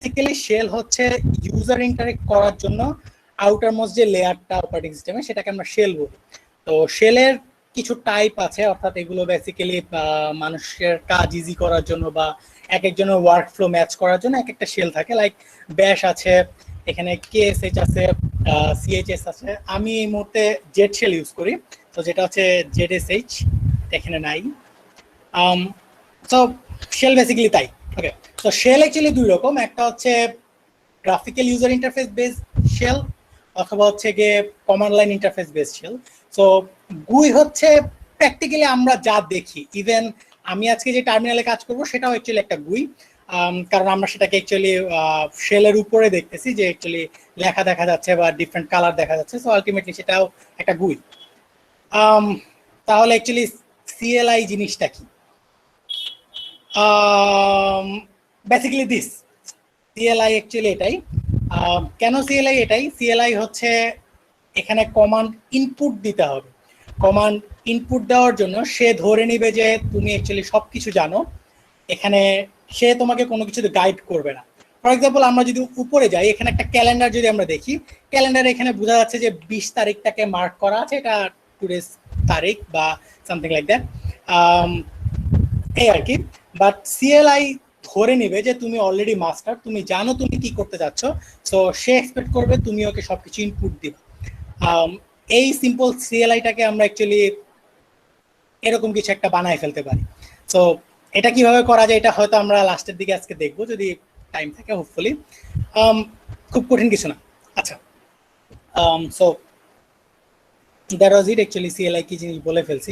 Basically shell হচ্ছে user interact করার জন্য আউটার মোস্ট যে লেয়ারটা অপারেটিং সিস্টেমে সেটাকে আমরা শেল বলি। তো শেলের কিছু টাইপ আছে, অর্থাৎ এগুলো বেসিক্যালি মানুষের কাজ ইজি করার জন্য বা এক একজনের ওয়ার্ক ফ্লো ম্যাচ করার জন্য এক একটা শেল থাকে। লাইক ব্যাশ আছে, এখানে কেএসএইচ আছে, সিএইচএস আছে। আমি এই মুহূর্তে জেড শেল ইউজ করি, তো যেটা হচ্ছে জেডএসএইচ, এখানে নাই। তো শেল বেসিক্যালি তাই। ওকে, তো শেল অ্যাকচুয়ালি দুই রকম, একটা হচ্ছে graphical user interface base shell, অথবা হচ্ছে গিয়ে command line interface base shell. So GUI হচ্ছে প্র্যাকটিক্যালি আমরা যা দেখি, ইভেন আমি আজকে যে টার্মিনালে কাজ করব সেটাও অ্যাকচুয়ালি একটা গুই, কারণ আমরা সেটাকে অ্যাকচুয়ালি শেলের উপরে দেখতেছি যে অ্যাকচুয়ালি লেখা দেখা যাচ্ছে বা ডিফারেন্ট কালার দেখা যাচ্ছে। সো আলটিমেটলি সেটাও একটা গুই। তাহলে অ্যাকচুয়ালি সিএলআই জিনিসটা কি? বেসিক্যালি দিস সিএলআই অ্যাকচুয়ালি এটাই। কেন সিএলআই এটাই? সিএলআই হচ্ছে এখানে কমান্ড ইনপুট দিতে হবে। কমান্ড ইনপুট দেওয়ার জন্য সে ধরে নিবে যে তুমি অ্যাকচুয়ালি সবকিছু জানো, এখানে সে তোমাকে কোনো কিছু গাইড করবে না। ফর এক্সাম্পল আমরা যদি উপরে যাই, এখানে একটা ক্যালেন্ডার যদি আমরা দেখি, ক্যালেন্ডারে এখানে বোঝা যাচ্ছে যে 20 তারিখটাকে মার্ক করা আছে, এটা টুডেস তারিখ বা সামথিং লাইক দ্যাট, এই আর কি। বাট সিএলআই ধরে নিবে যে তুমি অলরেডি মাস্টার, তুমি জানো তুমি কি করতে যাচ্ছ, সো সে এক্সপেক্ট করবে তুমি ওকে সবকিছু ইনপুট দিবে। এই সিম্পল সিএলআইটাকে আমরা অ্যাকচুয়ালি এরকম কিছু একটা বানায় ফেলতে পারি। সো এটা কিভাবে করা যায় এটা হয়তো আমরা লাস্টের দিকে আজকে দেখবো, যদি টাইম থাকে হোপফুলি। খুব কঠিন কিছু না। আচ্ছা, so that was it. Actually CLI কি জিনিস বলে ফেলছি।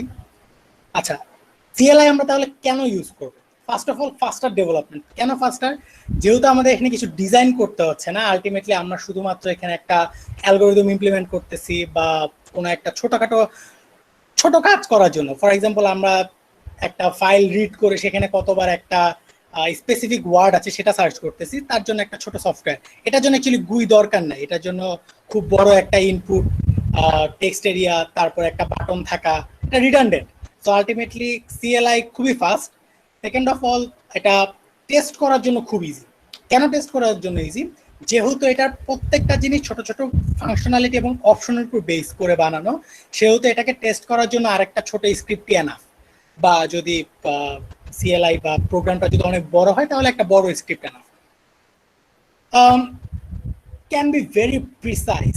আচ্ছা, সিএলআই আমরা তাহলে কেন ইউজ করবো? First of all ফাস্টার development. কেন ফাস্টার? যেহেতু আমাদের এখানে কিছু ডিজাইন করতে হচ্ছে না, আলটিমেটলি আমরা শুধুমাত্র এখানে একটা অ্যালগরিদম ইমপ্লিমেন্ট করতেছি বা কোনো একটা ছোট কাজ করার জন্য। ফর এক্সাম্পল আমরা একটা ফাইল রিড করে সেখানে কতবার একটা স্পেসিফিক ওয়ার্ড আছে সেটা সার্চ করতেছি, তার জন্য একটা ছোট সফটওয়্যার। এটার জন্য অ্যাকচুয়ালি গুই দরকার নাই, এটার জন্য খুব বড় একটা ইনপুট টেক্সট এরিয়া, তারপর একটা বাটন থাকা, এটা রিডান্ডেন্ট। সো আলটিমেটলি সিএলআই খুবই ফাস্ট। সেকেন্ড অফ অল, এটা টেস্ট করার জন্য খুব ইজি। কেন টেস্ট করার জন্য ইজি? যেহেতু এটার প্রত্যেকটা জিনিস ছোট ছোট ফাংশনালিটি এবং অপশনের উপর বেস করে বানানো, সেহেতু এটাকে টেস্ট করার জন্য আরেকটা ছোট স্ক্রিপ্ট এনাফ। বা যদি সিএলআই বা প্রোগ্রামটা যদি অনেক বড় হয় তাহলে একটা বড় script enough. Can be very precise.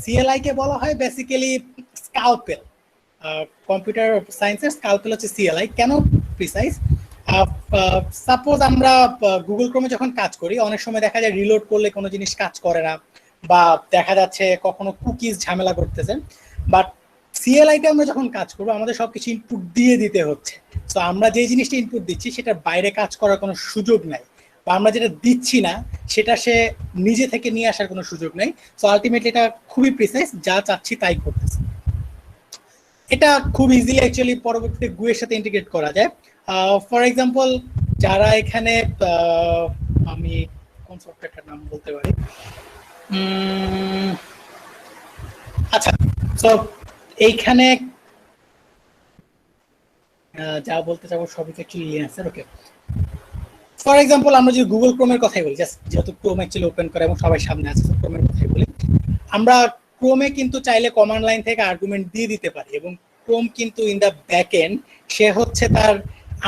CLI কে বলা হয় বেসিক্যালি স্কালপেল। কম্পিউটার সায়েন্সের স্কালপেল হচ্ছে সিএলআই। কেন প্রিসাইজ? সাপোজ আমরা গুগল ক্রোমে যখন কাজ করি, অনেক সময় দেখা যায় রিলোড করলে কোনো জিনিস কাজ করে না, বা দেখা যাচ্ছে কখনো কুকিজ ঝামেলা করতেছে। বাট সিএলআইতে আমরা যখন কাজ করবো আমাদের সবকিছু ইনপুট দিয়ে দিতে হচ্ছে। তো আমরা যে জিনিসটা ইনপুট দিচ্ছি সেটার বাইরে কাজ করার কোনো সুযোগ নাই, বা আমরা যেটা দিচ্ছি না সেটা সে নিজে থেকে নিয়ে আসার কোনো সুযোগ নেই। সো আলটিমেটলি এটা খুবই প্রিসাইজ, যা চাচ্ছি তাই করতেছে। এটা খুব ইজিলি অ্যাকচুয়ালি পরবর্তীতে গুয়ের সাথে ইন্টিগ্রেট করা যায়। ফর এক্সাম্পল, যারা এখানে আমি কোন সফটওয়্যারটার নাম বলতে পারি, আচ্ছা, তো এইখানে যা বলতে চাবো সবই অ্যাকচুয়ালি লিনাক্সের। ওকে, ফর এক্সাম্পল আমরা যদি গুগল ক্রোমের কথাই বলি, জাস্ট যেহেতু ক্রোম অ্যাকচুয়ালি ওপেন করে এবং সবাই সামনে আছে, ক্রোমের কথাই বলি। আমরা ক্রোমে কিন্তু চাইলে কমান্ড লাইন থেকে আর্গুমেন্ট দিয়ে দিতে পারি, এবং ক্রোম কিন্তু ইন দ্য ব্যাক এন্ড সে হচ্ছে তার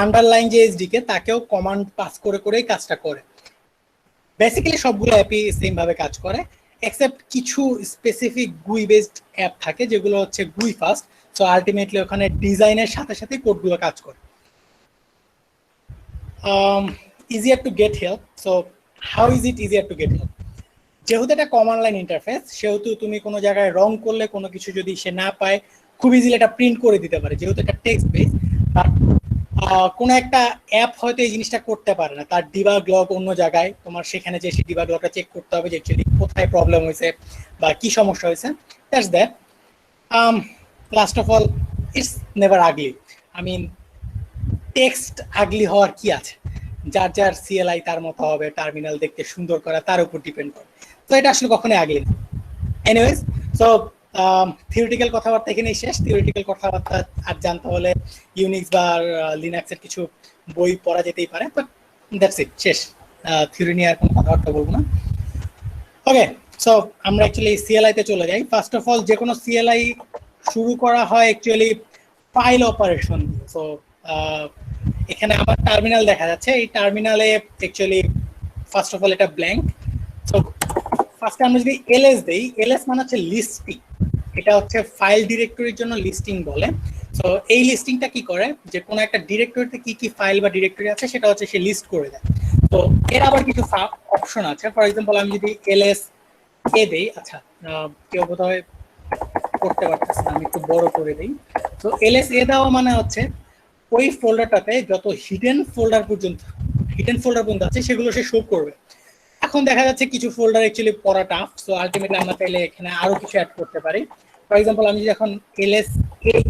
আন্ডারলাইন যে এসডিকে তাকেও কমান্ড পাস করে করেই কাজটা করে। বেসিক্যালি সবগুলো অ্যাপই সেম ভাবে কাজ করে, এক্সেপ্ট কিছু স্পেসিফিক গুই বেসড অ্যাপ থাকে যেগুলো হচ্ছে গুই ফাস্ট। সো আলটিমেটলি ওখানে ডিজাইনের সাথে সাথে কোডগুলো কাজ করে। easier to get help. So how is it easier to get help? যেহেতু এটা কমান্ড লাইন ইন্টারফেস, সেহেতু তুমি কোনো জায়গায় রং করলে কোনো কিছু যদি সে না পায়, খুব ইজিলি এটা প্রিন্ট করে দিতে পারে, যেহেতু এটা টেক্সট বেস। বাট কোনো একটা অ্যাপ হয়তো এই জিনিসটা করতে পারে না, তার ডিবাগ লগ অন্য জায়গায়, তোমার সেখানে যে সেই ডিবাগ লগটা চেক করতে হবে যে অ্যাকচুয়ালি কোথায় প্রবলেম হয়েছে বা কি সমস্যা হয়েছে। That's that. Last of all, it's never ugly. I mean, text ugly হওয়ার কি আছে? যার যার সিএলআই তার মতো হবে, টার্মিনাল দেখতে সুন্দর করা তার উপর ডিপেন্ড করে। তো এটা আসলে কখনোই আগলি না। এনিওয়েজ, সো থিওরিটিক্যাল কথাবার্তা এখানেই শেষ। থিওরিটিক্যাল কথাবার্তা আর জানতে হলে ইউনিক্স বা লিনাক্সের কিছু বই পড়া যেতেই পারে, বাট দ্যাটস ইট, শেষ। থিওরি নিয়ে আর কোনো কথাবার্তা বলবো না। ওকে, সো আমরা অ্যাকচুয়ালি সিএলআই তে চলে যাই। ফার্স্ট অফ অল যে কোনো সিএলআই শুরু করা হয় অ্যাকচুয়ালি ফাইল অপারেশন। সো এখানে আমার টার্মিনাল দেখা যাচ্ছে, এই টার্মিনালে অ্যাকচুয়ালি ফার্স্ট অফ অল এটা ব্ল্যাঙ্ক। সো ফার্স্টে আমরা যদি এলএস দেই, এলএস মানে হচ্ছে লিস্টিং, এটা হচ্ছে ফাইল ডিরেক্টরির জন্য লিস্টিং বলে। সো এই লিস্টিংটা কি করে, যে কোনো একটা ডিরেক্টরিতে কি কি ফাইল বা ডিরেক্টরি আছে সেটা হচ্ছে সে লিস্ট করে দেয়। তো এর আবার কিছু অপশন আছে। ফর এক্সাম্পল আমি যদি এলএস এ দেই, আচ্ছা কেউ বোধহয় করতে পারতেছে না, আমি একটু বড় করে দিই। তো এলএস এ দেওয়া মানে হচ্ছে ওই ফোল্ডারটাতে যত হিডেন ফোল্ডার পর্যন্ত আছে সেগুলো সে শো করবে। এখন দেখা যাচ্ছে কিছু ফোল্ডার অ্যাকচুয়ালি পড়া টাফ, সো আলটিমেটলি আমরা চাইলে এখানে আরো কিছু অ্যাড করতে পারি। ফর এক্সাম্পল আমি যদি এখন এলএস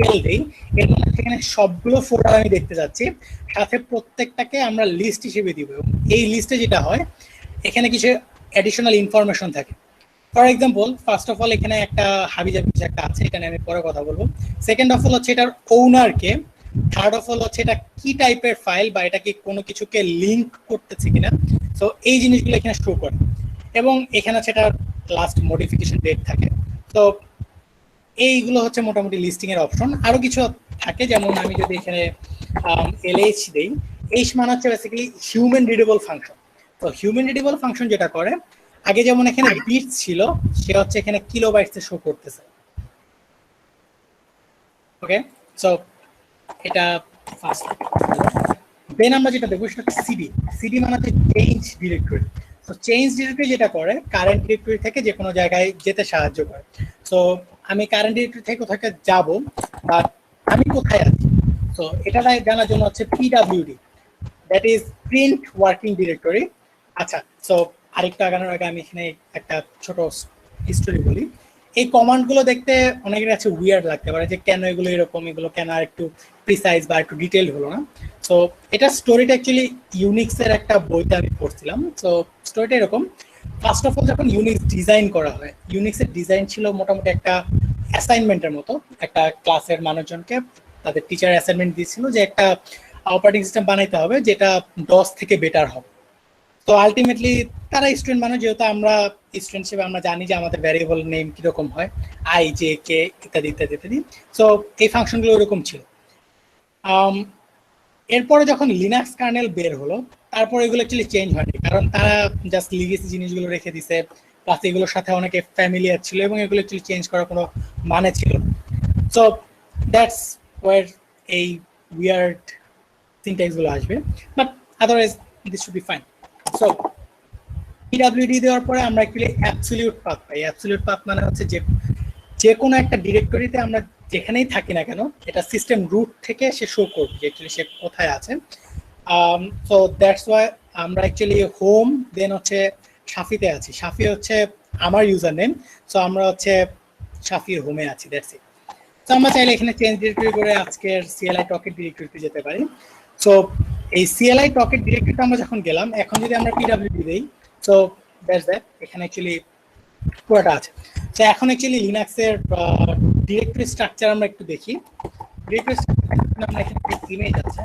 এল দিই, এর মানে সেখানে সবগুলো ফোল্ডার আমি দেখতে যাচ্ছি, সাথে প্রত্যেকটাকে আমরা লিস্ট হিসেবে দিব। এই লিস্টে যেটা হয়, এখানে কিছু অ্যাডিশনাল ইনফরমেশন থাকে। For example first of all এখানে একটা হাবিজাবি একটা আছে, এটা নিয়ে আমি পরে কথা বলবো। সেকেন্ড অফ অল হচ্ছে এটার ওনারকে, থার্ড অফ অল হচ্ছে এটা কি টাইপের ফাইল বা এটা কি কোনো কিছুকে লিঙ্ক করতেছে কিনা। সো এই জিনিসগুলো এখানে শো করে, এবং এখানে হচ্ছে এটা লাস্ট মডিফিকেশন ডেট থাকে। তো এইগুলো হচ্ছে মোটামুটি লিস্টিং এর অপশন। আরো কিছু থাকে, যেমন আমি যদি এখানে এলএইচ দেই, এইচ মানে হচ্ছে বেসিক্যালি হিউম্যান রিডেবল ফাংশন। তো হিউম্যান রিডেবল ফাংশন যেটা করে, আগে যেমন এখানে বিট ছিল, সে হচ্ছে এখানে কিলোবাইটসে শো করতেছে। ওকে, সো এটা ফার্স্ট। দেন আমরা যেটা দেখবো সেটা সিডি। সিডি মানে হচ্ছে চেঞ্জ ডিরেক্টরি। তো চেঞ্জ ডিরেক্টরি যেটা করে, কারেন্ট ডিরেক্টরি থেকে যে কোনো জায়গায় যেতে সাহায্য করে। সো আমি কারেন্ট ডিরেক্টরি থেকে কোথায় যাব বা আমি কোথায় আছি, তো এটা জানার জন্য হচ্ছে PWD, that is print working directory. আচ্ছা, সো আরেকটু আগানোর আগে আমি এখানে একটা ছোট হিস্টোরি বলি। এই কমান্ডগুলো দেখতে অনেকের কাছে উইয়ার্ড লাগতে পারে, যে কেন এগুলো এরকম, এগুলো কেন আর একটু প্রিসাইজ বা একটু ডিটেইলড হলো না। সো এটা স্টোরিটা অ্যাকচুয়ালি ইউনিক্সের একটা বইতে আমি পড়ছিলাম। সো স্টোরিটা এরকম, ফার্স্ট অফ অল যখন ইউনিক্স ডিজাইন করা হয়, ইউনিক্সের ডিজাইন ছিল মোটামুটি একটা অ্যাসাইনমেন্টের মতো। একটা ক্লাসের মানুষজনকে তাদের টিচার অ্যাসাইনমেন্ট দিয়েছিল যে একটা অপারেটিং সিস্টেম বানাইতে হবে যেটা ডস থেকে বেটার হবে। তো আলটিমেটলি তারা স্টুডেন্ট মানুষ, যেহেতু আমরা স্টুডেন্ট হিসেবে আমরা জানি যে আমাদের ভ্যারিয়েবল নেম কিরকম হয়, আই জে কে ইত্যাদি ইত্যাদি ইত্যাদি। সো এই ফাংশনগুলো ওরকম ছিল। এরপরে যখন লিনাক্স কার্নেল বের হলো, তারপর এগুলো অ্যাকচুয়ালি চেঞ্জ হয়নি, কারণ তারা জাস্ট লিগেসি জিনিসগুলো রেখে দিছে, প্লাস এগুলোর সাথে অনেকে ফ্যামিলিয়ার ছিল, এবং এগুলো অ্যাকচুয়ালি চেঞ্জ করার কোনো মানে ছিল না। সো দ্যাটস ওয়ার এই উইয়ার্ড সিনট্যাক্সগুলো আসবে, but otherwise this should be fine. So PWD দেওয়ার পরে আমরা অ্যাকচুয়ালি অ্যাবসলিউট পাথ পাই। অ্যাবসলিউট পাথ মানে হচ্ছে যে কোনো একটা ডিরেক্টরিতে আমরা যেখানেই থাকি না কেন, এটা সিস্টেম রুট থেকে সে শো করবে যে অ্যাকচুয়ালি সে কোথায় আছে। সো দ্যাটস ওয়াই আমরা অ্যাকচুয়ালি হোম, দেন হচ্ছে শাফিতে আছি। শাফি হচ্ছে আমার ইউজার নেম, সো আমরা হচ্ছে শাফির হোমে আছি, দ্যাটস ইট। তো আমরা চাইলে এখানে চেঞ্জ ডিরেক্টরি করে আজকের সিএলআই টকেট ডিরেক্টরিতে যেতে পারি। সো এই সিএলআই টকেট ডিরেক্টরিতে আমরা যখন গেলাম, এখন যদি আমরা পিডব্লিউডি দেই, সো দ্যাটস দ্যাট, এখানে অ্যাকচুয়ালি পুরোটা আছে। তো এখন অ্যাকচুয়ালি লিনাক্সের ডিরেক্টরি স্ট্রাকচার আমরা একটু দেখি। ডিরেক্টরি স্ট্রাকচার আমরা এখানে একটা ইমেজ আছে,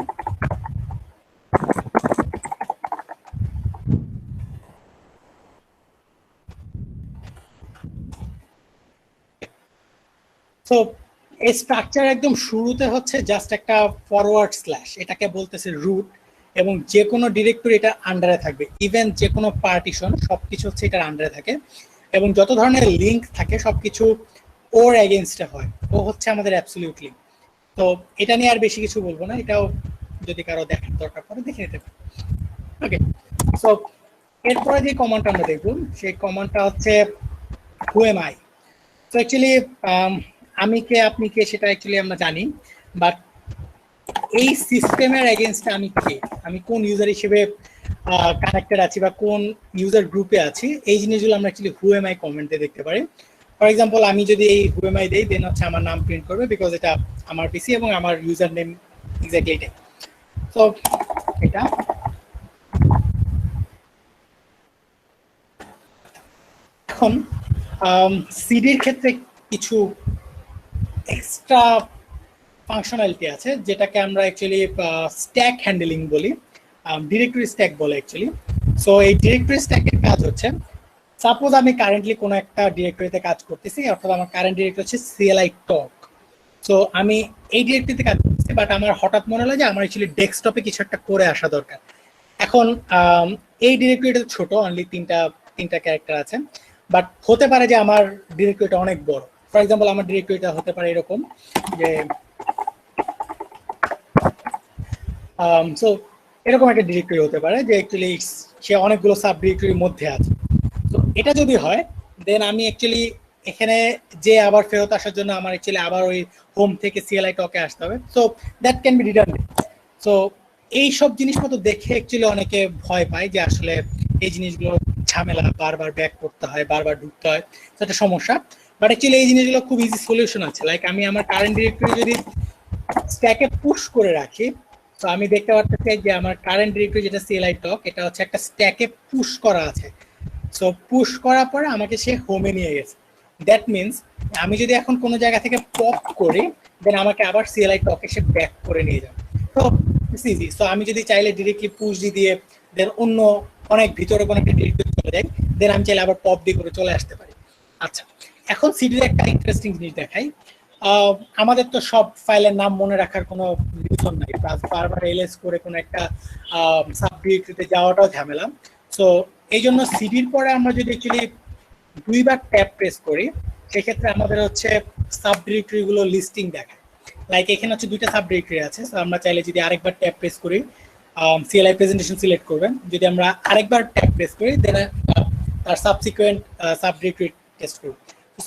তো এই স্ট্রাকচার একদম শুরুতে হচ্ছে জাস্ট একটা ফরওয়ার্ড স্ল্যাশ, এটাকে বলতেছে রুট, এবং যে কোনো ডিরেক্টরি এটা আন্ডারে থাকবে, ইভেন যে কোনো পার্টিশন সবকিছু হচ্ছে এটার আন্ডারে থাকে, এবং যত ধরনের লিঙ্ক থাকে সবকিছু ওর এগেইনস্টে হয়। ও হচ্ছে আমাদের অ্যাবসলিউট লিঙ্ক। তো এটা নিয়ে আর বেশি কিছু বলবো না, এটাও যদি কারো দেখার দরকার পড়ে দেখে নিতে পারে। ওকে, সো এরপরে যে কমান্ডটা আমরা দেখব, সেই কমান্ডটা হচ্ছে হু এম আই। তো অ্যাকচুয়ালি আমি কে আপনি কে সেটা অ্যাকচুয়ালি আমরা জানি, বাট এই সিস্টেমের এগেইনস্টে আমি কে, আমি কোন ইউজার হিসেবে কানেক্টেড আছি বা কোন ইউজার গ্রুপে আছি, এই জিনিসগুলো আমরা actually who am I comment দিয়ে দেখতে পারি। ফর এক্সাম্পল আমি যদি এই হু এম আই দেই, দেন হচ্ছে আমার নাম প্রিন্ট করবে, বিকজ এটা আমার পিসি এবং আমার ইউজার নেম এক্স্যাক্টলি এটাই। তো এটা এখন সিডির ক্ষেত্রে কিছু এক্সট্রা ফাংশনালিটি আছে, যেটাকে আমরা অ্যাকচুয়ালি স্ট্যাক হ্যান্ডলিং বলি, ডিরেক্টরি স্ট্যাক বলে অ্যাকচুয়ালি। সো এই ডিরেক্টরি স্ট্যাকের কাজ হচ্ছে, সাপোজ আমি কারেন্টলি কোনো একটা ডিরেক্টরিতে কাজ করতেছি, অর্থাৎ আমার কারেন্ট ডিরেক্টরি হচ্ছে সিএলআই টক। সো আমি এই ডিরেক্টরিতে কাজ করতেছি, বাট আমার হঠাৎ মনে হলো যে আমার অ্যাকচুয়ালি ডেস্কটপে কিছু একটা করে আসা দরকার। এখন এই ডিরেক্টরিটা ছোট, অনলি তিনটা তিনটা ক্যারেক্টার আছে, বাট হতে পারে যে আমার ডিরেক্টরিটা অনেক বড়। ফর এক্সাম্পল আমার ডিরেক্টরিটা হতে পারে এরকম যে সো এরকম একটা ডিরেক্টরি হতে পারে যে অ্যাকচুয়ালি সে অনেকগুলো সাব ডিরেক্টরির মধ্যে আছে। তো এটা যদি হয়, দেন আমি অ্যাকচুয়ালি এখানে যে আবার ফেরত আসার জন্য আমার অ্যাকচুয়ালি আবার ওই হোম থেকে সিএলআই টকে আসতে হবে। So that can be redundant. So এই সব জিনিসপত্র দেখে অ্যাকচুয়ালি অনেকে ভয় পায় যে আসলে এই জিনিসগুলো ঝামেলা, বারবার ব্যাক করতে হয়, বারবার ঢুকতে হয়, সেটা সমস্যা। বাট অ্যাকচুয়ালি এই জিনিসগুলো খুব ইজি সলিউশন আছে। লাইক আমি আমার কারেন্ট ডিরেক্টরি যদি স্ট্যাকে পুশ করে রাখি, তো আমি দেখতে পাচ্ছি যে আমার কারেন্ট ডিরেক্টরি যেটা সিএলআই টক, এটা হচ্ছে একটা স্ট্যাকে পুশ করা আছে। সো পুশ করার পরে আমাকে সে হোমে নিয়ে গেছে। দ্যাট মিনস আমি যদি এখন কোনো জায়গা থেকে পপ করি, দেন আমাকে আবার সিএলআই টকে সে ব্যাক করে নিয়ে যাবে। তো ইটস ইজি। সো আমি যদি চাইলে ডিরেক্টলি পুশ দিয়ে দেন অন্য অনেক ভিতরে কোনো একটা ডিরেক্টরি চলে যাই, দেন আমি চাইলে আবার পপ দিয়ে করে চলে আসতে পারি। আচ্ছা, এখন সিডির একটা ইন্টারেস্টিং জিনিস দেখাই। আমাদের তো সব ফাইলের নাম মনে রাখার কোনো রিজন নাই, প্লাস বারবার এলএস করে কোনো একটা সাব ডিরেক্টরিতে যাওয়াটাও ঝামেলা। সো এই জন্য সিডির পরে আমরা যদি অ্যাকচুয়ালি দুইবার ট্যাপ প্রেস করি, সেক্ষেত্রে আমাদের হচ্ছে সাব ডিরেক্টরি গুলো লিস্টিং দেখায়। লাইক এখানে হচ্ছে দুইটা সাব ডিরেক্টরি আছে, সো আমরা চাইলে যদি আরেকবার ট্যাপ প্রেস করি, সিএলআই প্রেজেন্টেশন সিলেক্ট করবেন, যদি আমরা আরেকবার ট্যাপ প্রেস করি, দেন তার সাবসিকুয়েন্ট সাব ডিরেক্টরি টেস্ট করব।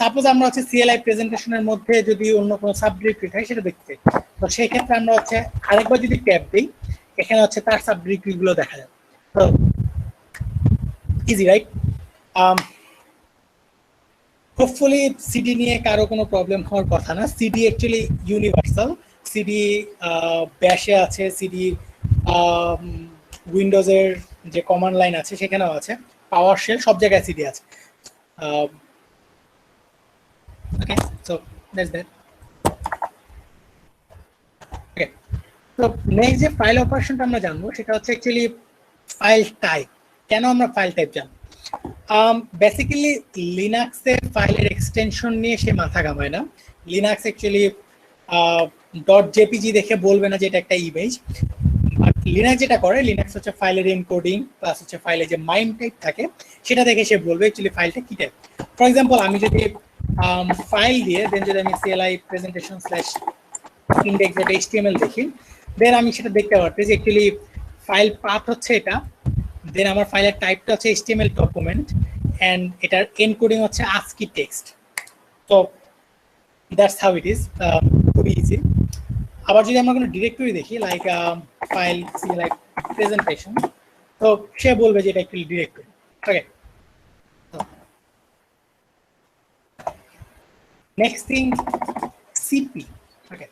সাপোজ আমরা হচ্ছে সিএলআই প্রেজেন্টেশনের মধ্যে যদি অন্য কোনো সাব ডিরেক্টরি থাকে সেটা দেখতে, তো সেই ক্ষেত্রে আমরা হচ্ছে আরেকবার যদি ট্যাপ দিই, এখানে হচ্ছে তার সাব ডিরেক্টরি গুলো দেখা যাবে। তো ইজি, রাইট? হোপফুলি সিডি নিয়ে কারো কোনো প্রবলেম হওয়ার কথা না। CD actually universal. সিডি ব্যাশে আছে, সিডি উইন্ডোজের যে কমান্ড লাইন আছে সেখানেও আছে, পাওয়ার শেল সব জায়গায় সিডি আছে। ওকে, সো দ্যাটস দ্যাট। ওকে, তো নেক্সট যে ফাইল অপারেশনটা আমরা জানবো সেটা হচ্ছে অ্যাকচুয়ালি ফাইল টাইপ। কেন আমরা ফাইল টাইপ জানবো? বেসিক্যালি লিনাক্সে ফাইলের এক্সটেনশন নিয়ে সে মাথা ঘামায় না। লিনাক্স অ্যাকচুয়ালি ডট জেপিজি দেখে বলবে না যে এটা একটা ইমেজ। বাট লিনাক্স যেটা করে, লিনাক্স হচ্ছে ফাইলের এনকোডিং প্লাস হচ্ছে ফাইলে যে মাইন টাইপ থাকে সেটা দেখে সে বলবে অ্যাকচুয়ালি ফাইলটা কি টাইপ। ফর এক্সাম্পল আমি যদি ফাইল দিয়ে দেন যদি আমি CLI presentation slash index dot HTML দেখি, দেন আমি সেটা দেখতে পারতেছি যে অ্যাকচুয়ালি ফাইল পাথ হচ্ছে এটা, দেন আমার ফাইলের টাইপটা হচ্ছে এইচটিএমএল ডকুমেন্ট, এন্ড এটার এনকোডিং হচ্ছে আস্কি টেক্সট। তো দ্যাটস হাউ ইট ইজ, খুবই ইজি। আবার যদি আমরা কোনো ডিরেক্টরি দেখি, like file see like presentation, তো সে বলবে যে এটা একটি directory. Okay, next thing, CP. Okay,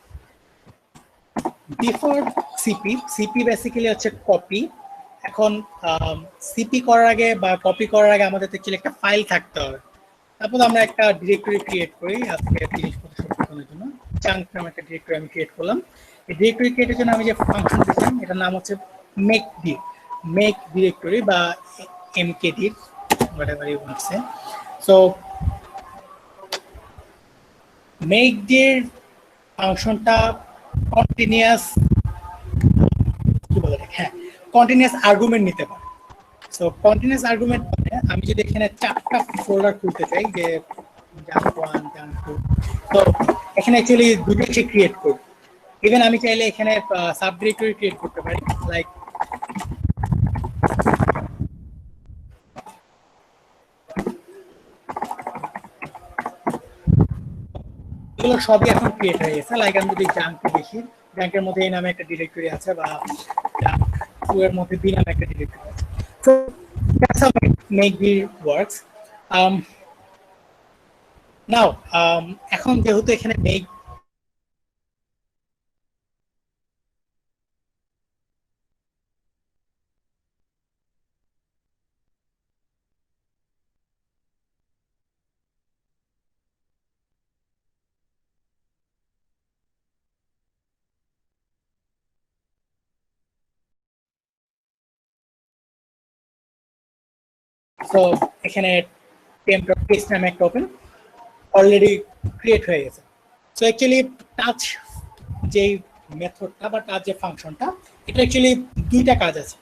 before CP, CP basically হচ্ছে কপি। এখন সিপি করার আগে বা কপি করার আগে আমাদের অ্যাকচুয়ালি একটা ফাইল থাকতে হবে। তারপর আমরা একটা ডিরেক্টরি ক্রিয়েট করি আজকে জিনিসপত্র সংরক্ষণের জন্য। চাঙ্ক নামে একটা ডিরেক্টরি আমি ক্রিয়েট করলাম। এই ডিরেক্টরি ক্রিয়েটের জন্য আমি যে ফাংশন দিলাম এটার নাম হচ্ছে মেক ডি, মেক ডিরেক্টরি বা MKD, whatever you want say. So make dir ফাংশনটা কন্টিনিউয়াস, কি বলে, হ্যাঁ, কন্টিনিউয়াস আর্গুমেন্ট নিতে পারে। সো কন্টিনিউয়াস আর্গুমেন্ট মানে আমি যদি এখানে চারটা ফোল্ডার খুলতে চাই, যে জাম্প ওয়ান, জাম্প টু, তো এখানে অ্যাকচুয়ালি দুটো সে ক্রিয়েট করবে। ইভেন আমি চাইলে এখানে সাব ডিরেক্টরি ক্রিয়েট করতে পারি, লাইক এগুলো সবই এখন ক্রিয়েট হয়ে গেছে। লাইক আমি যদি জাঙ্কে দেখি, জাঙ্কের মধ্যে এই নামে একটা ডিরেক্টরি আছে, বা জাঙ্ক টু এর মধ্যে বি নামে একটা ডিরেক্টরি আছে। So that's how make D works. Now এখন যেহেতু এখানে মেক সো এখানে temp.txt নামে একটা ওপেন অলরেডি ক্রিয়েট হয়ে গেছে। সো অ্যাকচুয়ালি টাচ যেই মেথডটা বা টাচ যে ফাংশনটা, এটা অ্যাকচুয়ালি দুইটা কাজ আছে।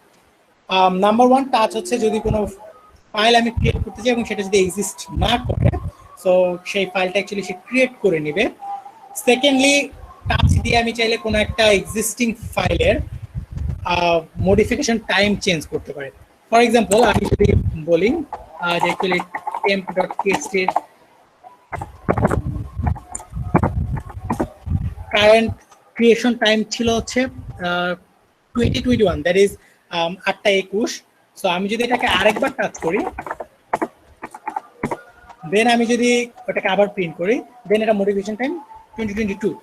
নাম্বার ওয়ান, টাচ হচ্ছে যদি কোনো ফাইল আমি ক্রিয়েট করতে চাই এবং সেটা যদি এক্সিস্ট না করে, সো সেই ফাইলটা অ্যাকচুয়ালি সে ক্রিয়েট করে নেবে। সেকেন্ডলি, টাচ দিয়ে আমি চাইলে কোনো একটা এক্সিস্টিং ফাইলের মডিফিকেশন টাইম চেঞ্জ করতে পারি। ফর এক্সাম্পল, আমি যদি বলি যে অ্যাকচুয়ালি temp.txt এর কারেন্ট ক্রিয়েশন টাইম ছিল হচ্ছে 2021, দ্যাট ইজ 8টা 21। সো আমি যদি এটাকে আরেকবার টাচ করি, দেন আমি যদি ওটাকে আবার প্রিন্ট করি, দেন এটা modification time 2022।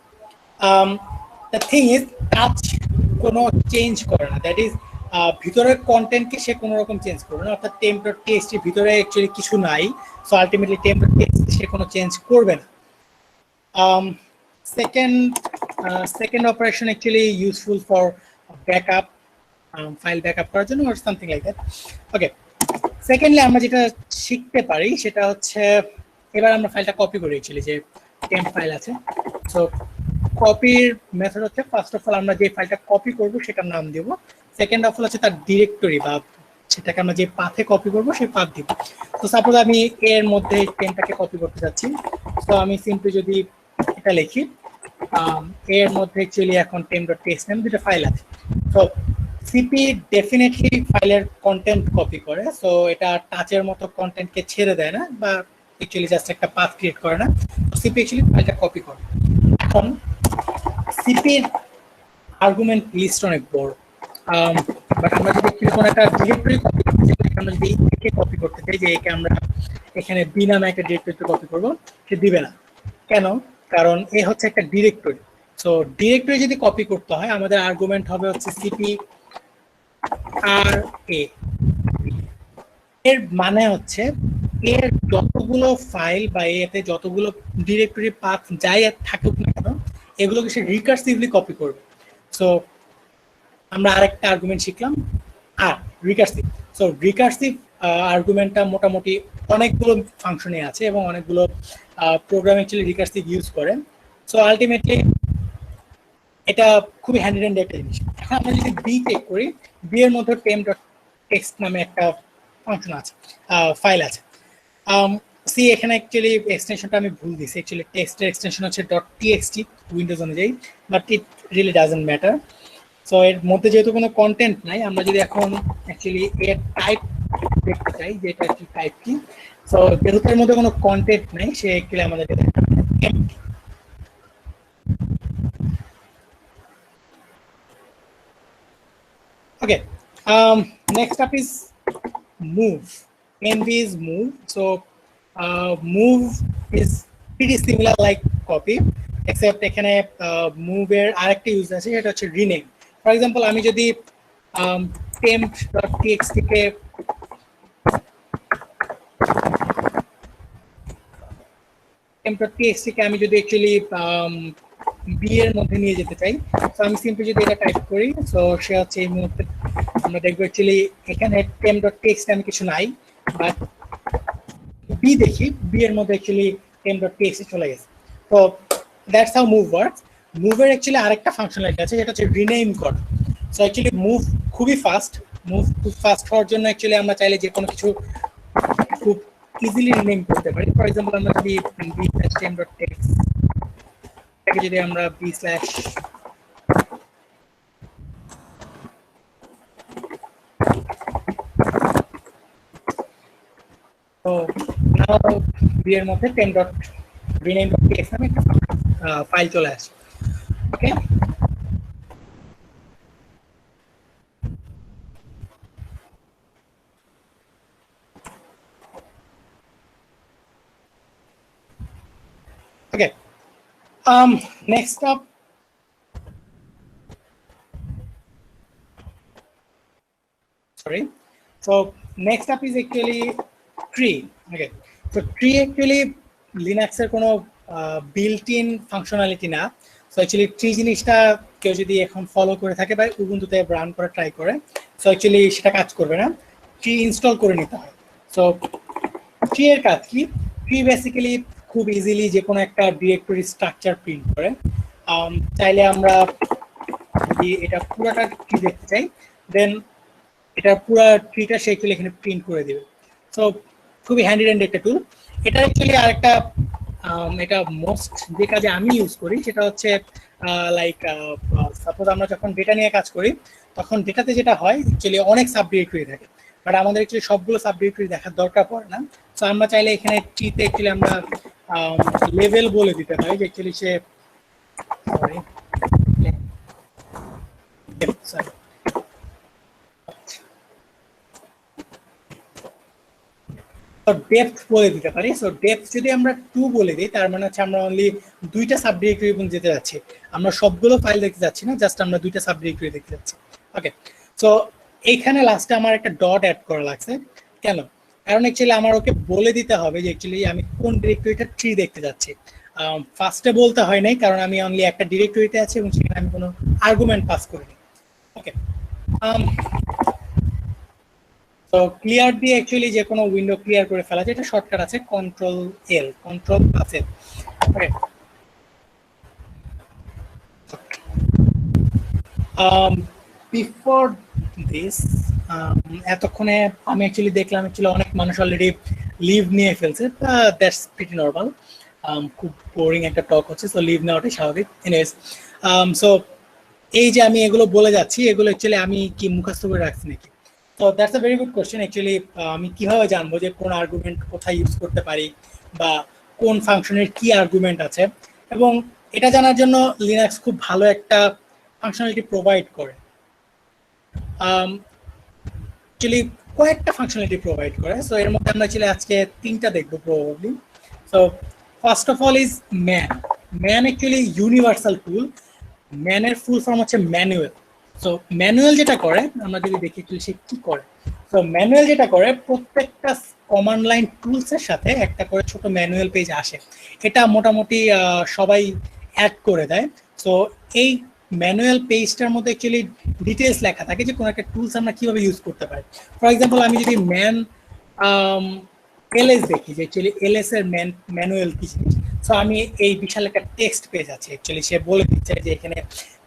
The thing is, touch কোনো চেঞ্জ করে না, দ্যাট ইজ ভিতরের কন্টেন্টকে সে কোনো রকম চেঞ্জ করবে না, অর্থাৎ temp.txt ভিতরে অ্যাকচুয়ালি কিছু নাই, সো আলটিমেটলি temp.txt সে কোনো চেঞ্জ করবে না। Second operation actually useful for backup, file backup করার জন্য or something like that. Okay, secondly আমরা যেটা শিখতে পারি সেটা হচ্ছে, এবার আমরা ফাইলটা কপি করি, অ্যাকচুয়ালি যে টেম্প ফাইল আছে। সো কপির মেথড হচ্ছে, ফার্স্ট অফ অল আমরা যে ফাইলটা কপি করব সেটার নাম দেব, সেকেন্ড অফ অল হচ্ছে তার ডিরেক্টরি বা সেটাকে আমরা যে পাথে কপি করব সেই পাথ দিব। তো সাপোজ আমি এর মধ্যে টেম্পটাকে কপি করতে যাচ্ছি, তো আমি সিম্পলি যদি এটা লিখি, এর মধ্যে অ্যাকচুয়ালি এখন temp.txt নামে দুটো ফাইল আছে। তো সিপি ডেফিনেটলি ফাইলের কন্টেন্ট কপি করে, সো এটা টাচের মতো কন্টেন্টকে ছেড়ে দেয় না বা অ্যাকচুয়ালি জাস্ট একটা পাথ ক্রিয়েট করে না, সিপি অ্যাকচুয়ালি ফাইলটা কপি করে। এখন সিপির আর্গুমেন্ট লিস্ট অনেক বড়, বাট আমরা যদি কোনো একটা ডিরেক্টরি কপি করতে চাই, আমরা যদি একে কপি করতে চাই যে একে আমরা এখানে বি নামে একটা ডিরেক্টরিতে কপি করবো, সে দিবে না। কেন? কারণ এ হচ্ছে একটা ডিরেক্টরি। সো ডিরেক্টরি যদি কপি করতে হয়, আমাদের আর্গুমেন্ট হবে হচ্ছে সিপি আর এ। এর মানে হচ্ছে এর যতগুলো ফাইল বা এতে যতগুলো ডিরেক্টরি পাথ যাই থাকুক না কেন, এগুলোকে সে রিকার্সিভলি কপি করবে। সো আমরা আরেকটা আর্গুমেন্ট শিখলাম, আর রিকার্সিভ। সো রিকার্সিভ আর্গুমেন্টটা মোটামুটি অনেকগুলো ফাংশনে আছে এবং অনেকগুলো প্রোগ্রাম অ্যাকচুয়ালি রিকার্সিভ ইউজ করে। সো আলটিমেটলি এটা খুবই হ্যান্ডি একটা জিনিস। এখন আমরা যদি বি চেক করি, বি এর মধ্যে temp.txt নামে একটা ফাংশন আছে, ফাইল আছে। সি এখানে অ্যাকচুয়ালি এক্সটেনশনটা আমি ভুল দিয়েছি, অ্যাকচুয়ালি টেক্সটের এক্সটেনশন হচ্ছে .txt উইন্ডোজ অনুযায়ী, but it really doesn't matter. So এর মধ্যে যেহেতু কোনো কন্টেন্ট নাই, আমরা যদি এখন অ্যাকচুয়ালি এর টাইপ দেখতে চাই যে এটা কি টাইপ কি, সো যেহেতু এর মধ্যে কোনো কন্টেন্ট নাই, সে অ্যাকচুয়ালি আমাদের MT. Okay, next up is move. Env is move. So move is pretty similar like copy, except এখানে move এর আরেকটা ইউজ আছে, সেটা হচ্ছে rename. For example, আমি যদি temp.txt কে আমি যদি অ্যাকচুয়ালি বি এর মধ্যে নিয়ে যেতে চাই, তো আমি সিম্পলি যদি এটা টাইপ করি, সো সে হচ্ছে এই মুহূর্তে আমরা দেখবো অ্যাকচুয়ালি এখানে temp.txt আমি কিছু নাই, বাট বি দেখি, বি এর মধ্যে অ্যাকচুয়ালি temp.txt চলে গেছে। তো দ্যাটস হাউ মুভ ওয়ার্কস। মুভের অ্যাকচুয়ালি আরেকটা ফাংশনালিটি আছে, যেটা হচ্ছে রিনেম করা। সো অ্যাকচুয়ালি মুভ খুবই ফাস্ট, মুভ খুব ফাস্ট হওয়ার জন্য অ্যাকচুয়ালি আমরা চাইলে যে কোনো কিছু খুব ইজিলি রিনেম করতে পারি। ফর এক্সাম্পল, আমরা যদি b/temp.txt এটাকে যদি আমরা b/ তো নাও বি এর মধ্যে temp.rename.txt নামে একটা ফাইল চলে আসে। ওকে, okay, next up, sorry, so next up is actually tree. Okay, so tree actually Linux এর কোনো built in functionality না। সো অ্যাকচুয়ালি ট্রি জিনিসটা কেউ যদি এখন ফলো করে থাকে বা উবুন্টুতে রান করা ট্রাই করে, সো অ্যাকচুয়ালি সেটা কাজ করবে না, ট্রি ইনস্টল করে নিতে হয়। সো ট্রি এর কাজ কি? ট্রি বেসিক্যালি খুব ইজিলি যে কোনো একটা ডিরেক্টরি স্ট্রাকচার প্রিন্ট করে। চাইলে আমরা যদি এটা পুরোটা ট্রি দেখতে চাই, দেন এটা পুরো ট্রিটা সে অ্যাকচুয়ালি এখানে প্রিন্ট করে দিবে। সো খুবই হ্যান্ডি একটা টুল। এটা অ্যাকচুয়ালি আরেকটা এটা মোস্ট যে কাজে আমি ইউজ করি সেটা হচ্ছে লাইক সাপোজ আমরা যখন ডেটা নিয়ে কাজ করি তখন ডেটাতে যেটা হয় অ্যাকচুয়ালি অনেক সাব ডিরেক্টরি থাকে, বাট আমাদের অ্যাকচুয়ালি সবগুলো সাব ডিরেক্টরি দেখার দরকার পড়ে না। সো আমরা চাইলে এখানে ট্রিতে অ্যাকচুয়ালি আমরা লেভেল বলে দিতে পারি যে অ্যাকচুয়ালি সে সরি ডেপথ বলে দিতে পারি। সো ডেপথ যদি আমরা 2 বলে দিই তার মানে হচ্ছে আমরা অনলি 2টা সাব ডিরেক্টরি যেতে যাচ্ছি, আমরা সবগুলো ফাইল দেখতে যাচ্ছি না, জাস্ট আমরা 2টা সাব ডিরেক্টরি দেখতে যাচ্ছি। ওকে, সো এইখানে লাস্টে আমার একটা ডট অ্যাড করা লাগছে কেন? কারণ অ্যাকচুয়ালি আমার ওকে বলে দিতে হবে যে অ্যাকচুয়ালি আমি কোন ডিরেক্টরিটা ট্রি দেখতে যাচ্ছি। ফার্স্টে বলতে হয় নাই কারণ আমি অনলি একটা ডিরেক্টরিতে আছি এবং সেখানে আমি কোনো আর্গুমেন্ট পাস করিনি। ওকে, তো ক্লিয়ার দিয়ে অ্যাকচুয়ালি যে কোনো উইন্ডো ক্লিয়ার করে ফেলা যায়, এটা শর্টকাট আছে control L, control plus L. Okay, before this এতক্ষণে আমি অ্যাকচুয়ালি দেখলাম অ্যাকচুয়ালি অনেক মানুষ অলরেডি লিভ নিয়ে ফেলছে, দ্যাটস প্রিটি নর্মাল। খুব বোরিং একটা টক হচ্ছে, সো লিভ নেওয়াটাই স্বাভাবিক। এনিওয়েজ, সো এই যে আমি এগুলো বলে যাচ্ছি এগুলো অ্যাকচুয়ালি আমি কি মুখস্থ করে রাখছি নাকি? তো that's a very good question. Actually আমি কিভাবে জানবো যে কোন আর্গুমেন্ট কোথায় ইউজ করতে পারি বা কোন ফাংশনের কি আর্গুমেন্ট আছে, এবং এটা জানার জন্য লিনাক্স খুব ভালো একটা ফাংশনালিটি প্রোভাইড করে। অ্যাকচুয়ালি কয়েকটা ফাংশনালিটি প্রোভাইড করে। সো এর মধ্যে আমরা অ্যাকচুয়ালি আজকে 3টা দেখবো probably. So first of all is man. Man actually universal tool. ম্যানের ফুল ফর্ম হচ্ছে ম্যানুয়াল। সো ম্যানুয়াল যেটা করে আমরা যদি দেখি সে কি করে। তো ম্যানুয়াল যেটা করে প্রত্যেকটা কমান্ড লাইন টুলস এর সাথে একটা করে ছোট ম্যানুয়াল পেজ আসে, এটা মোটামুটি সবাই অ্যাড করে দেয়। সো এই ম্যানুয়াল পেজটার মধ্যে অ্যাকচুয়ালি ডিটেলস লেখা থাকে যে কোনো একটা টুলস আমরা কিভাবে ইউজ করতে পারি। ফর এক্সাম্পল আমি যদি এলএস দেখি যে অ্যাকচুয়ালি এলএস এর ম্যানুয়াল কি জিনিস, সো আমি এই বিশাল একটা টেক্সট পেজ আছে অ্যাকচুয়ালি সে বলে দিচ্ছে যে এখানে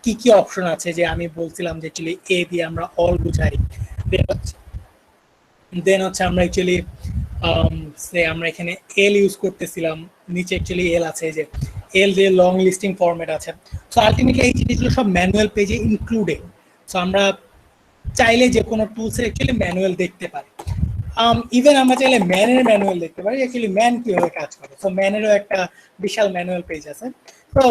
কি কি অপশন আছে, যে আমি বলছিলাম যে অ্যাকচুয়ালি এ দিয়ে আমরা অল বুঝাই, দেন হচ্ছে আমরা অ্যাকচুয়ালি আমরা এখানে এল ইউজ করতেছিলাম, নিচে অ্যাকচুয়ালি এল আছে যে এল দিয়ে লং লিস্টিং ফরম্যাট আছে। সো আলটিমেটলি এই জিনিসগুলো সব ম্যানুয়াল পেজে ইনক্লুডেড। সো আমরা চাইলে যে কোনো টুলসের অ্যাকচুয়ালি ম্যানুয়াল দেখতে পারি। ইভেন আমরা চাইলে ম্যানের ম্যানুয়াল দেখতে পারি অ্যাকচুয়ালি ম্যান কিভাবে কাজ করে। সো ম্যানেরও একটা বিশাল ম্যানুয়াল পেজ আছে। তো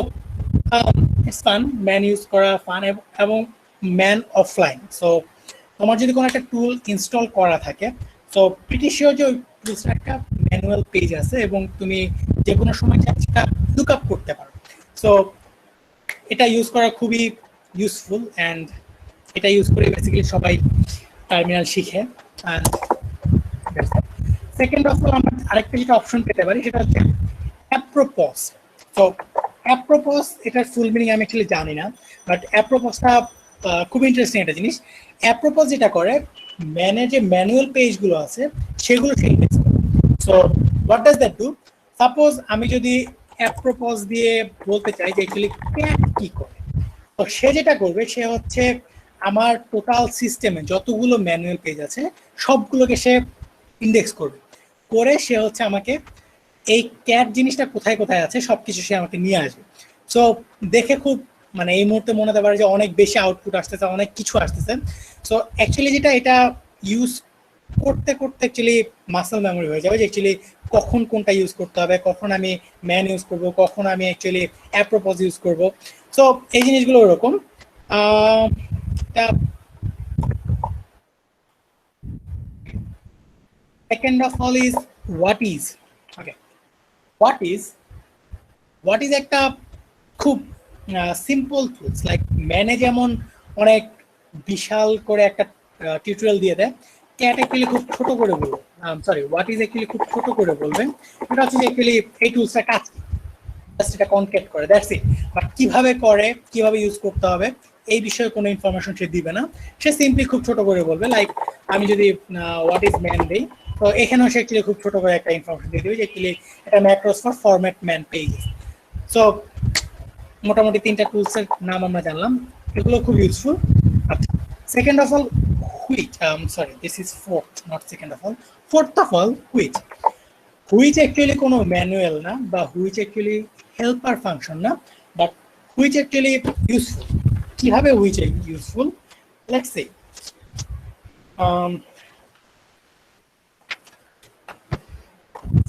ইটস ফান, ম্যান ইউজ করা ফান এবং ম্যান অফলাইন। সো তোমার যদি কোনো একটা টুল ইনস্টল করা থাকে, সো প্রিটি শিওর যে ওই টুলসের একটা ম্যানুয়াল পেজ আছে এবং তুমি যে কোনো সময় সেটা লুক আপ করতে পারো। সো এটা ইউজ করা খুবই ইউজফুল অ্যান্ড এটা ইউজ করে বেসিক্যালি সবাই টার্মিনাল শিখে। অ্যান্ড সেকেন্ড অফ অল আমরা আরেকটা যেটা অপশন পেতে পারি সেটা হচ্ছে অ্যাপ্রোপস। তো অ্যাপ্রোপস এটার ফুল মিনিং আমি অ্যাকচুয়ালি জানি না, বাট অ্যাপ্রোপসটা খুব ইন্টারেস্টিং একটা জিনিস। অ্যাপ্রোপস যেটা করে ম্যানের যে ম্যানুয়াল পেজগুলো আছে সেগুলো সে ইন্ডেক্স করে। So what does that do? Suppose আমি যদি অ্যাপ্রোপস দিয়ে বলতে চাই যে অ্যাকচুয়ালি ক্যাট কি করে, তো সে যেটা করবে সে হচ্ছে আমার টোটাল সিস্টেমে যতগুলো ম্যানুয়াল পেজ আছে সবগুলোকে সে ইন্ডেক্স করবে, করে সে হচ্ছে আমাকে এই ক্যাট জিনিসটা কোথায় কোথায় আছে সবকিছু সে আমাকে নিয়ে আসবে। সো দেখে খুব মানে এই মুহূর্তে মনে হতে পারে যে অনেক বেশি আউটপুট আসতেছে, অনেক কিছু আসতেছে। সো অ্যাকচুয়ালি যেটা এটা ইউজ করতে করতে অ্যাকচুয়ালি মাসল মেমোরি হয়ে যাবে যে অ্যাকচুয়ালি কখন কোনটা ইউজ করতে হবে, কখন আমি ম্যান ইউজ করব, কখন আমি অ্যাকচুয়ালি অ্যাপ্রোপস ইউজ করব। সো এই জিনিসগুলো ওরকম। Second of all is what is. Okay, what is একটা খুব সিম্পল টুলস, লাইক ম্যানে যেমন অনেক বিশাল করে একটা টিউটোরিয়াল দিয়ে দেয়, ক্যাট অ্যাকচুয়ালি খুব ছোট করে বলবে, সরি হোয়াট ইজ অ্যাকচুয়ালি খুব ছোট করে বলবেন। এটা হচ্ছে অ্যাকচুয়ালি এই টুলসটা কাজ জাস্ট এটা কনক্যাট করে, দ্যাটস ইট। বাট কিভাবে করে, কিভাবে ইউজ করতে হবে এই বিষয়ে কোনো ইনফরমেশন সে দিবে না, সে সিম্পলি খুব ছোট করে বলবে। লাইক আমি যদি হোয়াট ইজ ম্যান দেই, তো এখানেও সে অ্যাকচুয়ালি খুব ছোট করে একটা ইনফরমেশন দিয়ে দিবে যে অ্যাকচুয়ালি এটা macOS for format man pages. So মোটামুটি 3টা টুলসের নাম আমরা জানলাম, এগুলো খুব ইউজফুল। আচ্ছা, second of all which, sorry this is fourth, not second of all, fourth of all which. Which actually কোনো ম্যানুয়াল না, বা হুইচ অ্যাকচুয়ালি হেল্পার ফাংশন না, বাট হুইচ অ্যাকচুয়ালি ইউজফুল। কিভাবে which useful, let's say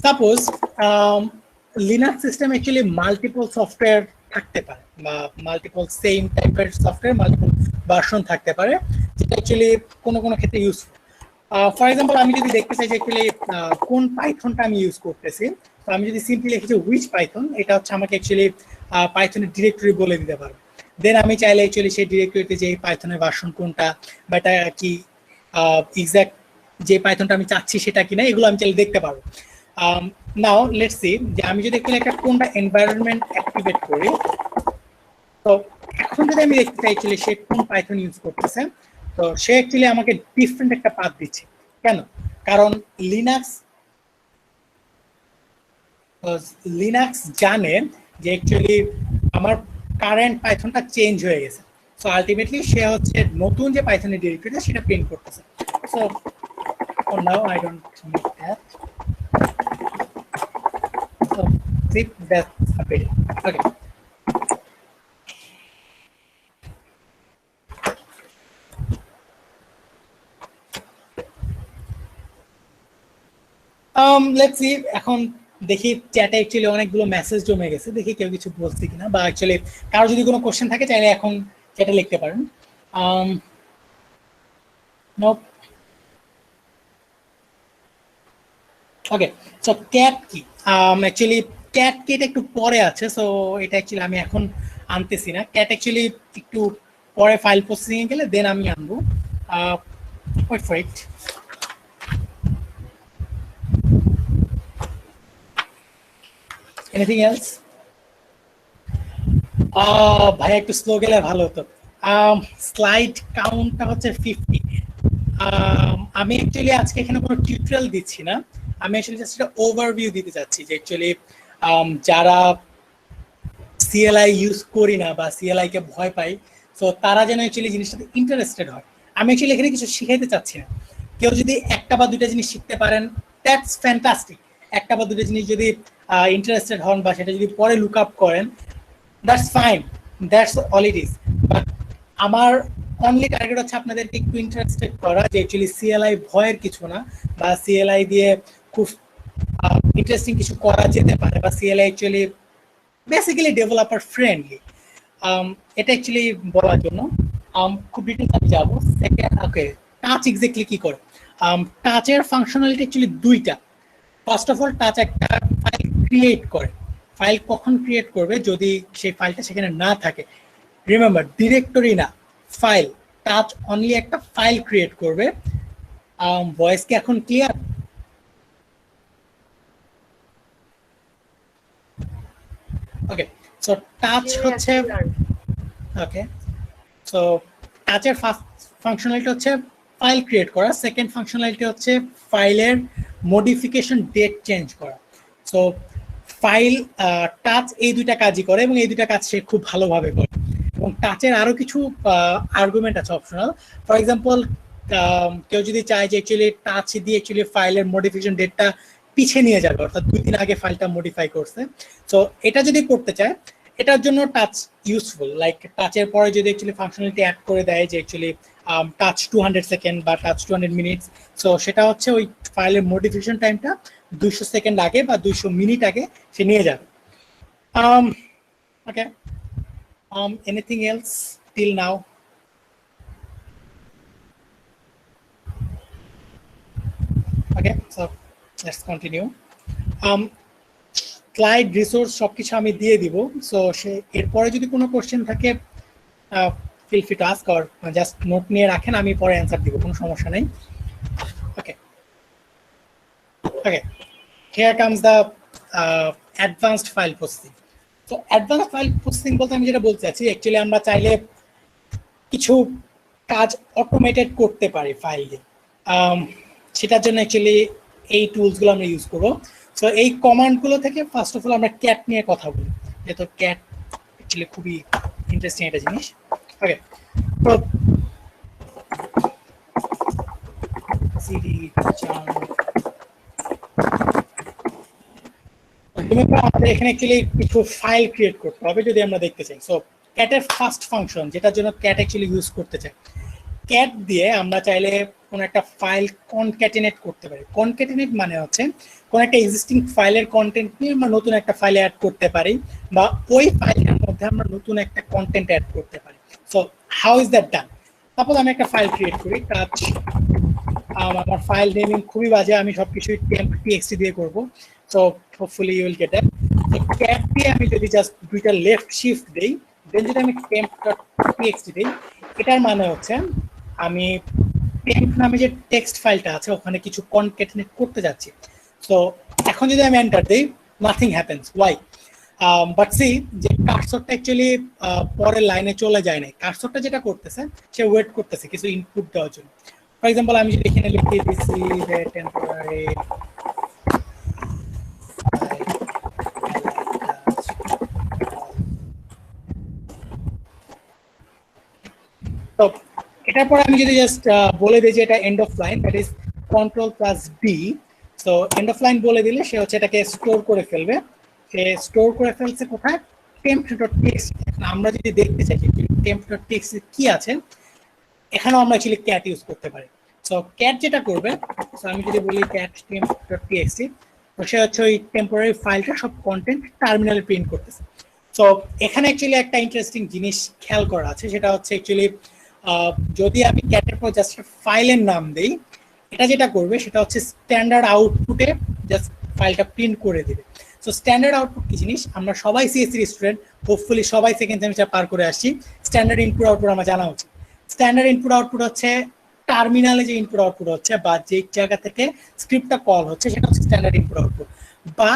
suppose Linux system actually multiple software থাকতে পারে, বা multiple same টাইপের software multiple version থাকতে পারে, যেটা অ্যাকচুয়ালি কোনো কোনো ক্ষেত্রে ইউজফুল। ফর এক্সাম্পল আমি যদি দেখতে চাই যে অ্যাকচুয়ালি কোন পাইথনটা আমি ইউজ করতেছি, তো আমি যদি সিম্পলি লিখি যে হুইচ পাইথন, এটা হচ্ছে আমাকে অ্যাকচুয়ালি পাইথনের ডিরেক্টরি বলে দিতে পারবে। দেন আমি চাইলে অ্যাকচুয়ালি সেই ডিরেক্টরিতে যে পাইথনের ভার্সন কোনটা, বা এটা কি এক্সাক্ট যে পাইথনটা আমি চাচ্ছি সেটা কিনা, এগুলো আমি চাইলে দেখতে পারবো। নাও লেটস সি যে আমি যদি একটা কোনটা এনভায়রনমেন্ট অ্যাক্টিভেট করি, তো এখন যদি আমি দেখতে চাই অ্যাকচুয়ালি সে কোন পাইথন ইউজ করতেছে, তো সে অ্যাকচুয়ালি আমাকে ডিফারেন্ট একটা পাথ দিচ্ছে। কেন? কারণ লিনাক্স জানে যে অ্যাকচুয়ালি আমার কারেন্ট পাইথনটা চেঞ্জ হয়ে গেছে, সো আলটিমেটলি সে হচ্ছে নতুন যে পাইথনের ডিরেক্টরিটা সেটা প্রিন্ট করতেছে। So now I don't need that, so zip that's a bit okay. Let's see, এখন দেখি চ্যাটে অ্যাকচুয়ালি অনেকগুলো মেসেজ জমে গেছে, দেখি কেউ কিছু বলছে কিনা, বা অ্যাকচুয়ালি কারো যদি কোনো কোশ্চেন থাকে চাইলে এখন চ্যাটে লিখতে পারেন। nope. ওকে, সো ক্যাট কি, অ্যাকচুয়ালি ক্যাট কি এটা একটু পরে আছে, সো এটা অ্যাকচুয়ালি আমি এখন আনতেছি না। ক্যাট অ্যাকচুয়ালি একটু পরে ফাইল প্রসেসিং এ গেলে দেন আমি আনবো। Wait for it. Anything else? ভাই একটু স্লো গেলে ভালো হতো। স্লাইড কাউন্টটা হচ্ছে 50। আমি অ্যাকচুয়ালি আজকে এখানে কোনো টিউটোরিয়াল দিচ্ছি না, আমি অ্যাকচুয়ালি জাস্ট একটা ওভারভিউ দিতে চাচ্ছি যে অ্যাকচুয়ালি যারা সিএলআই ইউজ করি না বা সিএলআই কে ভয় পাই, সো তারা যেন অ্যাকচুয়ালি জিনিসটাতে ইন্টারেস্টেড হয়। আমি অ্যাকচুয়ালি এখানে কিছু শিখাইতে চাচ্ছি না। কেউ যদি একটা বা দুইটা জিনিস শিখতে পারেন, দ্যাটস ফ্যান্টাস্টিক। একটা বা দুটো জিনিস যদি ইন্টারেস্টেড হন বা সেটা যদি পরে লুক আপ করেন, that's fine, that's all it is. But আমার অনলি টার্গেট হচ্ছে আপনাদেরকে একটু ইন্টারেস্টেড করা যে অ্যাকচুয়ালি সিএলআই ভয়ের কিছু না, বা সিএলআই দিয়ে খুব ইন্টারেস্টিং কিছু করা যেতে পারে, বা CLI actually basically developer friendly. এটা অ্যাকচুয়ালি বলার জন্য খুব ডিটেইলস আমি যাবো। সেকেন্ড, ওকে, টাচ এক্স্যাক্টলি কি করে? টাচের ফাংশনালিটি অ্যাকচুয়ালি দুইটা। ফার্স্ট অফ অল, টাচ একটা ফাইল ক্রিয়েট করে। ফাইল কখন ক্রিয়েট করবে? যদি সেই ফাইলটা সেখানে না থাকে। রিমেম্বার, ডিরেক্টরি না, ফাইল। টাচ অনলি একটা ফাইল ক্রিয়েট করবে। ভয়েস কি এখন ক্লিয়ার? ওকে, সো টাচ হচ্ছে, ওকে, সো টাচের ফার্স্ট ফাংশনালিটি হচ্ছে ফাইল ক্রিয়েট করা, সেকেন্ড ফাংশনালিটি হচ্ছে ফাইলের মডিফিকেশন ডেট চেঞ্জ করা। সো ফাইল, টাচ এই দুইটা কাজই করে, এবং এই দুইটা কাজ সে খুব ভালোভাবে করে। এবং টাচের আরো কিছু আর্গুমেন্ট আছে অপশনাল। ফর এক্সাম্পল, কেউ যদি চায় যে অ্যাকচুয়ালি টাচ দিয়ে অ্যাকচুয়ালি ফাইলের মডিফিকেশন ডেটটা পিছিয়ে নিয়ে যাবে, অর্থাৎ 2 দিন আগে ফাইলটা মডিফাই করছে, সো এটা যদি করতে চায়, এটার জন্য টাচ ইউজফুল। লাইক টাচের পরে যদি অ্যাকচুয়ালি ফাংশনালিটি অ্যাড করে দেয় যে অ্যাকচুয়ালি টাচ 200 সেকেন্ড বা টাচ 200 মিনিটস, সো সেটা হচ্ছে ওই ফাইলের মডিফিকেশন টাইমটা 200 সেকেন্ড আগে বা 200 মিনিট আগে সে নিয়ে যাবে। Okay, anything else till now? Okay, so let's continue. Slide, resource সবকিছু আমি দিয়ে দিব। সো সে এরপরে যদি কোনো কোশ্চেন থাকে, feel free to ask, or just note নিয়ে রাখেন, আমি পরে অ্যান্সার দিব, কোনো সমস্যা নেই। Okay, okay, here comes the advanced file processing. তো অ্যাডভান্সড ফাইল প্রসেসিং বলতে আমি যেটা বলতে চাচ্ছি, অ্যাকচুয়ালি আমরা চাইলে কিছু কাজ অটোমেটেড করতে পারি ফাইলে। সেটার জন্য অ্যাকচুয়ালি এই টুলসগুলো আমরা ইউজ করবো। সো এই কমান্ডগুলো থেকে ফার্স্ট অফ অল আমরা ক্যাট নিয়ে কথা বলি, যেহেতু ক্যাট অ্যাকচুয়ালি খুবই ইন্টারেস্টিং একটা জিনিস। ওকে, তো আমাদের এখানে অ্যাকচুয়ালি কিছু ফাইল ক্রিয়েট করতে হবে যদি আমরা দেখতে চাই। সো ক্যাটের ফার্স্ট ফাংশন, যেটার জন্য ক্যাট অ্যাকচুয়ালি ইউজ করতে চাই, ক্যাট দিয়ে আমরা চাইলে কোনো একটা ফাইল কনক্যাটিনেট করতে পারি। কনক্যাটিনেট মানে হচ্ছে কোনো একটা এক্সিস্টিং ফাইলের কন্টেন্ট নিয়ে আমরা নতুন একটা ফাইলে অ্যাড করতে পারি, বা ওই ফাইলের মধ্যে আমরা নতুন একটা কন্টেন্ট অ্যাড করতে পারি। So how is that done? Suppose আমি একটা ফাইল ক্রিয়েট করি, কাজ আমার ফাইল নেমিং খুবই বাজে, আমি সবকিছু temp.txt দিয়ে করব। So hopefully you will get that. তো ক্যাট দিয়ে আমি যদি জাস্ট দুইটা লেফট শিফট দেই, দেন যদি আমি temp.txt দিই, এটার মানে হচ্ছে আমি টেম্প নামে যে টেক্সট ফাইলটা আছে ওখানে কিছু কনক্যাটিনেট করতে যাচ্ছি। সো এখন যদি আমি এন্টার দেই, nothing happens. Why? But see যে কার্সরটা অ্যাকচুয়ালি পরের লাইনে চলে যায় না। কার্সরটা যেটা করতেছে, সে ওয়েট করতেছে কিছু ইনপুট দেওয়ার জন্য। ফর এক্সাম্পল আমি যদি এখানে লিখি দিস ইজ এ টেম্পোরারি, তো এটার পর আমি যদি জাস্ট বলে দিই যে এটা end of line, that is Ctrl+D। So end of line বলে দিলে সে হচ্ছে এটাকে স্টোর করে ফেলবে। সে স্টোর করে ফেলছে কোথায়? temp.txt। আমরা যদি দেখতে চাই যে temp.txt কি আছে, এখানেও আমরা অ্যাকচুয়ালি ক্যাট ইউজ করতে পারি। সো ক্যাট যেটা করবে, সো আমি যদি বলি ক্যাট temp.txt, তো সে হচ্ছে ওই টেম্পোরারি ফাইলটা সব কন্টেন্ট টার্মিনালে প্রিন্ট করতেছে। সো এখানে অ্যাকচুয়ালি একটা ইন্টারেস্টিং জিনিস খেয়াল করা আছে, সেটা হচ্ছে অ্যাকচুয়ালি যদি আমি ক্যাটের পর জাস্ট ফাইলের নাম দেই, এটা যেটা করবে সেটা হচ্ছে স্ট্যান্ডার্ড আউটপুটে জাস্ট ফাইলটা প্রিন্ট করে দেবে। সো স্ট্যান্ডার্ড আউটপুট কি জিনিস? আমরা সবাই সিএসসি স্টুডেন্ট, হোপফুলি সবাই সেকেন্ড সেমিস্টার পার করে আসছি। স্ট্যান্ডার্ড ইনপুট আউটপুট আমার জানা উচিত। স্ট্যান্ডার্ড ইনপুট আউটপুট হচ্ছে টার্মিনালে যে ইনপুট আউটপুট হচ্ছে, বা যে জায়গা থেকে স্ক্রিপ্টটা কল হচ্ছে, সেটা হচ্ছে স্ট্যান্ডার্ড ইনপুট আউটপুট। বা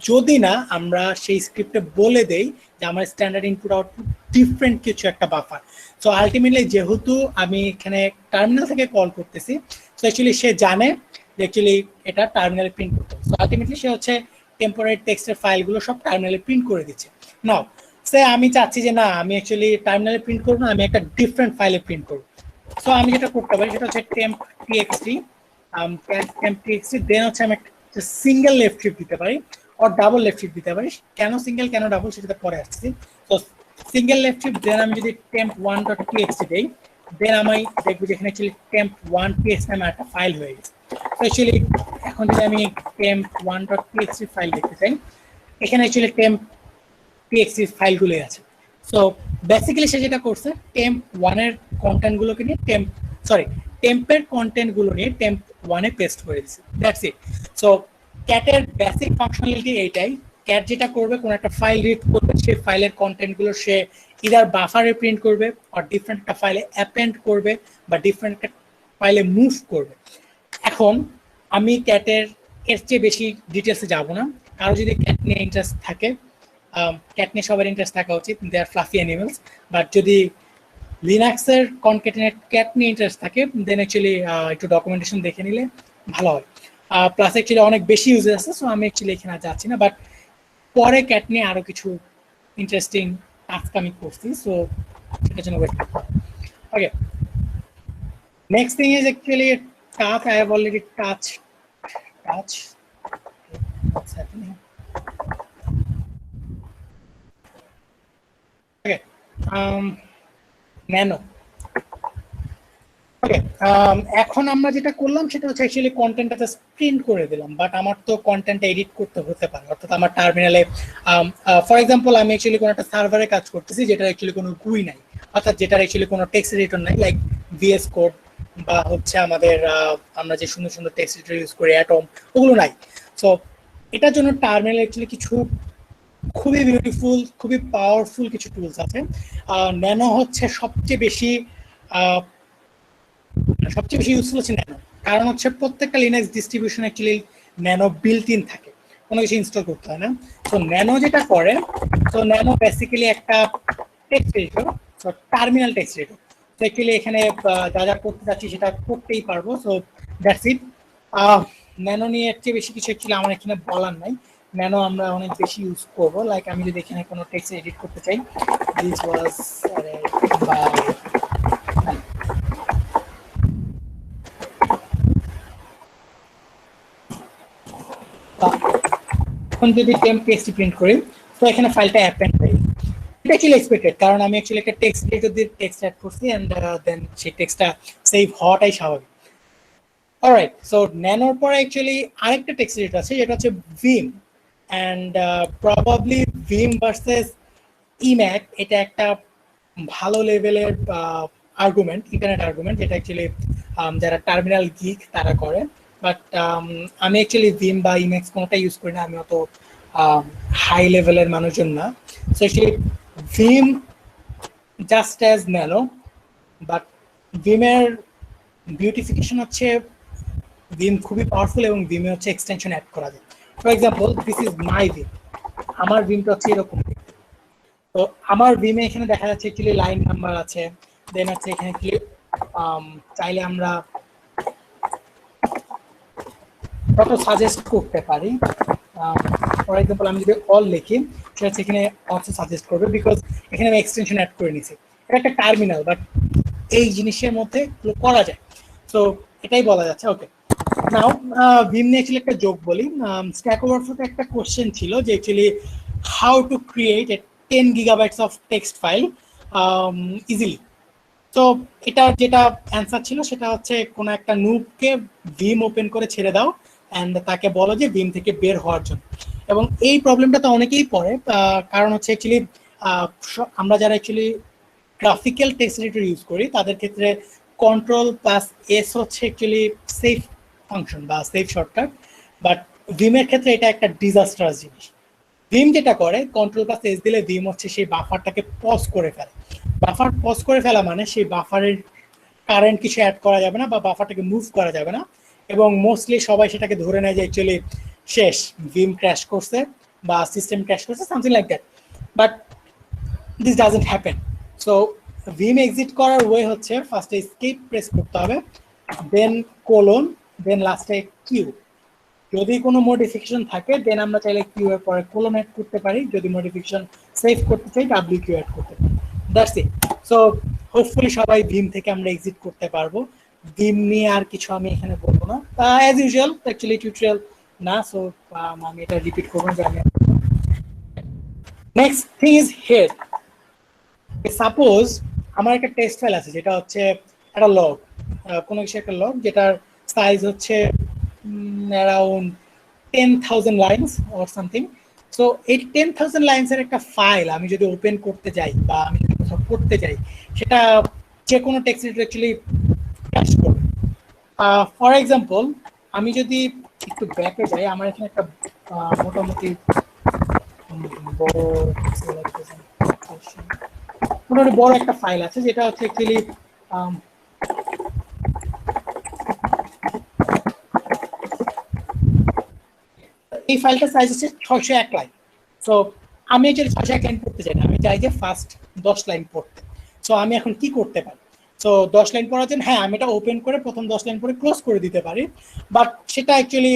যদি না আমরা সেই স্ক্রিপ্টে বলে দেই যে আমার স্ট্যান্ডার্ড ইনপুট আউটপুট ডিফারেন্ট কিছু একটা বাফার, সো আলটিমেটলি যেহেতু আমি এখানে টার্মিনাল থেকে কল করতেছি, সো অ্যাকচুয়ালি সে জানে যে অ্যাকচুয়ালি এটা টার্মিনালে প্রিন্ট করতে হবে। সো আলটিমেটলি সে হচ্ছে টেম্পোরারি টেক্সটের ফাইলগুলো সব টার্মিনালে প্রিন্ট করে দিচ্ছে। নাও সে আমি চাচ্ছি যে না, আমি অ্যাকচুয়ালি টার্মিনালে প্রিন্ট করবো না, আমি একটা ডিফারেন্ট ফাইলে প্রিন্ট করবো। সো আমি যেটা করতে পারি সেটা হচ্ছে temp.txt, দেন হচ্ছে আমি একটা সিঙ্গেল লেফট শিফট দিতে পারি, or ডাবল লেফট শিফট দিতে পারি। কেন সিঙ্গেল কেন ডাবল সেটা পরে আসছি। তো সিঙ্গেল লেফট শিফট, দেন আমি যদি temp1.txt দেই, দেন আমি দেখবো যে এখানে অ্যাকচুয়ালি temp1.txt নামে একটা ফাইল হয়ে গেছে। তো অ্যাকচুয়ালি এখন যদি আমি temp1.txt ফাইল দেখতে চাই, এখানে অ্যাকচুয়ালি temp.txt ফাইলগুলোই আছে। সো বেসিক্যালি সে যেটা করছে, temp1 এর কন্টেন্টগুলোকে নিয়ে টেম্পের কন্টেন্টগুলো নিয়ে temp1 এ পেস্ট করে দিচ্ছে। That's it. সো ক্যাটের বেসিক ফাংশনালিটি এইটাই। ক্যাট যেটা করবে, কোন একটা ফাইল রিড করবে, সেই ফাইলের কন্টেন্টগুলো সে ইদার বাফারে প্রিন্ট করবে, আর ডিফারেন্ট একটা ফাইলে অ্যাপেন্ড করবে, বা ডিফারেন্ট একটা ফাইলে মুভ করবে। এখন আমি ক্যাটের এর চেয়ে বেশি ডিটেলসে যাব না। কারো যদি ক্যাট নিয়ে ইন্টারেস্ট থাকে, ক্যাট নিয়ে সবার ইন্টারেস্ট থাকা উচিত, দে আর ফ্লাফি অ্যানিমেলস। বাট যদি লিনাক্সের কনক্যাটিনেট ক্যাট নিয়ে ইন্টারেস্ট থাকে, দেন অ্যাকচুয়ালি একটু ডকুমেন্টেশন দেখে নিলে ভালো হয়। প্লাস অ্যাকচুয়ালি অনেক বেশি ইউজেস আছে, সো আমি অ্যাকচুয়ালি এখানে যাচ্ছি না। বাট পরে ক্যাট নিয়ে আরো কিছু ইন্টারেস্টিং টাস্ক আমি করছি, সো সেটার জন্য ওয়েট করতে হবে। Okay, next thing is actually touch. I have already touch. What's happening? Okay. Nano. Okay, এখন আমরা যেটা করলাম সেটা হচ্ছে অ্যাকচুয়ালি কন্টেন্টটা প্রিন্ট করে দিলাম, বাট আমার তো কন্টেন্ট এডিট করতে হতে পারে। অর্থাৎ আমার টার্মিনালে ফর এক্সাম্পল আমি অ্যাকচুয়ালি কোনো একটা সার্ভারে কাজ করতেছি যেটা অ্যাকচুয়ালি কোনো GUI নাই, অর্থাৎ যেটার অ্যাকচুয়ালি কোনো টেক্সট এডিটর নাই, লাইক VS কোড বা হচ্ছে আমাদের আমরা যে সুন্দর সুন্দর টেক্সট এডিটর ইউজ করি, অ্যাটম, ওগুলো নাই। সো এটার জন্য টার্মিনালে অ্যাকচুয়ালি কিছু খুবই বিউটিফুল, খুবই পাওয়ারফুল কিছু টুলস আছে। ন্যানো হচ্ছে সবচেয়ে বেশি ইউজফুল হচ্ছে ন্যানো। কারণ হচ্ছে প্রত্যেকটা Linux distribution actually nano built in থাকে, কোনো কিছু ইনস্টল করতে হয় না। তো ন্যানো যেটা করে, তো ন্যানো বেসিক্যালি একটা text editor, so terminal text editor. তো অ্যাকচুয়ালি এখানে যা যা করতে যাচ্ছি সেটা করতেই পারবো। So that's it. ন্যানো নিয়ে এর চেয়ে বেশি কিছু অ্যাকচুয়ালি আমার এখানে বলার নাই। ন্যানো আমরা অনেক বেশি ইউজ করব। লাইক আমি যদি এখানে কোনো টেক্সট এডিট করতে চাই, দিস ওয়াজ বাই, এখন যদি টেক্সট প্রিন্ট করি তো এখানে ফাইলটা অ্যাপেন্ড হয়ে গেছে। এটা অ্যাকচুয়ালি এক্সপেক্টেড, কারণ আমি অ্যাকচুয়ালি একটা টেক্সট এডিটর দিয়ে টেক্সট অ্যাড করছি এন্ড দেন সেই টেক্সটটা সেভ হওয়াটাই স্বাভাবিক। অলরাইট, সো ন্যানোর পরে অ্যাকচুয়ালি আরেকটা টেক্সট এডিটর আছে যেটা হচ্ছে ভিম, অ্যান্ড প্রবাবলি ভিম ভার্সেস ইম্যাক এটা একটা ভালো লেভেলের আর্গুমেন্ট, ইন্টারনেট আর্গুমেন্ট, যেটা অ্যাকচুয়ালি যারা টার্মিনাল গিক তারা করে। বাট আমি অ্যাকচুয়ালি ভিম বা ইম্যাক্স কোনোটা ইউজ করি না, আমি অত হাই লেভেলের মানুষজন না। So actually vim just as nano, but ভিমের বিউটিফিকেশন হচ্ছে ভিম খুবই পাওয়ারফুল এবং ভিমে হচ্ছে এক্সটেনশন অ্যাড করা যায়। For example, this is my vim, আমার ভিমটা হচ্ছে এরকম। তো আমার ভিমে এখানে দেখা যাচ্ছে অ্যাকচুয়ালি লাইন নাম্বার আছে, দেন হচ্ছে এখানে কি চাইলে আমরা কত সাজেস্ট করতে পারি। ফর এক্সাম্পল আমি যদি অল লিখি সেটা হচ্ছে এখানে অলসো সাজেস্ট করবে, বিকজ এখানে আমি এক্সটেনশন অ্যাড করে নিছি। এটা একটা টার্মিনাল, বাট এই জিনিসের মধ্যে করা যায়। সো এটাই বলা যাচ্ছে। ওকে, নাও ভিম নিয়ে অ্যাকচুয়ালি একটা জোক বলি। স্ট্যাক ওভারফ্লোতে একটা কোশ্চেন ছিল যে actually how to create a 10 gigabytes of text file easily. তো এটা যেটা অ্যান্সার ছিল সেটা হচ্ছে কোনো একটা নুবকে ভিম ওপেন করে ছেড়ে দাও অ্যান্ড তাকে বলো যে ভিম থেকে বের হওয়ার জন্য। এবং এই প্রবলেমটা তো অনেকেই পড়ে, কারণ হচ্ছে অ্যাকচুয়ালি আমরা যারা actually graphical text editor use করি তাদের ক্ষেত্রে Ctrl+S হচ্ছে অ্যাকচুয়ালি সেফ ফাংশন বা সেফ শর্টকাট, বাট ভিমের ক্ষেত্রে এটা একটা ডিজাস্টারাস জিনিস। ভিম যেটা করে, Ctrl+S দিলে ভিম হচ্ছে সেই বাফারটাকে পজ করে ফেলে। বাফার পজ করে ফেলা মানে সেই বাফারের কারেন্ট কিছু অ্যাড করা যাবে না বা বাফারটাকে মুভ করা যাবে না, এবং মোস্টলি সবাই সেটাকে ধরে নেয় যে অ্যাকচুয়ালি শেষ, ভিম ক্র্যাশ করছে বা সিস্টেম ক্র্যাশ করছে, something like that. But this doesn't happen. So Vim exit করার ওয়ে হচ্ছে ফার্স্টে এসকেপ প্রেস করতে হবে, দেন কোলন, দেন লাস্টে কিউ। যদি কোনো মডিফিকেশন থাকে দেন আমরা চাইলে কিউ এর পরে কোলন অ্যাড করতে পারি, যদি মডিফিকেশন সেভ করতে চাই ডাব্লিউ কিউ অ্যাড করতে পারি। That's it. সো হোপফুলি সবাই ভিম থেকে আমরা এক্সিট করতে পারবো। ভিম নিয়ে আর কিছু আমি এখানে বলবো না, অ্যাজ ইউজুয়াল অ্যাকচুয়ালি টিউটোরিয়াল না, সো আমি এটা রিপিট করবো যে আমি next thing is head. Suppose আমার একটা টেক্সট ফাইল আছে যেটা হচ্ছে একটা লগ, কোনো কিছু একটা লগ যেটার সাইজ হচ্ছে around 10,000 lines or something. So এই 10,000 লাইনসের একটা ফাইল আমি যদি ওপেন করতে যাই বা আমি যদি কোথাও পড়তে যাই, সেটা যে কোনো টেক্সট এডিটর অ্যাকচুয়ালি ক্র্যাশ করবে। ফর এক্সাম্পল আমি যদি একটু ব্যাকে যাই, আমার এখানে একটা মোটামুটি বড় একটা ফাইল আছে যেটা হচ্ছে অ্যাকচুয়ালি এই ফাইলটার সাইজ হচ্ছে 601 লাইন। সো আমি অ্যাকচুয়ালি 601 লাইন পড়তে চাই না, আমি চাই যে ফার্স্ট 10 লাইন পড়তে। সো আমি এখন কি করতে পারি? সো 10 লাইন পড়ার জন্য হ্যাঁ আমি এটা ওপেন করে প্রথম 10 লাইন পরে ক্লোজ করে দিতে পারি, বাট সেটা অ্যাকচুয়ালি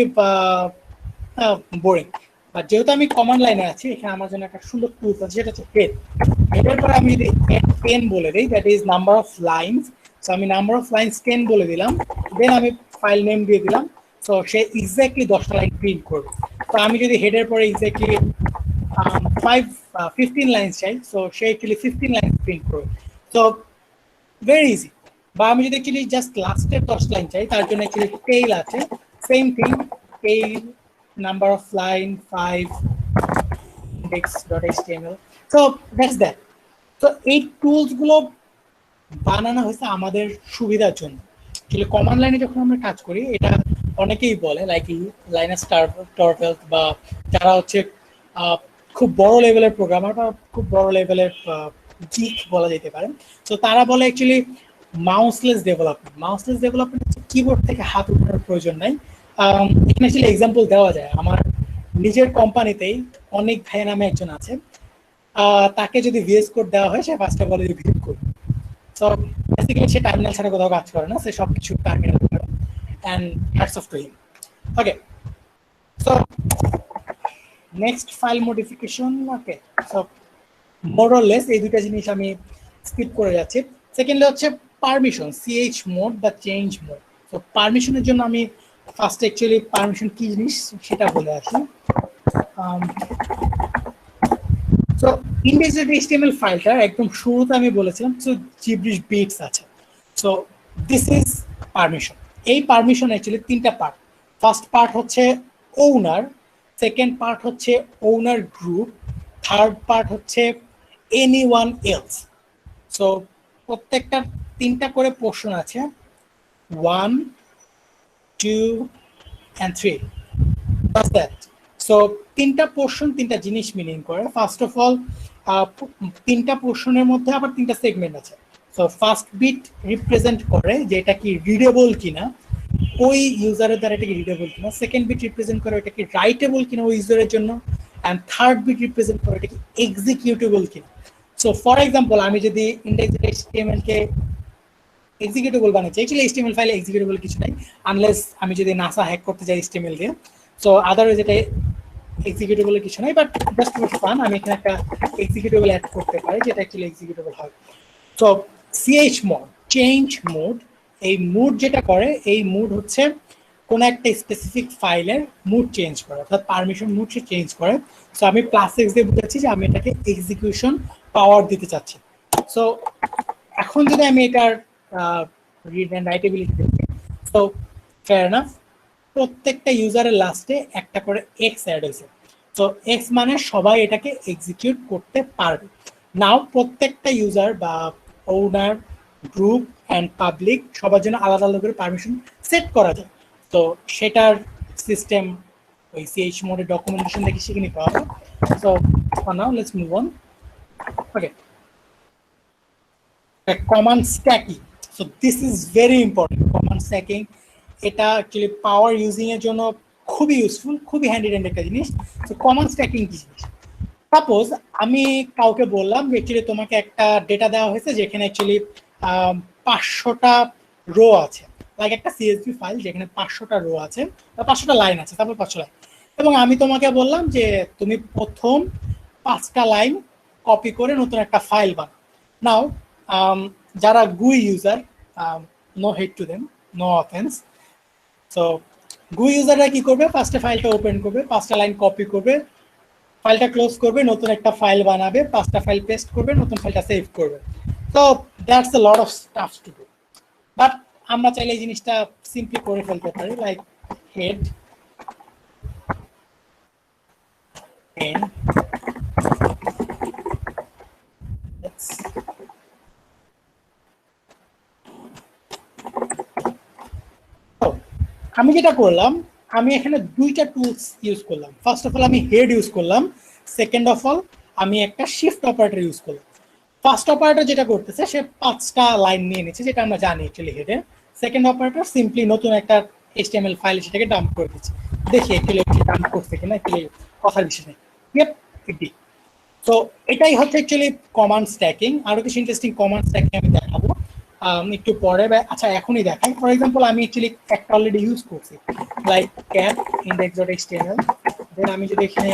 বোরিং। বাট যেহেতু আমি কমান্ড লাইনে আছি, এখানে আমার জন্য একটা সুন্দর টুলস আছে সেটা হচ্ছে হেড। হেডের পরে আমি যদি 10 বলে দিই, that is number of lines. So আমি নাম্বার অফ লাইন্স 10 বলে দিলাম, দেন আমি ফাইল নেম দিয়ে দিলাম। সো সে এক্স্যাক্টলি 10টা লাইন প্রিন্ট করবে। তো আমি যদি হেডের পরে এক্স্যাক্টলি 15 লাইন্স চাই, সো সে অ্যাকচুয়ালি 15 লাইন্স প্রিন্ট করবে। So very easy. বা আমি যদি অ্যাকচুয়ালি জাস্ট লাস্টের 10 লাইন চাই, তার জন্য অ্যাকচুয়ালি টেইল আছে, same thing, tail number of line 5 index.html. So that's that. তো এই টুলস গুলো বানানো হয়েছে আমাদের সুবিধার জন্য। আসলে কমান্ড লাইনে যখন আমরা কাজ করি, এটা অনেকেই বলে লাইক লাইনাস টরভালডস বা যারা হচ্ছে খুব বড় লেভেলের প্রোগ্রামার বা খুব বড় লেভেলের গিক বলা যেতে পারে, তো তারা বলে অ্যাকচুয়ালি মাউসলেস ডেভেলপমেন্ট কিবোর্ড থেকে হাত উঠানোর প্রয়োজন নাই। এখানে আসলে এক্সাম্পল দেওয়া যায়। আমার নিজের কোম্পানিতেই অনেক ভাই নামে একজন আছে, তাকে যদি ভিএস কোড দেওয়া হয় সে ফার্স্টে বলে যে ভিউ কোড। সো বেসিক্যালি সে টার্মিনাল ছাড়া কোথাও কাজ করে না, সে সবকিছু টার্মিনাল করে, and hats off to him. Okay, so next file modification. Okay, so more or less এই দুইটা জিনিস আমি স্কিপ করে যাচ্ছি। সেকেন্ডলি হচ্ছে পারমিশন, chmod বা চেঞ্জ মোড। তো পারমিশনের জন্য আমি ফার্স্ট অ্যাকচুয়ালি পারমিশন কি জিনিস সেটা বলে আসি। সো index.html ফাইলটা একদম শুরুতে আমি বলেছিলাম সো জিব্রিশ বিটস আছে। So this is permission. এই পারমিশন অ্যাকচুয়ালি তিনটা পার্ট। ফার্স্ট পার্ট হচ্ছে ওনার, সেকেন্ড পার্ট হচ্ছে ওনার গ্রুপ, থার্ড পার্ট হচ্ছে এনিওয়ান এলস। সো প্রত্যেকটা তিনটা করে পোর্শন আছে, 1 2 and 3. That's that. সো তিনটা পোর্শন তিনটা জিনিস মিনিং করে। ফার্স্ট অফ অল তিনটা পোর্শনের মধ্যে আবার তিনটা সেগমেন্ট আছে। সো ফার্স্ট বিট রিপ্রেজেন্ট করে যে এটা কি রিডেবল কিনা, ওই ইউজারের দ্বারা এটা কি রিডেবল কিনা। সেকেন্ড বিট রিপ্রেজেন্ট করে এটা কি রাইটেবল কিনা ওই ইউজারের জন্য, অ্যান্ড থার্ড বিট রিপ্রেজেন্ট করে এটা কি এক্সিকিউটেবল কিনা। সো ফর এক্সাম্পল আমি যদি index.html কে এক্সিকিউটেবল বানাচ্ছি, অ্যাকচুয়ালি HTML ফাইলে এক্সিকিউটেবল কিছু নাই আনলেস আমি যদি নাসা হ্যাক করতে যাই HTML দিয়ে। সো আদারওয়াইজ এটা এক্সিকিউটেবল কিছু নাই, বাট জাস্ট ফর ফান আমি এখানে একটা এক্সিকিউটেবল অ্যাড করতে পারি যেটা অ্যাকচুয়ালি এক্সিকিউটেবল হয়। সো chmod, চেঞ্জ মোড, এই মুড যেটা করে, এই মুড হচ্ছে কোন একটা স্পেসিফিক ফাইলের মুড চেঞ্জ করে, অর্থাৎ পারমিশন মুড সে চেঞ্জ করে। সো আমি +x দিয়ে বুঝাচ্ছি যে আমি এটাকে এক্সিকিউশন পাওয়ার দিতে চাচ্ছি। সো এখন যদি আমি এটার রিড অ্যান্ড রাইটেবিলিটি দেখি, সো ফেয়ার এনাফ প্রত্যেকটা ইউজারের লাস্টে একটা করে এক্স অ্যাড হয়েছে। তো এক্স মানে সবাই এটাকে এক্সিকিউট করতে পারবে। নাও প্রত্যেকটা ইউজার বা ওনার, গ্রুপ অ্যান্ড পাবলিক সবার জন্য আলাদা আলাদা করে পারমিশন সেট করা যায়। তো সেটার সিস্টেম ওই chmod ডকুমেন্টেশন দেখে শিখে নিতে হবে। So for now let's move on. Okay, command stacking. So this is very important. Command stacking এটা অ্যাকচুয়ালি পাওয়ার ইউজিং এর জন্য খুবই ইউজফুল, খুবই হ্যান্ডি একটা জিনিস। তো কমান্ড স্ট্যাকিং কি জিনিস? সাপোজ আমি কাউকে বললাম যে অ্যাকচুয়ালি তোমাকে একটা ডেটা দেওয়া হয়েছে যেখানে অ্যাকচুয়ালি 500টা রো আছে, লাইক একটা CSV ফাইল যেখানে 500টা রো আছে বা 500টা লাইন আছে, তারপর 500 লাইন। এবং আমি তোমাকে বললাম যে তুমি প্রথম 5টা লাইন কপি করে নতুন একটা ফাইল বানাও। নাও যারা GUI user, no hate to them, no offence. So GUI ইউজাররা কি করবে? ফার্স্টে ফাইলটা ওপেন করবে, 5টা লাইন কপি করবে, ফাইলটা ক্লোজ করবে, নতুন একটা ফাইল বানাবে, 5টা ফাইল পেস্ট করবে, নতুন ফাইলটা সেভ করবে। তো that's a lot of staff to do. But আমরা চাইলে এই জিনিসটা সিম্পলি করে ফেলতে পারি, লাইক হেড এন্ড আমি যেটা করলাম, আমি এখানে দুইটা টুলস ইউজ করলাম। ফার্স্ট অফ অল আমি হেড ইউজ করলাম, সেকেন্ড অফ অল আমি একটা শিফট অপারেটর ইউজ করলাম। ফার্স্ট অপারেটর যেটা করতেছে সে 5টা লাইন নিয়ে নিচ্ছে, যেটা আমরা জানি অ্যাকচুয়ালি হেডে। সেকেন্ড অপারেটর সিম্পলি নতুন একটা HTML ফাইল সেটাকে ডাম্প করে দিচ্ছে। দেখি অ্যাকচুয়ালি ডাম্প করছে কিনা, অ্যাকচুয়ালি কথার বিষয় নেই। তো এটাই হচ্ছে অ্যাকচুয়ালি কমান্ড স্ট্যাকিং। আরো কিছু ইন্টারেস্টিং কমান্ড স্ট্যাকিং আমি দেখাবো একটু পরে। আচ্ছা এখনই দেখাই। ফর এক্সাম্পল আমি অ্যাকচুয়ালি একটা অলরেডি ইউজ করছি, লাইক cat index.html। দেন আমি যদি এখানে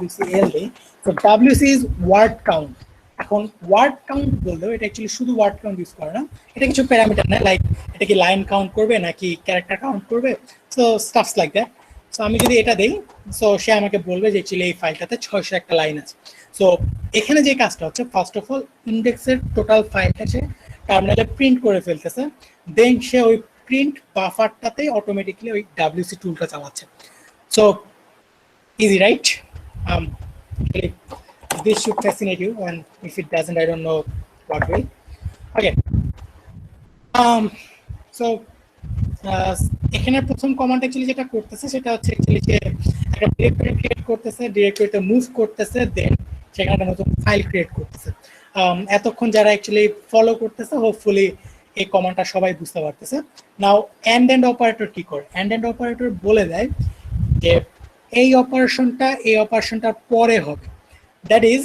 wcl দিই, তো wc ইজ ওয়ার্ড কাউন্ট। এখন ওয়ার্ড কাউন্ট বললেও এটা অ্যাকচুয়ালি শুধু ওয়ার্ড কাউন্ট ইউজ করে না, এটা কিছু প্যারামিটার নেয়, লাইক এটা কি লাইন কাউন্ট করবে নাকি ক্যারেক্টার কাউন্ট করবে, so stuffs like that. So আমি যদি এটা দিই, সো সে আমাকে বলবে যে অ্যাকচুয়ালি এই ফাইলটাতে 600 একটা লাইন আছে। সো এখানে যে কাজটা হচ্ছে, ফার্স্ট অফ অল ইন্ডেক্সের টোটাল ফাইলটা সে টার্মিনালে প্রিন্ট করে ফেলতেছে, দেন সে ওই প্রিন্ট বাফারটাতেই অটোমেটিক্যালি ওই wc টুলটা চালাচ্ছে। So easy right? this should fascinate you, and if it doesn't, I don't know what will. Okay, so এখানে প্রথম কমান্ড অ্যাকচুয়ালি যেটা করতেছে সেটা হচ্ছে অ্যাকচুয়ালি যে একটা ডিরেক্টরি ক্রিয়েট করতেছে, ডিরেক্টরিতে মুভ করতেছে, দেন সেখানে একটা নতুন ফাইল ক্রিয়েট করতেছে। এতক্ষণ যারা অ্যাকচুয়ালি ফলো করতেছে, হোপফুলি এই কমান্ডটা সবাই বুঝতে পারতেছে। নাও অ্যান্ড অপারেটর কি করে? অ্যান্ড অপারেটর বলে দেয় যে এই অপারেশনটার পরে হবে। দ্যাট ইজ,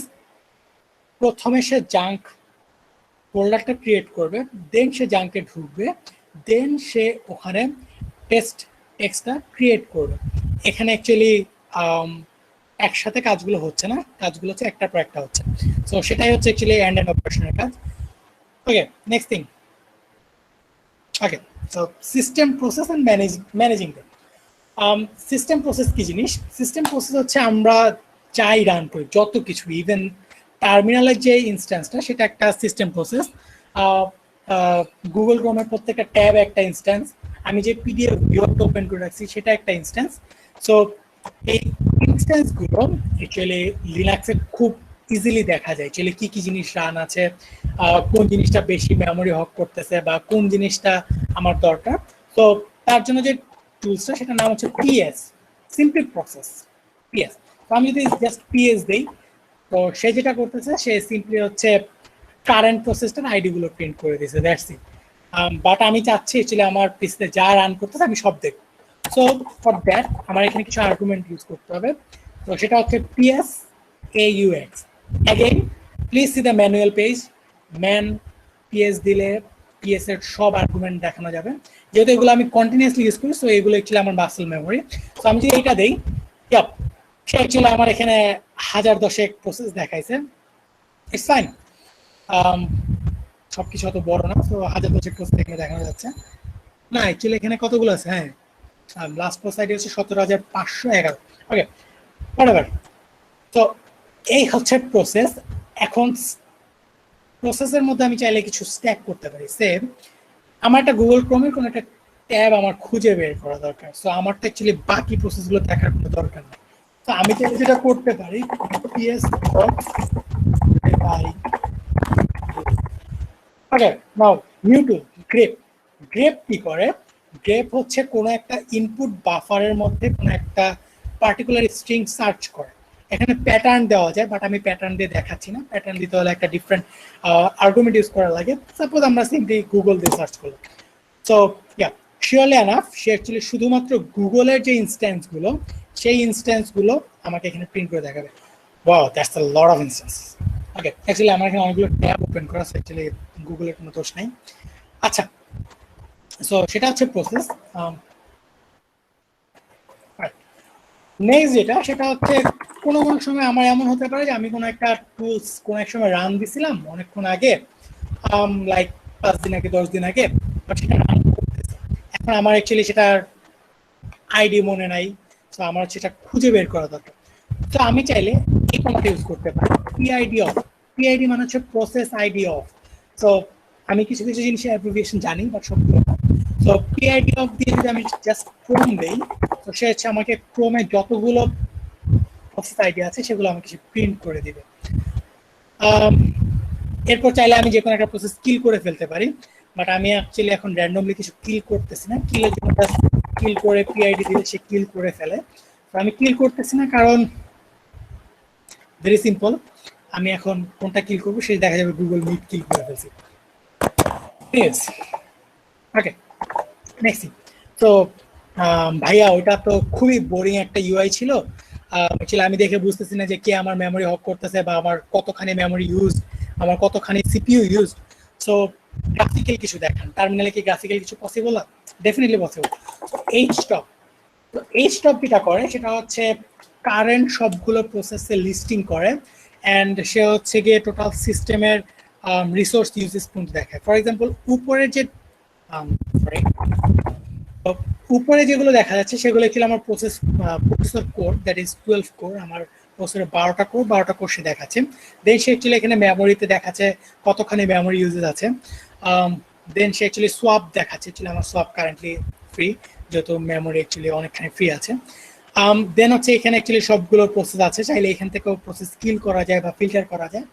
প্রথমে সে জাঙ্ক ফোল্ডারটা ক্রিয়েট করবে, দেন সে জাঙ্কে ঢুকবে, দেন সে ওখানে টেস্ট টেক্সটটা ক্রিয়েট করবে। এখানে অ্যাকচুয়ালি একসাথে কাজগুলো হচ্ছে না, কাজগুলো হচ্ছে একটার পর একটা হচ্ছে। সো সেটাই হচ্ছে অ্যাকচুয়ালি এন্ড এন্ড অপারেশনের কাজ। Okay, next thing. Okay, so system process and managing them. System process কি জিনিস? সিস্টেম প্রসেস হচ্ছে আমরা চাই রান করি যত কিছু, ইভেন টার্মিনালের যে ইনস্ট্যান্সটা সেটা একটা সিস্টেম প্রসেস। গুগল ক্রোমের প্রত্যেকটা ট্যাব একটা ইনস্ট্যান্স, আমি যে পিডিএফ ভিউয়ারটা ওপেন করে রাখছি সেটা একটা ইনস্ট্যান্স। সো এই ইনস্ট্যান্সগুলো অ্যাকচুয়ালি লিনাক্সে খুব ইজিলি দেখা যায় অ্যাকচুয়ালি কি কি জিনিস রান আছে, কোন জিনিসটা বেশি মেমোরি হক করতেছে বা কোন জিনিসটা আমার দরকার। তো তার জন্য যে টুলসটা সেটার নাম হচ্ছে পিএস, সিম্পল প্রসেস পিএস। তো আমি যদি জাস্ট পিএস দেই, তো সে যেটা করতেছে সে সিম্পলি হচ্ছে কারেন্ট প্রসেসটার আইডি গুলো প্রিন্ট করে দিয়েছে, দ্যাটস ইট। বাট আমি চাচ্ছি অ্যাকচুয়ালি আমার পিসিতে যা রান করতেছে আমি সব দেখব। সো ফর দ্যাট আমার এখানে কিছু আর্গুমেন্ট ইউজ করতে হবে। তো সেটা হচ্ছে PS AUX। Again please see the manual page. Man PS দিলে পিএস এর সব আর্গুমেন্ট দেখানো যাবে, যেহেতু এগুলো আমি কন্টিনিউয়াসলি ইউজ করি। সো এগুলো অ্যাকচুয়ালি আমার মাসল মেমোরি। সো আমি যদি এইটা দেই, ইয়াপ, সে অ্যাকচুয়ালি আমার এখানে 1010 প্রসেস দেখাইছে। ইটস ফাইন, সবকিছু অত বড় না। তো 1010 প্রসেস এখানে দেখানো যাচ্ছে না। অ্যাকচুয়ালি এখানে কতগুলো আছে? হ্যাঁ, লাস্ট প্রসেস আইডি হচ্ছে 17,511। ওকে, হোয়াটএভার। তো এই হচ্ছে প্রসেস। এখন প্রসেসের মধ্যে আমি চাইলে কিছু স্ট্যাক করতে পারি। সেম আমার একটা গুগল ক্রোমের কোনো একটা ট্যাব আমার খুঁজে বের করা দরকার। সো আমার তো অ্যাকচুয়ালি বাকি প্রসেসগুলো দেখার কোনো দরকার নেই। তো আমি চাইলে যেটা করতে পারি, পিএস ওকে, নাও নিউ টুল গ্রেপ। গ্রেপ কি করে? গ্রেপ হচ্ছে কোনো একটা ইনপুট বাফারের মধ্যে কোনো একটা পার্টিকুলার স্ট্রিং সার্চ করে। এখানে প্যাটার্ন দেওয়া যায়, বাট আমি প্যাটার্ন দিয়ে দেখাচ্ছি না। প্যাটার্ন দিতে হলে একটা ডিফারেন্ট আর্গুমেন্ট ইউজ করা লাগে। সাপোজ আমরা সিম্পলি গুগল দিয়ে সার্চ করলাম। সো ইয়া, শিওরলি এনাফ সে অ্যাকচুয়ালি শুধুমাত্র গুগলের যে ইনস্ট্যান্সগুলো সেই ইনস্ট্যান্সগুলো আমাকে এখানে প্রিন্ট করে দেখাবে। Wow, that's a lot of instance. Okay, actually আমার এখানে অনেকগুলো ট্যাব ওপেন করা আছে, অ্যাকচুয়ালি গুগলের কোনো দোষ নাই। আচ্ছা, সো সেটা হচ্ছে প্রসেস। নেক্সট যেটা, সেটা হচ্ছে কোনো কোনো সময় আমার এমন হতে পারে যে আমি কোনো একটা টুলস কোনো এক সময় রান দিছিলাম অনেকক্ষণ আগে, লাইক 5 দিন আগে 10 দিন আগে, বাট সেটা রান করতেছে। এখন আমার অ্যাকচুয়ালি সেটার আইডি মনে নাই। তো আমার সেটা খুঁজে বের করা দরকার। তো আমি চাইলে এই কমান্ড ইউজ করতে পারি, পিআইডি অফ। পিআইডি মানে হচ্ছে প্রসেস আইডি অফ। তো আমি কিছু কিছু জিনিসের অ্যাব্রিভিয়েশন জানি, বাট সবগুলো না। তো পিআইডি অফ দিয়ে যদি আমি জাস্ট ক্রোম দেই, তো সে হচ্ছে আমাকে ক্রোমে যতগুলো প্রসেস আইডি আছে সেগুলো আমাকে সে প্রিন্ট করে দিবে। এরপর চাইলে আমি যে কোনো একটা প্রসেস কিল করে ফেলতে পারি, বাট আমি অ্যাকচুয়ালি এখন র্যান্ডমলি কিছু কিল করতেছি না। কিলের জন্য কিল করে পিআইডি দিলে সে কিল করে ফেলে। তো আমি কিল করতেছি না, কারণ ভেরি সিম্পল, আমি এখন কোনটা কিল করবো সেই দেখা যাবে গুগল মিট কিল করে ফেলছি। ওকে, নেক্সট। তো ভাইয়া ওটা তো খুবই বোরিং একটা ইউআই ছিল। অ্যাকচুয়ালি আমি দেখে বুঝতেছি না যে কে আমার মেমোরি হক করতেছে বা আমার কতখানি মেমোরি ইউজ, আমার কতখানি সিপিইউ ইউজ। সো গ্রাফিক্যাল কিছু দেখান। টার্মিনালে কি গ্রাফিক্যাল কিছু পসিবল না? Definitely possible. এইচটপ, তো এইচটপ যেটা করে সেটা হচ্ছে কারেন্ট সবগুলো প্রসেসে লিস্টিং করে, অ্যান্ড সে হচ্ছে গিয়ে টোটাল সিস্টেমের রিসোর্স ইউজেস পর্যন্ত দেখায়। ফর এক্সাম্পল উপরে যে উপরে যেগুলো দেখা যাচ্ছে সেগুলো ছিল আমার processor core, that is 12 core. আমার প্রসেসরে 12টা কোর সে দেখাচ্ছে। দেন সে অ্যাকচুয়ালি এখানে মেমোরিতে দেখাচ্ছে কতখানি মেমোরি ইউজেস আছে। দেন সে অ্যাকচুয়ালি সোয়াপ দেখাচ্ছে, অ্যাকচুয়ালি আমার সোয়াপ কারেন্টলি ফ্রি, যেহেতু মেমোরি অ্যাকচুয়ালি অনেকখানি ফ্রি আছে। দেন হচ্ছে এখানে অ্যাকচুয়ালি সবগুলো প্রসেস আছে, চাইলে এখান থেকেও প্রসেস কিল করা যায় বা ফিল্টার করা যায়।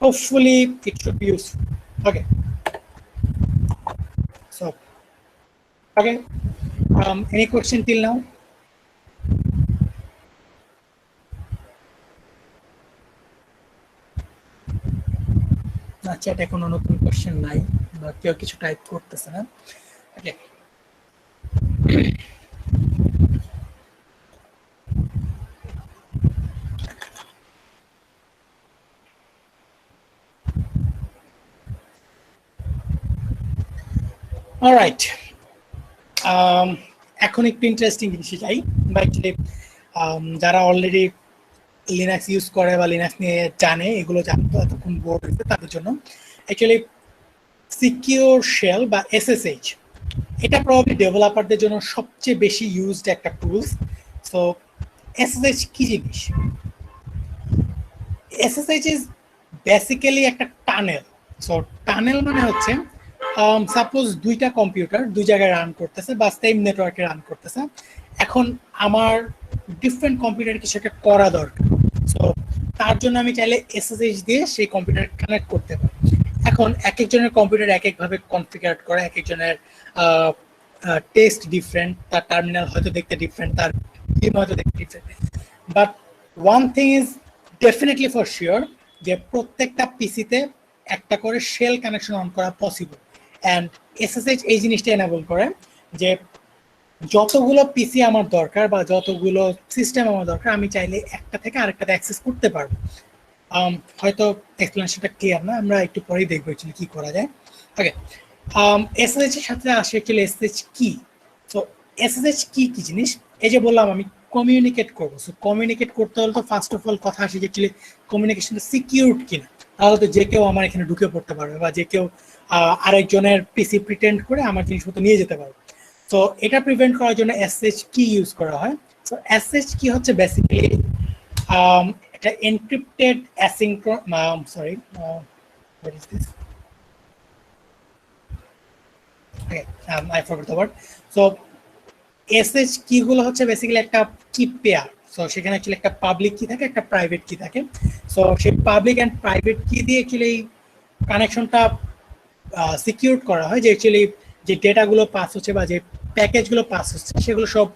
Hopefully it should be useful. Okay, so okay, any question till now? না, চ্যাটে কোনো নতুন কোশ্চেন নাই বা কেউ কিছু টাইপ করতেছে না। ওকে, all right. এখন একটু ইন্টারেস্টিং জিনিসে যাই বা অ্যাকচুয়ালি যারা অলরেডি লিনাক্স ইউজ করে বা লিনাক্স নিয়ে জানে, এগুলো জানতো এতক্ষণ বোর্ড হয়েছে তাদের জন্য। অ্যাকচুয়ালি সিকিউর শেল বা এসএসএইচ, এটা প্রবাবলি ডেভেলপারদের জন্য সবচেয়ে বেশি ইউজড একটা টুলস। সো এসএসএইচ কি জিনিস? এসএসএইচ ইজ বেসিক্যালি একটা টানেল। সো টানেল মানে হচ্ছে সাপোজ দুইটা কম্পিউটার দুই জায়গায় রান করতেছে বা সেম নেটওয়ার্কে রান করতেছে। এখন আমার ডিফারেন্ট কম্পিউটার কিছু একটা করা দরকার। সো তার জন্য আমি চাইলে এসএসএইচ দিয়ে সেই কম্পিউটার কানেক্ট করতে পারি। এখন এক একজনের কম্পিউটার এক একভাবে কনফিগার করে, এক একজনের টেস্ট ডিফারেন্ট, তার টার্মিনাল হয়তো দেখতে ডিফারেন্ট, তার গেম হয়তো দেখতে different. But one thing is definitely for sure, যে প্রত্যেকটা পিসিতে একটা করে শেল কানেকশন অন করা পসিবল। অ্যান্ড এসএসএইচ এই জিনিসটা এনাবল করে যে যতগুলো পিসি আমার দরকার বা যতগুলো সিস্টেম আমার দরকার, আমি চাইলে একটা থেকে আরেকটাতে অ্যাক্সেস করতে পারবো। হয়তো এক্সপ্লেনেশনটা ক্লিয়ার না, আমরা একটু পরেই দেখবো অ্যাকচুয়ালি কি করা যায়। ওকে, এসএসএইচ এর সাথে আসে অ্যাকচুয়ালি এসএসএইচ কি। সো এসএসএইচ কি কি জিনিস? এই যে বললাম আমি কমিউনিকেট করবো, সো কমিউনিকেট করতে হলে তো ফার্স্ট অফ অল কথা আসে যে অ্যাকচুয়ালি কমিউনিকেশনটা সিকিউরড কিনা। তাহলে তো যে কেউ আমার এখানে ঢুকে পড়তে পারবে বা যে কেউ আরেকজনের পিসি প্রিটেন্ড করে আমার জিনিসপত্র নিয়ে যেতে পারবে। তো এটা প্রিভেন্ট করার জন্য এসএসএইচ কি ইউজ করা হয়। সো এসএসএইচ কি হচ্ছে বেসিক্যালি একটা encrypted what is this? Okay, I forgot the word. So SSH কি গুলো হচ্ছে বেসিক্যালি একটা কি পেয়ার। সো সেখানে অ্যাকচুয়ালি একটা পাবলিক কি থাকে, একটা প্রাইভেট কি থাকে। সো সেই পাবলিক অ্যান্ড প্রাইভেট কি দিয়ে অ্যাকচুয়ালি কানেকশনটা সিকিউর করা হয়, যে অ্যাকচুয়ালি যে ডেটাগুলো পাস হচ্ছে বা যে প্যাকেজগুলো পাস হচ্ছে সেগুলো সব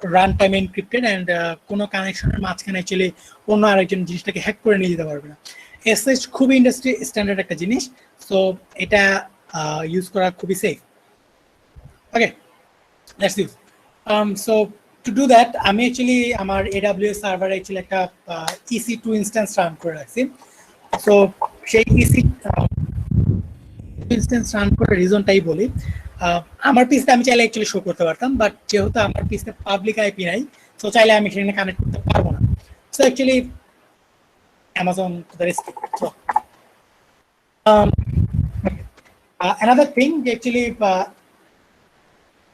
রান টাইম এনক্রিপ্টেড অ্যান্ড কোনো কানেকশনের মাঝখানে অ্যাকচুয়ালি অন্য আরেকজন জিনিসটাকে হ্যাক করে নিয়ে যেতে পারবে না। এসএসএইচ খুবই ইন্ডাস্ট্রি স্ট্যান্ডার্ড একটা জিনিস। সো এটা ইউজ করা খুবই safe. Okay, let's use. So to do that আমি অ্যাকচুয়ালি আমার AWS সার্ভারে অ্যাকচুয়ালি একটা EC2 ইনস্ট্যান্স রান করে রাখছি। সো সেই ইনস্ট্যান্স রান করার রিজনটাই বলি। আমার পিসটা আমি চাইলে অ্যাকচুয়ালি শো করতে পারতাম, বাট যেহেতু আমার পিসটা পাবলিক আইপি নাই, সো চাইলে আমি সেখানে কানেক্ট করতে পারবো না। So actually Amazon another thing যে অ্যাকচুয়ালি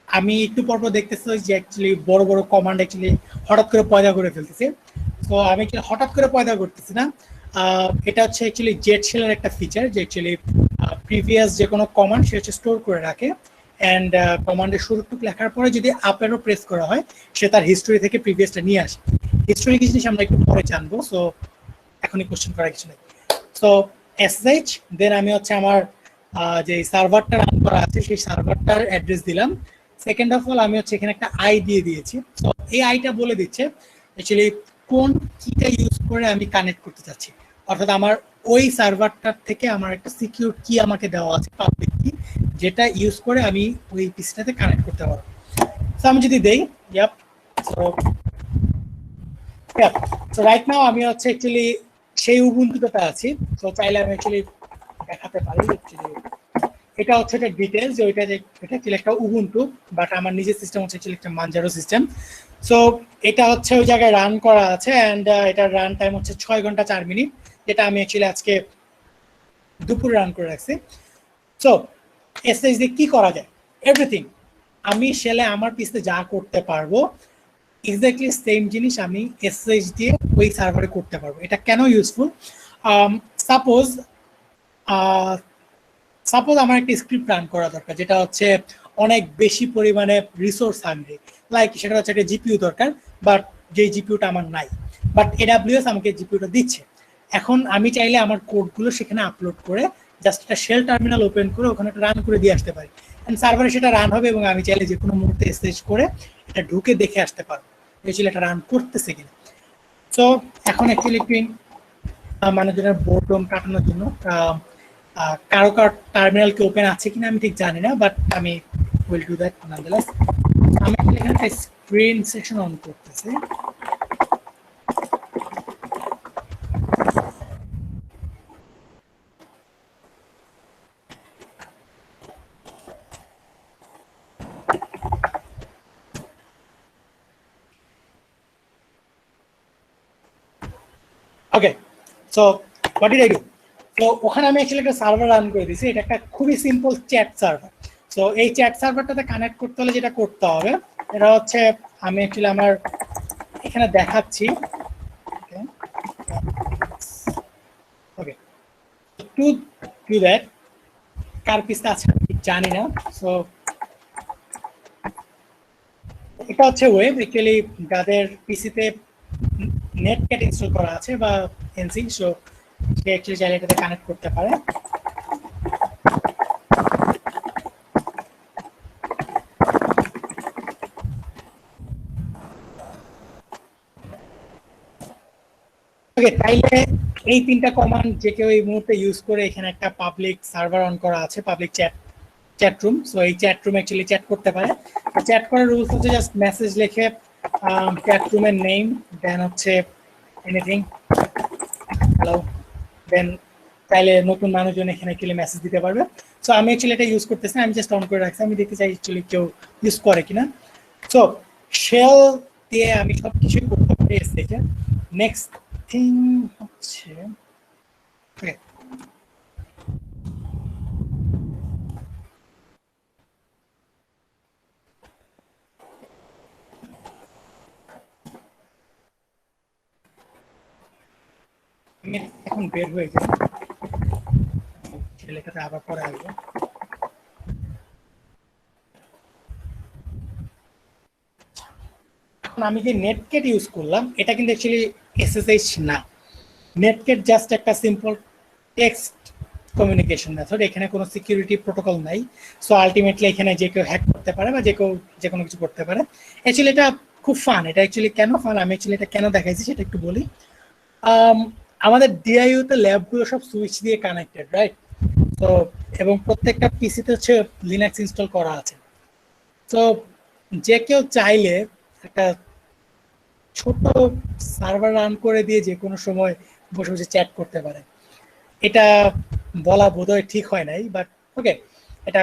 আমি একটু পরপর দেখতেছি যে অ্যাকচুয়ালি বড় বড় কমান্ড অ্যাকচুয়ালি হঠাৎ করে পয়দা করে ফেলতেছে। তো আমি হঠাৎ করে পয়দা করতেছি না, এটা হচ্ছে অ্যাকচুয়ালি জেট শেলের একটা ফিচার যে অ্যাকচুয়ালি প্রিভিয়াস যে কোনো কমান্ড সে হচ্ছে স্টোর করে রাখে। অ্যান্ড কমান্ডের শুরুটুক লেখার পরে যদি আপ অ্যারো প্রেস করা হয়, সে তার হিস্টোরি থেকে প্রিভিয়াসটা নিয়ে আসে। হিস্টোরি কি জিনিস আমরা একটু পরে জানবো, সো এখনই কোশ্চেন করার কিছু নেই। সো এসএসএইচ দেন আমি হচ্ছে আমার যে সার্ভারটা রান করা আছে সেই সার্ভারটার অ্যাড্রেস দিলাম। সেকেন্ড অফ অল আমি হচ্ছে এখানে একটা আই দিয়ে দিয়েছি। তো এই আইটা বলে দিচ্ছে অ্যাকচুয়ালি কোন কিটা ইউজ করে আমি কানেক্ট করতে চাচ্ছি। অর্থাৎ আমার ওই সার্ভারটার থেকে আমার একটা সিকিউর কি আমাকে দেওয়া আছে, পাবলিক কি, যেটা ইউজ করে আমি ওই পিসটাতে কানেক্ট করতে পারবো। তো আমি যদি দেই ইয়াপ, সো রাইট নাও আমি হচ্ছে অ্যাকচুয়ালি সেই উবুন্টুতে আছি। তো চাইলে আমি অ্যাকচুয়ালি দেখাতে পারি। এটা হচ্ছে একটা ডিটেলস যে ওইটা যে এটা ছিল একটা উবুন্টু, বাট আমার নিজের সিস্টেম হচ্ছে একটা মানজারো সিস্টেম। সো এটা হচ্ছে ওই জায়গায় রান করা আছে অ্যান্ড এটার রান টাইম হচ্ছে 6 ঘন্টা 4 মিনিট, যেটা আমি অ্যাকচুয়ালি আজকে দুপুরে রান করে রাখছি। সো এসএসএইচ দিয়ে কি করা যায়? এভরিথিং আমি শেলে আমার পিসে যা করতে পারবো এক্স্যাক্টলি সেম জিনিস আমি এসএসএইচ দিয়ে ওই সার্ভারে করতে পারবো। এটা কেন ইউজফুল? সাপোজ আমার একটা স্ক্রিপ্ট রান করা দরকার যেটা হচ্ছে অনেক বেশি পরিমাণে রিসোর্স হাংরি, লাইক সেটা হচ্ছে একটা জিপিইউ দরকার, বাট যে জিপিইউটা আমার নাই, বাট AWS আমাকে জিপিইউটা দিচ্ছে। এখন আমি চাইলে আমার কোডগুলো সেখানে আপলোড করে জাস্ট একটা শেল টার্মিনাল ওপেন করে ওখানে একটা রান করে দিয়ে আসতে পারি, এন্ড সার্ভারে সেটা রান হবে এবং আমি চাইলে যে কোনো মুহূর্তে এসএসএইচ করে এটা ঢুকে দেখে আসতে পারবো অ্যাকচুয়ালি এটা রান করতেছে কিনা। সো এখন অ্যাকচুয়ালি একটু মানুষজনের বোর্ডরুম কাটানোর জন্য কারো টার্মিনাল কি ওপেন আছে কিনা আমি ঠিক জানি না, বাট আমি উইল ডু দ্যাট নানদালেস। আমি এখানে একটা স্ক্রিন সেকশন অন করতেছি। Okay, so what did I do? তো ওখানে আমি অ্যাকচুয়ালি একটা সার্ভার রান করে দিয়েছি। এটা একটা খুবই সিম্পল চ্যাট সার্ভার। সো এই চ্যাট সার্ভারটাতে কানেক্ট করতে হলে যেটা করতে হবে, এটা হচ্ছে আমি অ্যাকচুয়ালি আমার এখানে দেখাচ্ছি। ওকে, টু ডু দ্যাট, কার পিসটা আছে জানি না। সো এটা হচ্ছে ওয়েব, অ্যাকচুয়ালি যাদের পিসিতে নেটক্যাট ইনস্টল করা আছে বা এনসি, সো সে অ্যাকচুয়ালি চাইলে এটাতে কানেক্ট করতে পারে। ওকে, তাইলে এই তিনটা কমান্ড যে কেউ এই মুহূর্তে ইউজ করে এখানে একটা পাবলিক সার্ভার অন করা আছে, পাবলিক চ্যাট রুম। সো এই চ্যাট রুম অ্যাকচুয়ালি চ্যাট করতে পারে। চ্যাট করার রুলস হচ্ছে জাস্ট মেসেজ লিখে চ্যাট রুমের নেম, দেন হচ্ছে এনিথিং হ্যালো, দেন চাইলে নতুন মানুষজন এখানে অ্যাকচুয়ালি মেসেজ দিতে পারবে। সো আমি অ্যাকচুয়ালি এটা ইউজ করতেছি, আমি জাস্ট অন করে রাখছি, আমি দেখতে চাই অ্যাকচুয়ালি কেউ ইউজ করে কিনা। সো শেল দিয়ে আমি সব কিছুই করতে পারি এস থেকে। নেক্সট থিং হচ্ছে এখন বের হয়ে যায়, ছেলেটাতে আবার পরে আসবো। এখন আমি যে নেটকেট ইউজ করলাম এটা কিন্তু অ্যাকচুয়ালি এসএসএইচ না, নেটকেট জাস্ট একটা সিম্পল টেক্সট কমিউনিকেশন মেথড, এখানে কোনো সিকিউরিটি প্রোটোকল নাই। সো আলটিমেটলি এখানে যে কেউ হ্যাক করতে পারে বা যে কেউ যে কোনো কিছু করতে পারে। অ্যাকচুয়ালি এটা খুব ফান। এটা অ্যাকচুয়ালি কেন ফান, আমি অ্যাকচুয়ালি এটা কেন দেখাইছি সেটা একটু বলি। আমাদের ডিআইইউ তে ল্যাবগুলো সব সুইচ দিয়ে কানেক্টেড, রাইট? তো এবং প্রত্যেকটা পিসিতে হচ্ছে লিনাক্স ইনস্টল করা আছে। তো যে কেউ চাইলে একটা ছোট সার্ভার রান করে দিয়ে যে কোনো সময় বসে বসে চ্যাট করতে পারে। এটা বলা বোধহয় ঠিক হয় নাই, বাট ওকে, এটা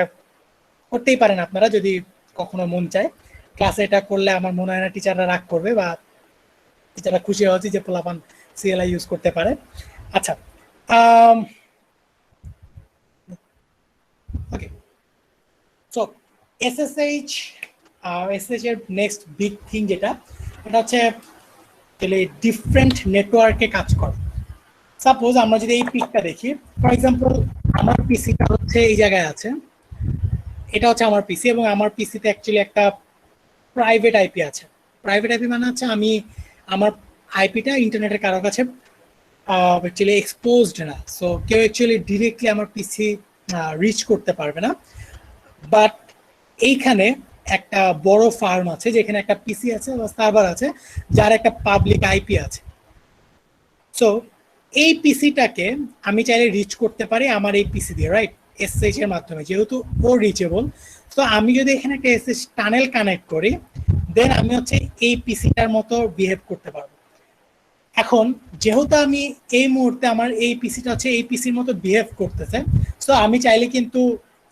করতেই পারেন আপনারা যদি কখনো মন চায়। ক্লাসে এটা করলে আমার মনে হয় না টিচাররা রাগ করবে, বা টিচাররা খুশি হচ্ছে যে পোলাপান সিএলআই ইউজ করতে পারে। আচ্ছা, ওকে, সো এসএসএইচ এর নেক্সট বিগ থিং যেটা, এটা হচ্ছে ডিফারেন্ট নেটওয়ার্কে কাজ করে। সাপোজ আমরা যদি এই পিকটা দেখি, ফর এক্সাম্পল আমার পিসিটা হচ্ছে এই জায়গায় আছে, এটা হচ্ছে আমার পিসি, এবং আমার পিসিতে অ্যাকচুয়ালি একটা প্রাইভেট আইপি আছে। প্রাইভেট আইপি মানে হচ্ছে আমি আমার আইপিটা ইন্টারনেটের কারোর কাছে অ্যাকচুয়ালি এক্সপোজড না। সো কেউ অ্যাকচুয়ালি ডিরেক্টলি আমার পিসি রিচ করতে পারবে না। বাট এইখানে একটা বড় ফার্ম আছে যেখানে একটা পিসি আছে বা সার্ভার আছে যার একটা পাবলিক আইপি আছে। সো এই পিসিটাকে আমি চাইলে রিচ করতে পারি আমার এই পিসি দিয়ে, রাইট? এসএসএইচ এর মাধ্যমে, যেহেতু ও রিচেবল। তো আমি যদি এখানে একটা এসএসএইচ টানেল কানেক্ট করি, দেন আমি হচ্ছে এই পিসিটার মতো বিহেভ করতে পারবো। এখন যেহেতু আমি এই মুহূর্তে আমার এই পিসিটা হচ্ছে এই পিসির মতো বিহেভ করতেছে, সো আমি চাইলে কিন্তু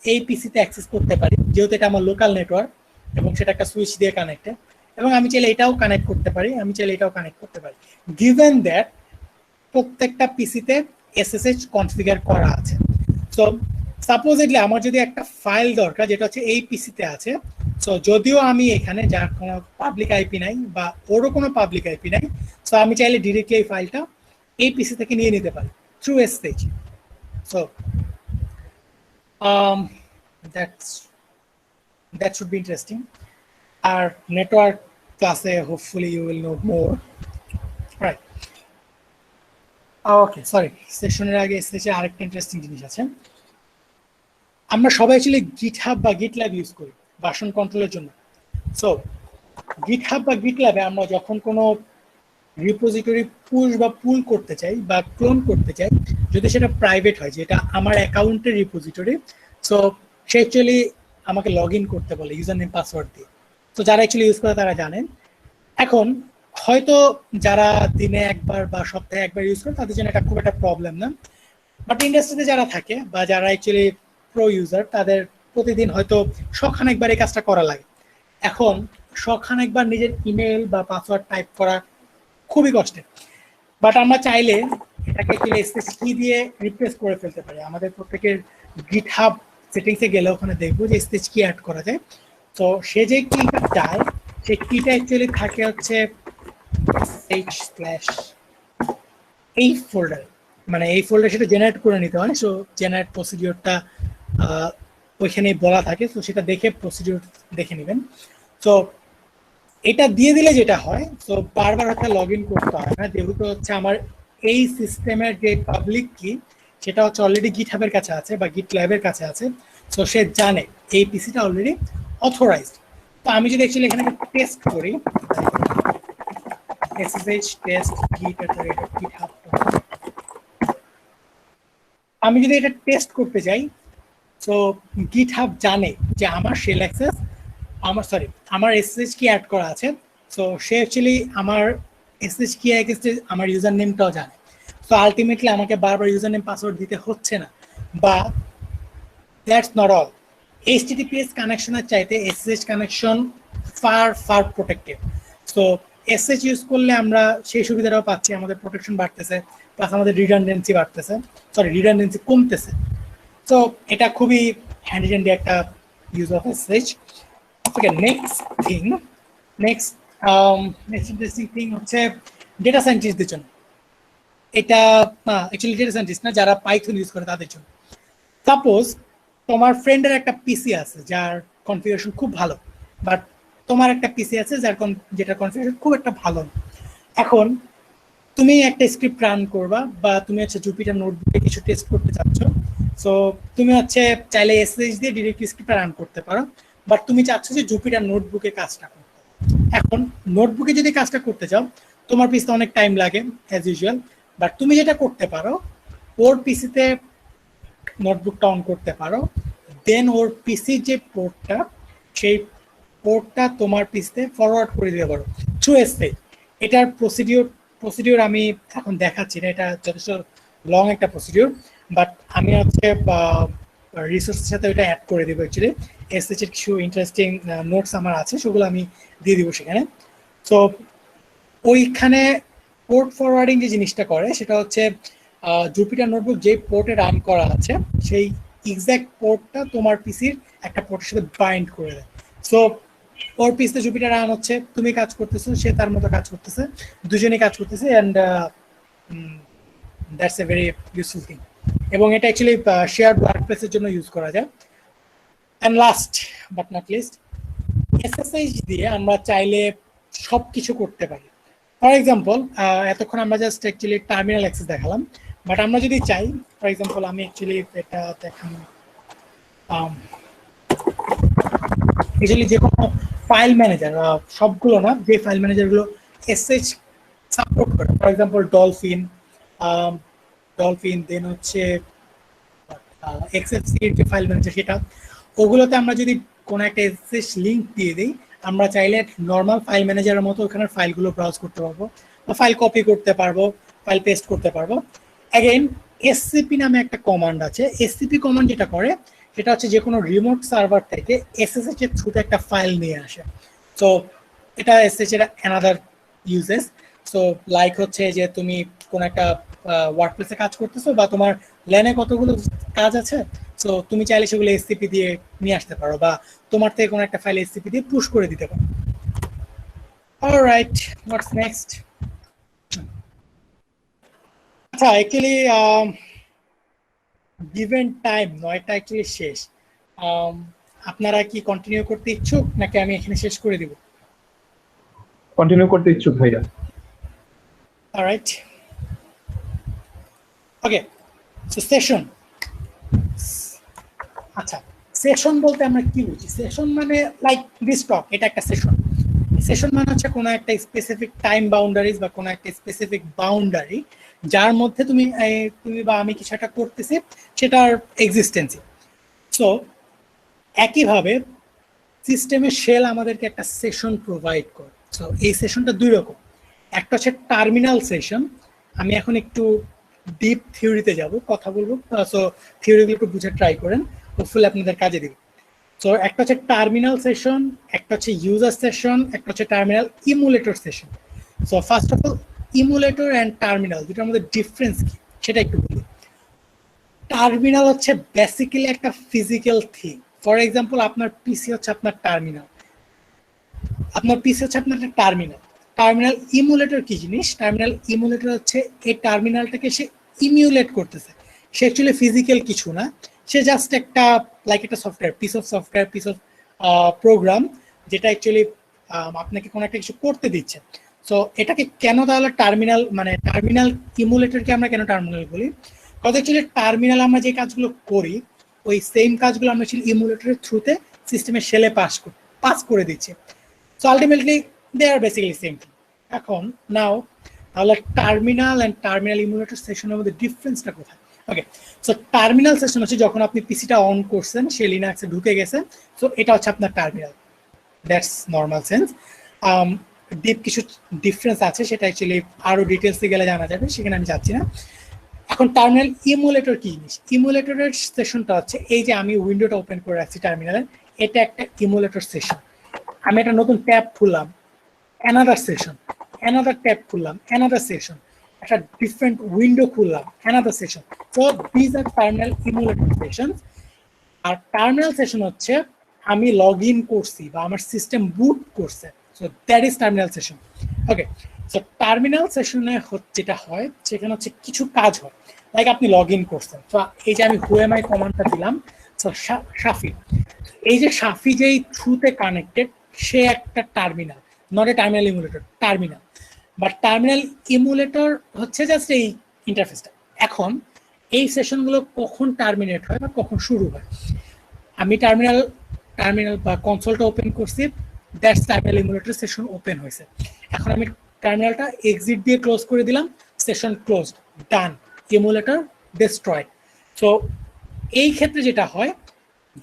এই পিসিতে অ্যাক্সেস করতে পারি, যেহেতু এটা আমার লোকাল নেটওয়ার্ক এবং সেটা একটা সুইচ দিয়ে কানেক্টেড। এবং আমি চাইলে এটাও কানেক্ট করতে পারি, আমি চাইলে এটাও কানেক্ট করতে পারি, গিভেন দ্যাট প্রত্যেকটা পিসিতে এসএসএইচ কনফিগার করা আছে। সো সাপোজেডলি আমার যদি একটা ফাইল দরকার যেটা হচ্ছে এই পিসিতে আছে, সো যদিও আমি এখানে যার কোনো পাবলিক আইপি নাই বা ওরও কোনো পাবলিক আইপি নাই, সো আমি চাইলে ডিরেক্টলি এই ফাইলটা এই পিসি থেকে নিয়ে নিতে পারি through SSH. So that should be interesting. আর নেটওয়ার্ক ক্লাসে hopefully you will know more, right? Okay, sorry, সেশনের আগে এসএসএইচ আরেকটা ইন্টারেস্টিং জিনিস আছে। আমরা সবাই অ্যাকচুয়ালি গিটহাব বা গিটল্যাব ইউজ করি ভার্সন কন্ট্রোলের জন্য। সো গিটহাব বা গিটল্যাবে আমরা যখন কোনো রিপোজিটরি পুশ বা পুল করতে চাই বা ক্লোন করতে চাই, যদি সেটা প্রাইভেট হয়, যেটা আমার অ্যাকাউন্টের রিপোজিটরি, সো সে অ্যাকচুয়ালি আমাকে লগ ইন করতে বলে ইউজার নেম পাসওয়ার্ড দিয়ে। তো যারা অ্যাকচুয়ালি ইউজ করে তারা জানেন। এখন হয়তো যারা দিনে একবার বা সপ্তাহে একবার ইউজ করে তাদের জন্য এটা খুব একটা প্রবলেম না, বাট ইন্ডাস্ট্রিতে যারা থাকে বা যারা অ্যাকচুয়ালি প্রো ইউজার, তাদের প্রতিদিন হয়তো শখানেকবার এই কাজটা করা লাগে। এখন শখানেকবার নিজের ইমেল বা পাসওয়ার্ড টাইপ করা খুবই কষ্টের। বাট আমরা চাইলে এটাকে এসএসএইচ কি দিয়ে রিপ্লেস করে ফেলতে পারি। আমাদের প্রত্যেকের গিটহাব সেটিংসে গেলে ওখানে দেখবো যে এসএসএইচ কি অ্যাড করা যায়। তো সে যে কিটা চায় সেই কিটা অ্যাকচুয়ালি থাকে হচ্ছে h/ এই ফোল্ডার, মানে এই ফোল্ডার সেটা জেনারেট করে নিতে হয়। সো জেনারেট প্রসিডিওরটা ওইখানে বলা থাকে, তো সেটা দেখে প্রসিডিওর দেখে নেবেন। তো এটা দিয়ে দিলে যেটা হয়, তো বারবার হচ্ছে লগ ইন করতে হয় না, যেহেতু হচ্ছে আমার এই সিস্টেমের যে পাবলিক কি সেটা হচ্ছে অলরেডি গিটহাবের কাছে আছে বা গিটল্যাবের কাছে আছে। সো সে জানে এই পিসিটা অলরেডি অথরাইজড। তো আমি যদি অ্যাকচুয়ালি এখানে টেস্ট করি ssh test github, আমি যদি এটা টেস্ট করতে যাই, সো গিটহাব জানে যে আমার শেল অ্যাক্সেস আমার এসএসএইচ কি অ্যাড করা আছে। সো সে অ্যাকচুয়ালি আমার এসএসএইচ কি অ্যাক্সেস আমার ইউজার নেমটাও জানে। সো আলটিমেটলি আমাকে বারবার ইউজার নেম পাসওয়ার্ড দিতে হচ্ছে না। বা দ্যাটস নট অল, HTTPS কানেকশনের চাইতে SSH connection far protected. So SSH use করলে আমরা সেই সুবিধাটাও পাচ্ছি, আমাদের প্রোটেকশন বাড়তেছে, প্লাস আমাদের রিডান্ডেন্সি কমতেছে। তো এটা খুবই হ্যান্ডি একটা use of SSH. Okay, next interesting thing হচ্ছে ডেটা সায়েন্টিস্টদের জন্য। এটা অ্যাকচুয়ালি ডেটা সায়েন্টিস্ট না, যারা পাইথন ইউজ করে তাদের জন্য। সাপোজ তোমার ফ্রেন্ডের একটা পিসি আছে যার কনফিগারেশন খুব ভালো, বাট তোমার একটা পিসি আছে যেটার কনফিগারেশন খুব একটা ভালো না। এখন তুমি একটা স্ক্রিপ্ট রান করবা বা তুমি হচ্ছে জুপিটার নোটবুকে কিছু টেস্ট করতে চাচ্ছ। সো তুমি হচ্ছে চাইলে এসএসএইচ দিয়ে ডিরেক্টলি স্ক্রিপ্টটা রান করতে পারো, বাট তুমি চাচ্ছ যে জুপিটার নোটবুকে কাজটা করতে। এখন নোটবুকে যদি কাজটা করতে চাও, তোমার পিসিতে অনেক টাইম লাগে অ্যাজ ইউজুয়াল, বাট তুমি যেটা করতে পারো, ওর পিসিতে নোটবুকটা অন করতে পারো, দেন ওর পিসির যে পোর্টটা, সেই পোর্টটা তোমার পিসিতে ফরওয়ার্ড করে দিতে পারো থ্রু এসএসএইচ। এটার প্রসিডিওর আমি এখন দেখাচ্ছি না, এটা যথেষ্ট লং একটা প্রসিডিওর, বাট আমি হচ্ছে রিসোর্সের সাথে ওইটা অ্যাড করে দেবো। অ্যাকচুয়ালি এসএসএইচ এর কিছু ইন্টারেস্টিং নোটস আমার আছে, সেগুলো আমি দিয়ে দিব সেখানে। সো ওইখানে পোর্ট ফরওয়ার্ডিং যে জিনিসটা করে সেটা হচ্ছে জুপিটার নোটবুক যে পোর্টে রান করা আছে সেই এক্সাক্ট পোর্টটা তোমার পিসির একটা পোর্টের সাথে বাইন্ড করে দেয়। সো ওর পিসিতে জুপিটার রান হচ্ছে, তুমি কাজ করতেছো, সে তার মতো কাজ করতেছে, দুজনেই কাজ করতেছে, and that's a very useful thing. এবং এটা অ্যাকচুয়ালি শেয়ার্ড ওয়ার্কপ্লেসের জন্য ইউজ করা যায়। And last but not list, SSH দিয়ে আমরা চাইলে সব কিছু করতে পারি। ফর এক্সাম্পল, এতক্ষণ আমরা জাস্ট অ্যাকচুয়ালি টার্মিনাল অ্যাক্সেস দেখালাম, বাট আমরা যদি চাই, ফর এক্সাম্পল আমি অ্যাকচুয়ালি এটা দেখানো, অ্যাকচুয়ালি যে কোনো ফাইল ম্যানেজার, সবগুলো না, যে ফাইল ম্যানেজারগুলো এসএসএইচ সাপোর্ট করে, ফর এক্সাম্পল ডলফিন, দেন হচ্ছে এক্সএলসির যে ফাইল ম্যানেজার সেটা, ওগুলোতে আমরা যদি কোনো একটা এসএসএইচ লিঙ্ক দিয়ে দিই, আমরা চাইলে নর্মাল ফাইল ম্যানেজারের মতো ওখানে ফাইলগুলো ব্রাউজ করতে পারবো, বা ফাইল কপি করতে পারবো, ফাইল পেস্ট করতে পারবো। অ্যাগেন এসসিপি নামে একটা কমান্ড আছে। এসসিপি কমান্ড যেটা করে সেটা হচ্ছে যে কোনো রিমোট সার্ভার থেকে এসএসএইচ এর থ্রুতে একটা ফাইল নিয়ে আসে। সো এটা এসএসএইচ এর অ্যানাদার ইউজেস। সো লাইক হচ্ছে যে তুমি কোনো একটা ওয়ার্কপ্লেসে কাজ করতেছো, বা তোমার ল্যানে কতগুলো কাজ আছে, সো তুমি চাইলে সেগুলো এসসিপি দিয়ে নিয়ে আসতে পারো, বা তোমার থেকে কোনো একটা ফাইল এসসিপি দিয়ে পুশ করে দিতে পারো। Alright, what's next? আচ্ছা, অ্যাকচুয়ালি গিভেন টাইম 9টা অ্যাকচুয়ালি শেষ। আপনারা কি কন্টিনিউ করতে ইচ্ছুক, নাকি আমি এখানে শেষ করে দিব? কন্টিনিউ করতে ইচ্ছুক ভাইয়া। অলরাইট, ওকে। সো সেশন, আচ্ছা সেশন বলতে আমরা কি বুঝি? সেশন মানে লাইক দিস টক, এটা একটা সেশন। সেশন মানে হচ্ছে কোনো একটা স্পেসিফিক টাইম বাউন্ডারিজ বা কোনো একটা স্পেসিফিক বাউন্ডারি যার মধ্যে তুমি বা আমি কিছু একটা করতেছি, সেটার এক্সিস্টেন্সি। সো একইভাবে সিস্টেমের শেল আমাদেরকে একটা সেশন প্রোভাইড করে। সো এই সেশনটা দুই রকম, একটা হচ্ছে টার্মিনাল সেশন। আমি এখন একটু ডিপ থিওরিতে যাব, কথা বলবো, সো থিওরিগুলো একটু বুঝে ট্রাই করেন, হোপফুলি আপনাদের কাজে দিবে। সো একটা হচ্ছে টার্মিনাল সেশন, একটা হচ্ছে ইউজার সেশন, একটা হচ্ছে terminal emulator session. So first of all emulator and terminal দুটোর মধ্যে ডিফারেন্স কি সেটা একটু বলি। টার্মিনাল হচ্ছে বেসিক্যালি একটা ফিজিক্যাল থিং। ফর এক্সাম্পল আপনার পিসি হচ্ছে আপনার টার্মিনাল, টার্মিনাল ইমুলেটর কি জিনিস? টার্মিনাল ইমুলেটর হচ্ছে এই টার্মিনালটাকে সে ইমিউলেট করতেছে, সে অ্যাকচুয়ালি ফিজিক্যাল কিছু না, সে জাস্ট একটা লাইক একটা সফটওয়্যার, পিস অফ প্রোগ্রাম যেটা অ্যাকচুয়ালি আপনাকে কোনো একটা কিছু করতে দিচ্ছে। সো এটাকে কেন তাহলে টার্মিনাল, মানে টার্মিনাল ইমুলেটরকে আমরা কেন টার্মিনাল বলি? কারণ অ্যাকচুয়ালি টার্মিনাল আমরা যে কাজগুলো করি ওই সেম কাজগুলো আমরা অ্যাকচুয়ালি ইমুলেটরের থ্রুতে সিস্টেমের শেলে পাস করে দিচ্ছি। So ultimately they are basically same thing. এখন নাও তাহলে টার্মিনাল অ্যান্ড টার্মিনাল ইমুলেটর সেশনের মধ্যে ডিফারেন্সটা কোথায়? ওকে, সো টার্মিনাল সেশন হচ্ছে যখন আপনি পিসিটা অন করছেন, সে লিনাক্সে ঢুকে গেছে, সো এটা হচ্ছে আপনার terminal. That's normal sense. Deep কিছু ডিফারেন্স আছে, সেটা অ্যাকচুয়ালি আরো ডিটেলসে গেলে জানা যাবে, সেখানে আমি যাচ্ছি না। এখন টার্মিনাল ইমুলেটর কি জিনিস? ইমুলেটরের সেশনটা হচ্ছে এই যে আমি উইন্ডোটা ওপেন করে রাখছি টার্মিনালে, এটা একটা ইমুলেটর সেশন। আমি একটা নতুন ট্যাব খুললাম, অ্যানাদার সেশন, অ্যানাদার ট্যাব খুললাম, অ্যানাদার সেশন, একটা ডিফারেন্ট উইন্ডো খুললাম, another session. So these are terminal emulator session. আর টার্মিনাল সেশন হচ্ছে আমি লগ ইন করছি বা আমার সিস্টেম বুট করছে, so that is terminal session. Okay, so terminal সেশনে যেটা হয় সেখানে হচ্ছে কিছু কাজ হয়, লাইক আপনি লগ ইন করছেন, তো এই যে আমি হুএমআই কমান্ডটা দিলাম, সাফি, এই যে সাফি যেই থ্রুতে কানেক্টেড সে একটা terminal, not a terminal emulator, terminal. But terminal emulator হচ্ছে জাস্ট এই ইন্টারফেসটা। এখন এই সেশনগুলো কখন টার্মিনেট হয় বা কখন শুরু হয়? আমি টার্মিনাল বা কনসোলটা ওপেন করছি, that's terminal emulator session open হয়েছে। এখন আমি টার্মিনালটা এক্সিট দিয়ে ক্লোজ করে দিলাম, সেশন ক্লোজড, ডান, ইমুলেটর ডিস্ট্রয়েড। সো এই ক্ষেত্রে যেটা হয়,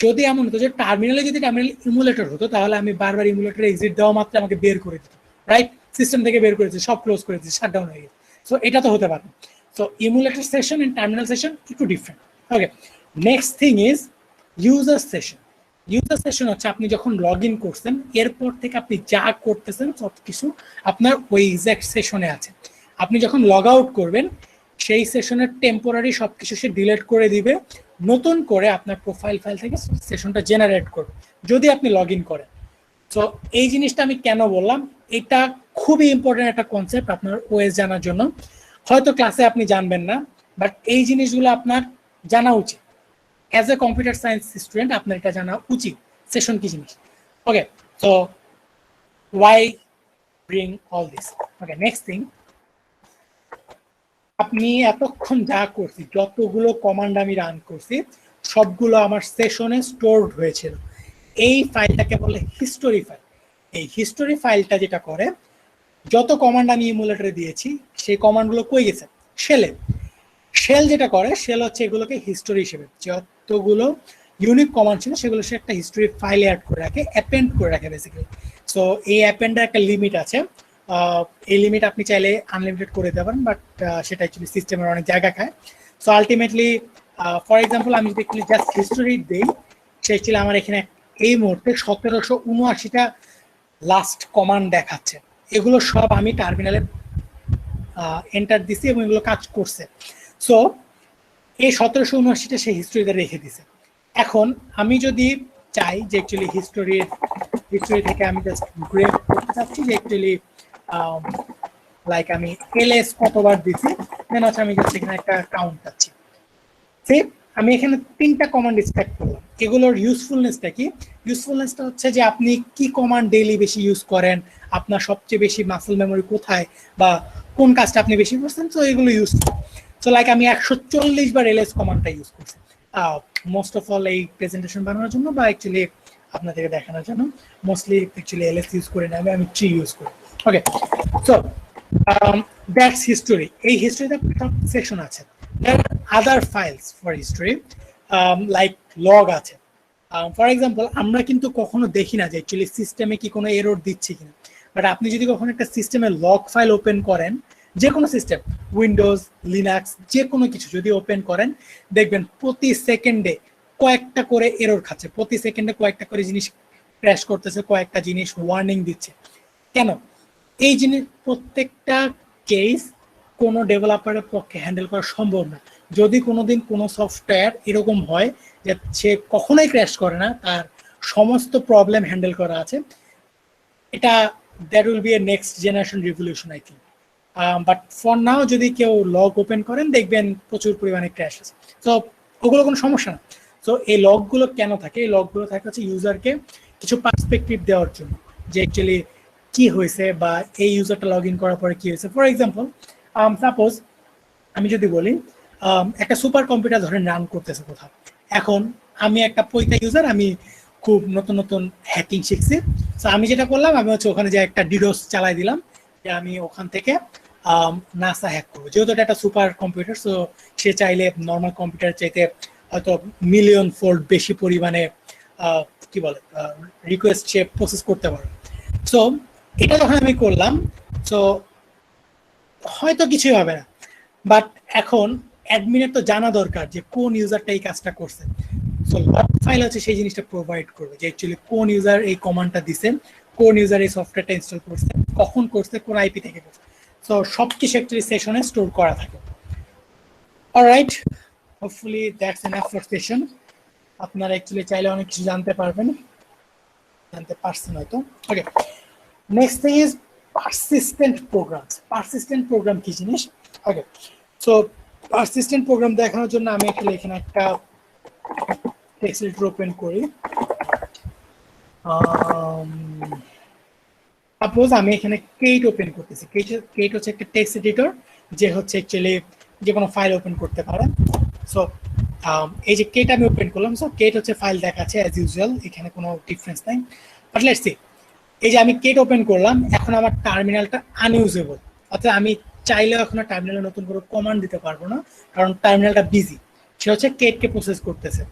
যদি এমন হতো যে টার্মিনালে যদি টার্মিনাল ইমুলেটর হতো তাহলে আমি বারবার ইমুলেটর এক্সিট দেওয়া মাত্র আমাকে বের করে দিত, রাইট? সিস্টেম থেকে বের করেছে, সব ক্লোজ করে দিচ্ছে, শাটডাউন হয়ে গেছে। সো এটা তো হতে পারে। So emulator session and terminal session একটু different. Okay, next thing is user session. User session হচ্ছে আপনি যখন লগ ইন করছেন এরপর থেকে আপনি যা করতেছেন সব কিছু আপনার ওই এক্সাক্ট সেশনে আছে। আপনি যখন লগ আউট করবেন সেই সেশনের টেম্পোরারি সবকিছু সে ডিলিট করে দিবে, নতুন করে আপনার প্রোফাইল ফাইল থেকে সেশনটা জেনারেট করবে যদি আপনি লগ ইন করেন। সো এই জিনিসটা আমি কেন বললাম, এটা খুবই ইম্পর্টেন্ট একটা কনসেপ্ট আপনার ওএস জানার জন্য। হয়তো ক্লাসে আপনি জানবেন না, বাট এই জিনিসগুলো আপনার জানা উচিত। As a computer science student আপনার এটা জানা উচিত, সেশন কি জিনিস। Okay, so why bring all this? Okay, next thing, আপনি এতক্ষণ যা করছি, যতগুলো কমান্ড আমি রান করছি সবগুলো আমার সেশনে স্টোরড হয়েছিল। এই ফাইলটাকে বলে হিস্টোরি ফাইল। এই হিস্টোরি ফাইলটা যেটা করে, যত কমান্ড আমি ইমুলেটরে দিয়েছি সেই কমান্ডগুলো কই গেছে? শেলে। শেল যেটা করে, শেল হচ্ছে এগুলোকে হিস্টোরি হিসেবে, যতগুলো ইউনিক কমান্ড ছিল সেগুলো সে একটা হিস্টোরি ফাইলে অ্যাড করে রাখে, অ্যাপেন্ড করে রাখে বেসিক্যালি। সো এই অ্যাপেন্ডের একটা লিমিট আছে, এই লিমিট আপনি চাইলে আনলিমিটেড করে দিতে পারেন, বাট সেটা অ্যাকচুয়ালি সিস্টেমের অনেক জায়গা খায়। সো আলটিমেটলি ফর এক্সাম্পল আমি যদি জাস্ট হিস্টোরি দিই, সে অ্যাকচুয়ালি আমার এখানে এই মুহূর্তে 1779টা লাস্ট কমান্ড দেখাচ্ছে। এগুলো সব আমি টার্মিনালে এন্টার দিছি এবং এগুলো কাজ করছে। সো এই 1779টা সে হিস্টোরিতে রেখে দিছে। এখন আমি যদি চাই যে অ্যাকচুয়ালি হিস্টোরি থেকে আমি জাস্ট গ্রেপ করতে চাচ্ছি যে অ্যাকচুয়ালি লাইক আমি এলএস কতবার দিছি, দেন হচ্ছে আমি জাস্ট এখানে একটা কাউন্ট পাচ্ছি। সে আমি এখানে 3টা কমান্ড স্ট্যাক করলাম। এগুলোর ইউজফুলনেসটা কি? ইউজফুলনেসটা হচ্ছে যে আপনি কি কমান্ড ডেইলি বেশি ইউজ করেন, আপনার সবচেয়ে বেশি মাসল মেমোরি কোথায়, বা কোন কাজটা আপনি বেশি করছেন, তো এগুলো ইউজফুল। সো লাইক আমি 140 বার এলএস কমান্ডটা ইউজ করছি মোস্ট অফ অল এই প্রেজেন্টেশন বানানোর জন্য বা অ্যাকচুয়ালি আপনাদেরকে দেখানোর জন্য। মোস্টলি অ্যাকচুয়ালি এলএস ইউজ করি না, আমি ট্রি ইউজ করি। ওকে, সো দ্যাটস হিস্টোরি। এই হিস্টোরিতে সব সেকশন আছে। There are other files for history, like log আছে। ফর এক্সাম্পল আমরা কিন্তু কখনো দেখি না যে অ্যাকচুয়ালি সিস্টেমে কি কোনো এরর দিচ্ছে কিনা, বাট আপনি যদি কখনো একটা সিস্টেমে লগ ফাইল ওপেন করেন, যে কোনো সিস্টেম, উইন্ডোজ, লিনাক্স, যে কোনো কিছু যদি ওপেন করেন, দেখবেন প্রতি সেকেন্ডে কয়েকটা করে এরর খাচ্ছে, প্রতি সেকেন্ডে কয়েকটা করে জিনিস ক্র্যাশ করতেছে, কয়েকটা জিনিস ওয়ার্নিং দিচ্ছে। কেন? এই জিনিস প্রত্যেকটা কেস কোনো ডেভেলপারের পক্ষে হ্যান্ডেল করা সম্ভব না। যদি কোনোদিন কোনো সফটওয়্যার এরকম হয় যে সে কখনোই ক্র্যাশ করে না, তার সমস্ত প্রবলেম হ্যান্ডেল করা আছে, এটা that will B A next generation revolution I think. But for now যদি কেউ লগ ওপেন করেন দেখবেন প্রচুর পরিমাণে ক্র্যাশ আছে। তো ওগুলো কোনো সমস্যা না। তো এই লগগুলো কেন থাকে? এই লগগুলো থাকে হচ্ছে ইউজারকে কিছু পার্সপেক্টিভ দেওয়ার জন্য, যে অ্যাকচুয়ালি কি হয়েছে বা এই ইউজারটা লগ ইন করার পরে কি হয়েছে। ফর এক্সাম্পল, সাপোজ আমি যদি বলি একটা সুপার কম্পিউটার ধরেন রান করতেছে কোথাও। এখন আমি একটা পয়তা ইউজার, আমি খুব নতুন নতুন হ্যাকিং শিখছি। তো আমি যেটা করলাম, আমি হচ্ছে ওখানে যে একটা ডিডোস চালাই দিলাম, যে আমি ওখান থেকে নাসা হ্যাক করবো। যেহেতু এটা একটা সুপার কম্পিউটার, সো সে চাইলে নর্মাল কম্পিউটার চাইতে হয়তো মিলিয়ন ফোল্ড বেশি পরিমাণে কি বলে রিকোয়েস্ট সে প্রসেস করতে পারে। সো এটা যখন আমি করলাম, সো হয়তো কিছুই হবে না, বাট এখন অ্যাডমিনের তো জানা দরকার যে কোন ইউজারটা এই কাজটা করছে। সো লগ ফাইল হচ্ছে সেই জিনিসটা প্রোভাইড করবে, যে অ্যাকচুয়ালি কোন ইউজার এই কমান্ডটা দিছে, কোন ইউজার এই সফটওয়্যারটা ইনস্টল করছে, কখন করছে, কোন আইপি থেকে করছে। সো সবকিছু অ্যাকচুয়ালি সেশনে স্টোর করা থাকে। Alright, hopefully that's enough for session. আপনারা অ্যাকচুয়ালি চাইলে অনেক কিছু জানতে পারবেন, জানতে পারছেন হয়তো। Okay, next thing is persistent programs. Persistent program কি জিনিস? ওকে, সো পারসিস্টেন্ট প্রোগ্রাম দেখানোর জন্য আমি এখানে একটা টেক্সট এডিটর ওপেন করি। সাপোজ আমি এখানে কেট ওপেন করতেছি। কেট হচ্ছে একটা টেক্সট এডিটর, যে হচ্ছে অ্যাকচুয়ালি যে কোনো ফাইল ওপেন করতে পারে। সো এই যে কেট আমি ওপেন করলাম, সো কেট হচ্ছে ফাইল দেখাচ্ছে অ্যাজ ইউজুয়াল, এখানে কোনো ডিফারেন্স নাই। বাট লেটস সি, এই যে আমি কেট ওপেন করলাম, এখন আমার টার্মিনালটা আনইউজেবল, অর্থাৎ আমি চাইলেও এখন টার্মিনালে নতুন করে কমান্ড দিতে পারবো না, কারণ টার্মিনালটা বিজি, সে হচ্ছে কেটকে প্রসেস করতেছে।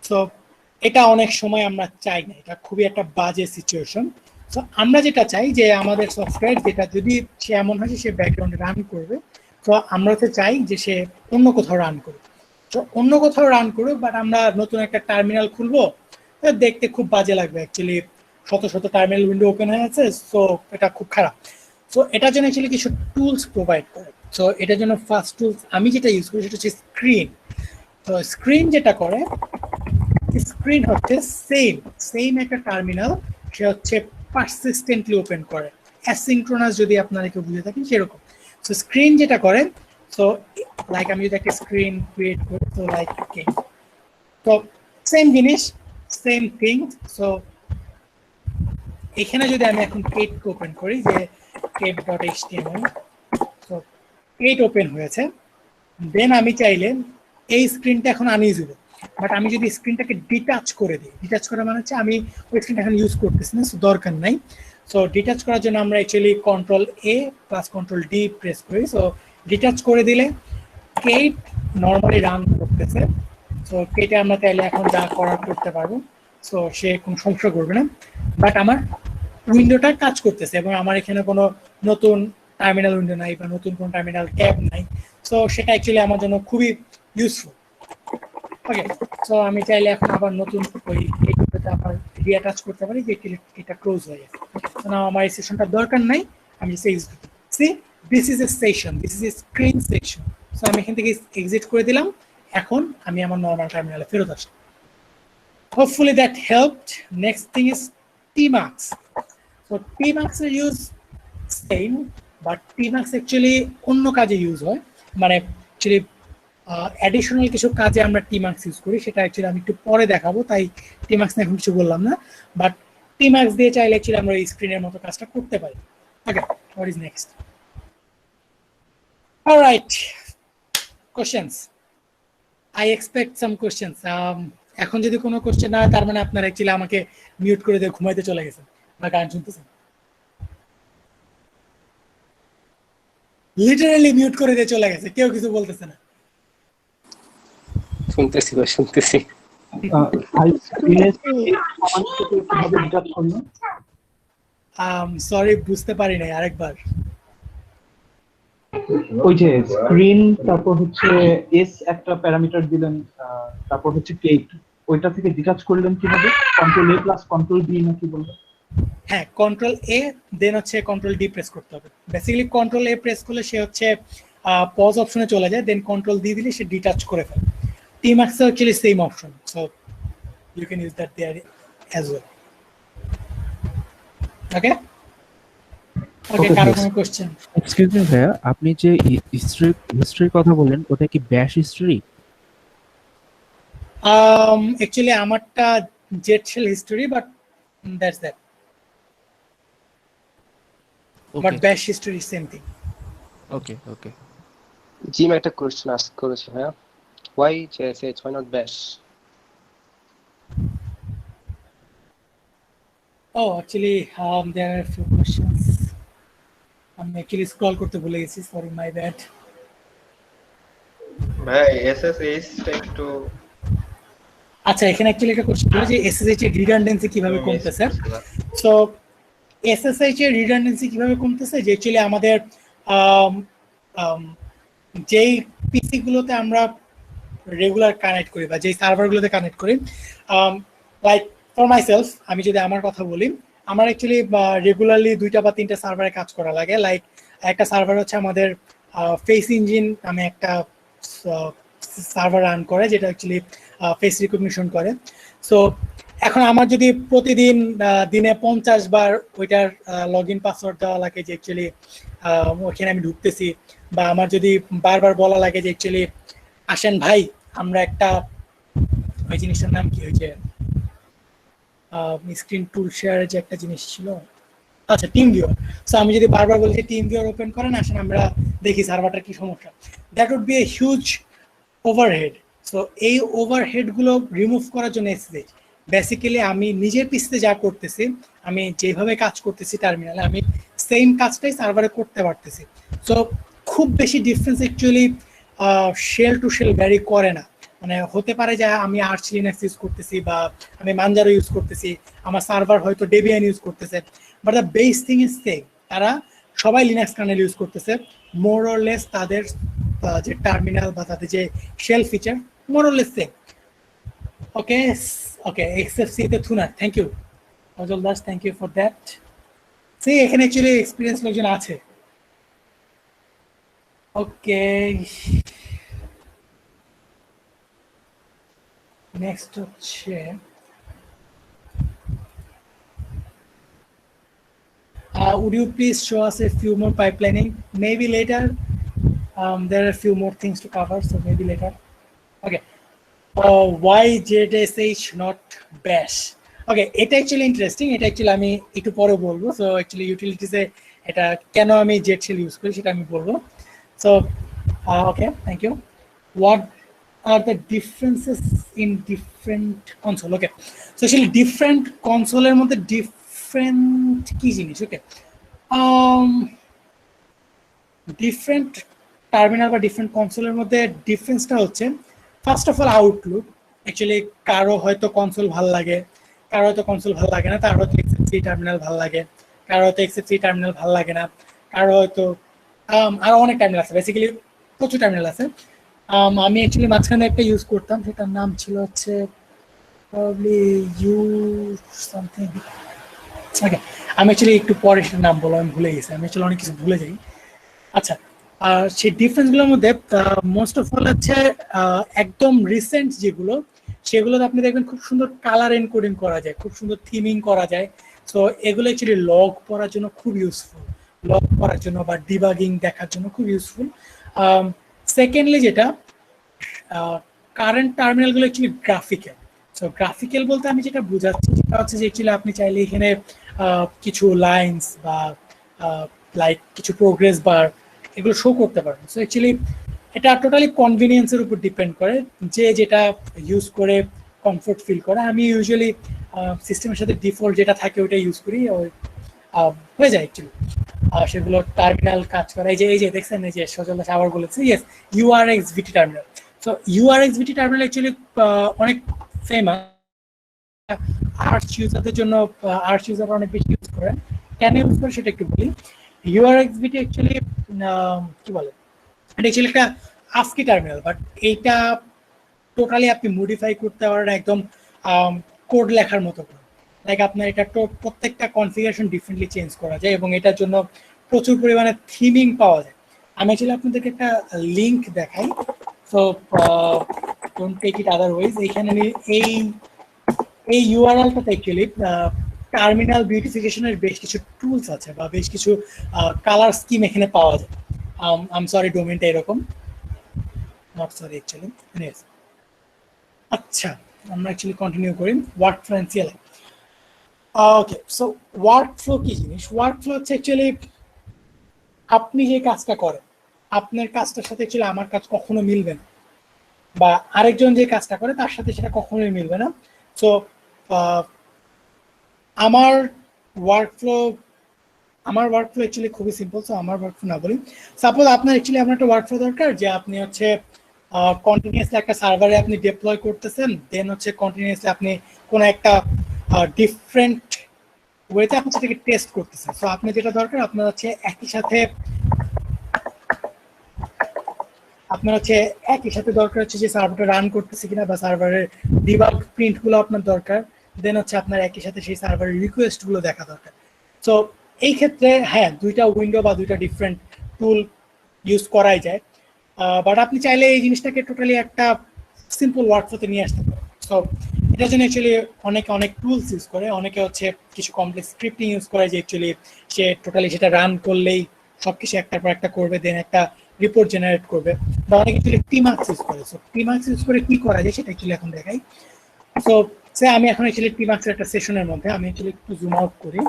সো এটা অনেক সময় আমরা চাই না, এটা খুবই একটা বাজে সিচুয়েশন। সো আমরা যেটা চাই যে আমাদের সফটওয়্যার যেটা যদি সে এমন হয় সে ব্যাকগ্রাউন্ডে রান করবে, তো আমরা তো চাই যে সে অন্য কোথাও রান করবে। তো অন্য কোথাও রান করবে, বাট আমরা নতুন একটা টার্মিনাল খুলবো, দেখতে খুব বাজে লাগবে। অ্যাকচুয়ালি শত শত টার্মিনাল উইন্ডো ওপেন হয়ে আছে, সো এটা খুব খারাপ। সো এটার জন্য অ্যাকচুয়ালি কিছু টুলস প্রোভাইড করে। সো এটার জন্য ফার্স্ট টুলস আমি যেটা ইউজ করি সেটা হচ্ছে স্ক্রিন। তো স্ক্রিন যেটা করে, স্ক্রিন হচ্ছে সেম একটা টার্মিনাল, সে হচ্ছে পারসিস্টেন্টলি ওপেন করে, অ্যাসিনক্রোনাস যদি আপনারা কেউ বুঝে থাকেন সেরকম। সো স্ক্রিন যেটা করে, সো লাইক আমি যদি একটা স্ক্রিন ক্রিয়েট করি, তো লাইক তো সেম জিনিস, সেম থিং। সো এখানে যদি আমি এখন কেট ওপেন করি, যে cat.html, সো কেট ওপেন হয়েছে, দেন আমি চাইলে এই স্ক্রিনটা এখন আনইউজেবল, বাট আমি যদি স্ক্রিনটাকে ডিটাচ করে দিই, ডিটাচ করা মানে হচ্ছে আমি ওই স্ক্রিনটা এখন ইউজ করতেছি না, সো দরকার নাই। সো ডিটাচ করার জন্য আমরা অ্যাকচুয়ালি Ctrl+A + Ctrl+D প্রেস করি। সো ডিটাচ করে দিলে কেট নর্মালি রান করতেছে। সো কেটে আমরা চাইলে এখন যা করার করতে পারবো, সো সে কোনো সমস্যা করবে না, বাট আমার উইন্ডোটা কাজ করতেছে এবং আমার এখানে কোনো নতুন টার্মিনাল উইন্ডো নাই বা নতুন কোনো টার্মিনাল ট্যাব নাই। সো সেটা অ্যাকচুয়ালি আমার জন্য খুবই ইউজফুল। ওকে, সো আমি চাইলে এখন আবার নতুন ওই এইটাতে আবার রিঅ্যাটাচ করতে পারি, যে এটা ক্লোজ হয়ে গেছে। তো না, আমার এই সেশনটা দরকার নাই, আমি C this is a session, this is a screen section. So আমি এখান থেকে এক্সিট করে দিলাম, এখন আমি আমার নর্মাল টার্মিনালে ফেরত আসলাম। Hopefully that helped. Next thing is Tmax. So Tmax এর use seem, but Tmax actually অন্য কাজে ইউজ হয়, মানে অ্যাকচুয়ালি অ্যাডিশনাল কিছু কাজে আমরা Tmax ইউজ করি, সেটা অ্যাকচুয়ালি আমি একটু পরে দেখাবো, তাই Tmax নিয়ে এখন কিছু বললাম না। বাট Tmax দিয়ে চাইলে অ্যাকচুয়ালি আমরা এই স্ক্রিনের মতো কাজটা করতে পারি। ওকে, what is next? All right, questions. I expect some questions. এখন যদি কোনো কোশ্চেন না হয়, তার মানে আপনারা অ্যাকচুয়ালি আমাকে মিউট করে দিয়ে ঘুমাইতে চলে গেছেন বা গান শুনতেছেন। লিটারালি মিউট করে দিয়ে চলে গেছে, কেউ কিছু বলতেছে না। শুনতেছি বা শুনতেছি। সরি, বুঝতে পারি নাই, আরেকবার। ওই যে স্ক্রিন, তারপর হচ্ছে এস একটা প্যারামিটার দিলেন, তারপর হচ্ছে কেট, ওইটা থেকে ডিটাচ করলেন কিভাবে? Ctrl+A + Ctrl+D নাকি বলবেন? হ্যাঁ, কন্ট্রোল এ দেন হচ্ছে কন্ট্রোল ডি প্রেস করতে হবে। বেসিক্যালি কন্ট্রোল এ প্রেস করলে সে হচ্ছে পজ অপশনে চলে যায়, দেন কন্ট্রোল ডি দিলে সে ডিটাচ করে ফেলে। Tmux actually same option, so you can use that there as well. Okay okay, Okay, কারো yes. কোনো কোশ্চেন? এক্সকিউজ মি ভাইয়া, আপনি যে হিস্ট্রির কথা বললেন, ওটা কি ব্যাশ হিস্ট্রি? অ্যাকচুয়ালি আমারটা Z shell history, but that's that. But okay bash history same thing. Okay okay. Jim একটা কোশ্চেন আস্ক করেছে ভাইয়া, why JSH, why not bash? Oh, actually, there are a few questions. আমি actually scroll করতে ভুলে গেছি, sorry, my bad. ভাই SSH টা একটু আচ্ছা, এখানে অ্যাকচুয়ালি একটা কোশ্চেন ছিল যে এসএসএইচ এর রিডান্ডেন্সি কিভাবে miss কমতেছে। করছিলাম। সো এসএসএইচ এর রিডান্ডেন্সি কিভাবে কমতেছে, যে অ্যাকচুয়ালি আমাদের আম, আম, যেই পিসি গুলোতে আমরা রেগুলার কানেক্ট করি বা যেই সার্ভারগুলোতে কানেক্ট করি, লাইক ফর মাইসেলফ আমি যদি আমার কথা বলি, আমার অ্যাকচুয়ালি রেগুলারলি 2টা বা 3টা সার্ভারে কাজ করা লাগে। লাইক একটা সার্ভার হচ্ছে আমাদের ফেস ইঞ্জিন নামে একটা সার্ভার রান করে, যেটা অ্যাকচুয়ালি ফেস রিকগনিশন করে। সো এখন আমার যদি প্রতিদিন দিনে 50 বার ওইটার লগ ইন পাসওয়ার্ড দেওয়া লাগে যে অ্যাকচুয়ালি ওখানে আমি ঢুকতেছি, বা আমার যদি বারবার বলা লাগে যে অ্যাকচুয়ালি আসেন ভাই আমরা একটা, ওই জিনিসটার নাম কি হয়েছে, স্ক্রিন টুল শেয়ারের যে একটা জিনিস ছিল, আচ্ছা টিম ভিউয়ার। সো আমি যদি বারবার বলি যে টিম ভিউয়ার ওপেন করেন, আসেন আমরা দেখি সার্ভারটার কি সমস্যা, that would be a huge overhead. So এই ওভারহেড গুলো রিমুভ করার জন্য এসএসএইচ বেসিক্যালি আমি নিজের পিসিতে যা করতেছি, আমি যেভাবে কাজ করতেছি টার্মিনালে, আমি সেম কাজটাই সার্ভারে করতে পারতেছি। সো খুব বেশি difference actually shell to shell vary করে না। মানে হতে পারে যে আমি আর্চ লিনাক্স ইউজ করতেছি বা আমি মানজারো ইউজ করতেছি, আমার সার্ভার হয়তো ডেবিয়ান ইউজ করতেছে, but the base thing is same. তারা সবাই লিনাক্স কার্নেল ইউজ করতেছে, মোর অর লেস তাদের যে টার্মিনাল বা তাদের যে shell feature more or less same. Okay okay, XFCE তে Thunar, thank you Ajal Das, thank you for that. সেই এখানে অ্যাকচুয়ালি এক্সপিরিয়েন্স লোকজন আছে। ওকে, নেক্সট হচ্ছে would you please show us a few more pipelining? Maybe later. There are a few more things to cover, so maybe later. Okay. Why JSH not bash? Okay, এটা actually interesting, এটা actually আমি একটু পরে বলবো। So actually ইউটিলিটিসে এটা কেন আমি jet shell use করি সেটা আমি বলবো। So okay, thank you. What are the differences in different console? Okay, so actually different কনসোলের মধ্যে ডিফারেন্ট কি জিনিস? ওকে, ডিফারেন্ট টার্মিনাল বা ডিফারেন্ট কনসোলের মধ্যে ডিফারেন্সটা হচ্ছে first of all Outlook. Actually কারো হয়তো কনসোল ভালো লাগে, কারো হয়তো কনসোল ভালো লাগে না, কারো হয়তো এক্সএফসি টার্মিনাল ভালো লাগে, কারো হয়তো এক্সএফসি টার্মিনাল ভালো লাগে না, কারো হয়তো আরো অনেক টার্মিনাল আছে, বেসিক্যালি প্রচুর টার্মিনাল আছে। আমি অ্যাকচুয়ালি মাঝখানে একটা ইউজ করতাম, সেটার নাম ছিল হচ্ছে প্রবাবলি ইউ সামথিং। ওকে, আমি অ্যাকচুয়ালি একটু পরে সেটার নাম বলো, আমি ভুলে গেছি, আমি অ্যাকচুয়ালি অনেক কিছু ভুলে যাই। আচ্ছা, আর সেই ডিফারেন্সগুলোর মধ্যে মোস্ট অফ অল হচ্ছে একদম রিসেন্ট যেগুলো, সেগুলোতে আপনি দেখবেন খুব সুন্দর কালার এনকোডিং করা যায়, খুব সুন্দর থিমিং করা যায়। সো এগুলো অ্যাকচুয়ালি লগ পড়ার জন্য খুব ইউজফুল, লগ করার জন্য বা ডিবাগিং দেখার জন্য খুব ইউজফুল। সেকেন্ডলি যেটা, কারেন্ট টার্মিনালগুলো অ্যাকচুয়ালি গ্রাফিক্যাল। সো গ্রাফিক্যাল বলতে আমি যেটা বোঝাচ্ছি সেটা হচ্ছে যে অ্যাকচুয়ালি আপনি চাইলে এখানে কিছু লাইন্স বা লাইক কিছু প্রোগ্রেস বার এগুলো শো করতে পারবেন। সো অ্যাকচুয়ালি এটা টোটালি কনভিনিয়েন্সের উপর ডিপেন্ড করে, যে যেটা ইউজ করে কমফোর্ট ফিল করে। আমি ইউজুয়ালি সিস্টেমের সাথে ডিফল্ট যেটা থাকে ওইটা ইউজ করি, ওই হয়ে যায় অ্যাকচুয়ালি। সেগুলো টার্মিনাল কাজ করে, এই যে দেখছেন, এই যে সজল দাস আবার বলেছে, yes, URXVT terminal. So URXVT terminal actually অনেক ফেমাস আর্চ ইউজারদের জন্য, আর্চ ইউজার অনেক বেশি ইউজ করে। কেন ইউজ করে সেটা একটু বলি। URXVT অ্যাকচুয়ালি কি বলে, এটা অ্যাকচুয়ালি একটা ASCII টার্মিনাল, বাট এইটা টোটালি আপনি মডিফাই করতে পারেন একদম কোড লেখার মতো করে। লাইক আপনার এটা তো প্রত্যেকটা কনফিগারেশন ডিফারেন্টলি চেঞ্জ করা যায় এবং এটার জন্য প্রচুর পরিমাণে থিমিং পাওয়া যায়। আমি অ্যাকচুয়ালি আপনাদেরকে একটা লিংক দেখাই, so don't take it otherwise. এখানে আমি এই ইউআরএলটাতে অ্যাকচুয়ালি টার্মিনাল বিউটিফিকেশনের বেশ কিছু টুলস আছে বা বেশ কিছু কালার স্কিম এখানে পাওয়া যায়। আম সরি ডোমেনটা এরকম, নট সরি অ্যাকচুয়ালি। আচ্ছা, আমরা অ্যাকচুয়ালি কন্টিনিউ করি workflow and CLI. Okay, so workflow কি জিনিস? ওয়ার্কফ্লো হচ্ছে অ্যাকচুয়ালি আপনি যে কাজটা করেন, আপনার কাজটার সাথে অ্যাকচুয়ালি আমার কাজ কখনো মিলবে না, বা আরেকজন যে কাজটা করে তার সাথে সেটা কখনোই মিলবে না। সো আমার ওয়ার্কফ্লো অ্যাকচুয়ালি খুবই সিম্পল। সো আমার ওয়ার্কফ্লো না বলি, সাপোজ আপনার অ্যাকচুয়ালি আমার একটা ওয়ার্কফ্লো দরকার যে আপনি হচ্ছে কন্টিনিউয়াসলি একটা সার্ভারে আপনি ডিপ্লয় করতেছেন, দেন হচ্ছে কন্টিনিউয়াসলি আপনি কোনো একটা ডিফারেন্ট ওয়েতে আপনি সেটাকে টেস্ট করতেছেন। সো আপনি যেটা দরকার আপনার হচ্ছে একই সাথে দরকার হচ্ছে যে সার্ভারটা রান করতেছে কিনা, বা সার্ভারের ডিবাগ প্রিন্টগুলো আপনার দরকার, দেন হচ্ছে আপনার একই সাথে সেই সার্ভারের রিকোয়েস্টগুলো দেখা দরকার। সো এই ক্ষেত্রে হ্যাঁ, দুইটা উইন্ডো বা দুইটা ডিফারেন্ট টুল ইউজ করাই যায়, বাট আপনি চাইলে এই জিনিসটাকে টোটালি একটা সিম্পল ওয়ার্কফ্লোতে নিয়ে আসতে পারেন। সো এটার জন্য অ্যাকচুয়ালি অনেক টুলস ইউজ করে, অনেকে হচ্ছে কিছু কমপ্লেক্স স্ক্রিপ্টিং ইউজ করে যে অ্যাকচুয়ালি সে টোটালি সেটা রান করলেই সবকিছু একটার পর একটা করবে, দেন একটা রিপোর্ট জেনারেট করবে, বা অনেকে অ্যাকচুয়ালি টিমাক্স ইউজ করে। সো টিমাক্স ইউজ করে কি করা যায় সেটা অ্যাকচুয়ালি এখন দেখাই। সো সে আমি এখন অ্যাকচুয়ালি টিমাক্সের একটা সেশনের মধ্যে, আমি অ্যাকচুয়ালি একটু জুম আউট করি।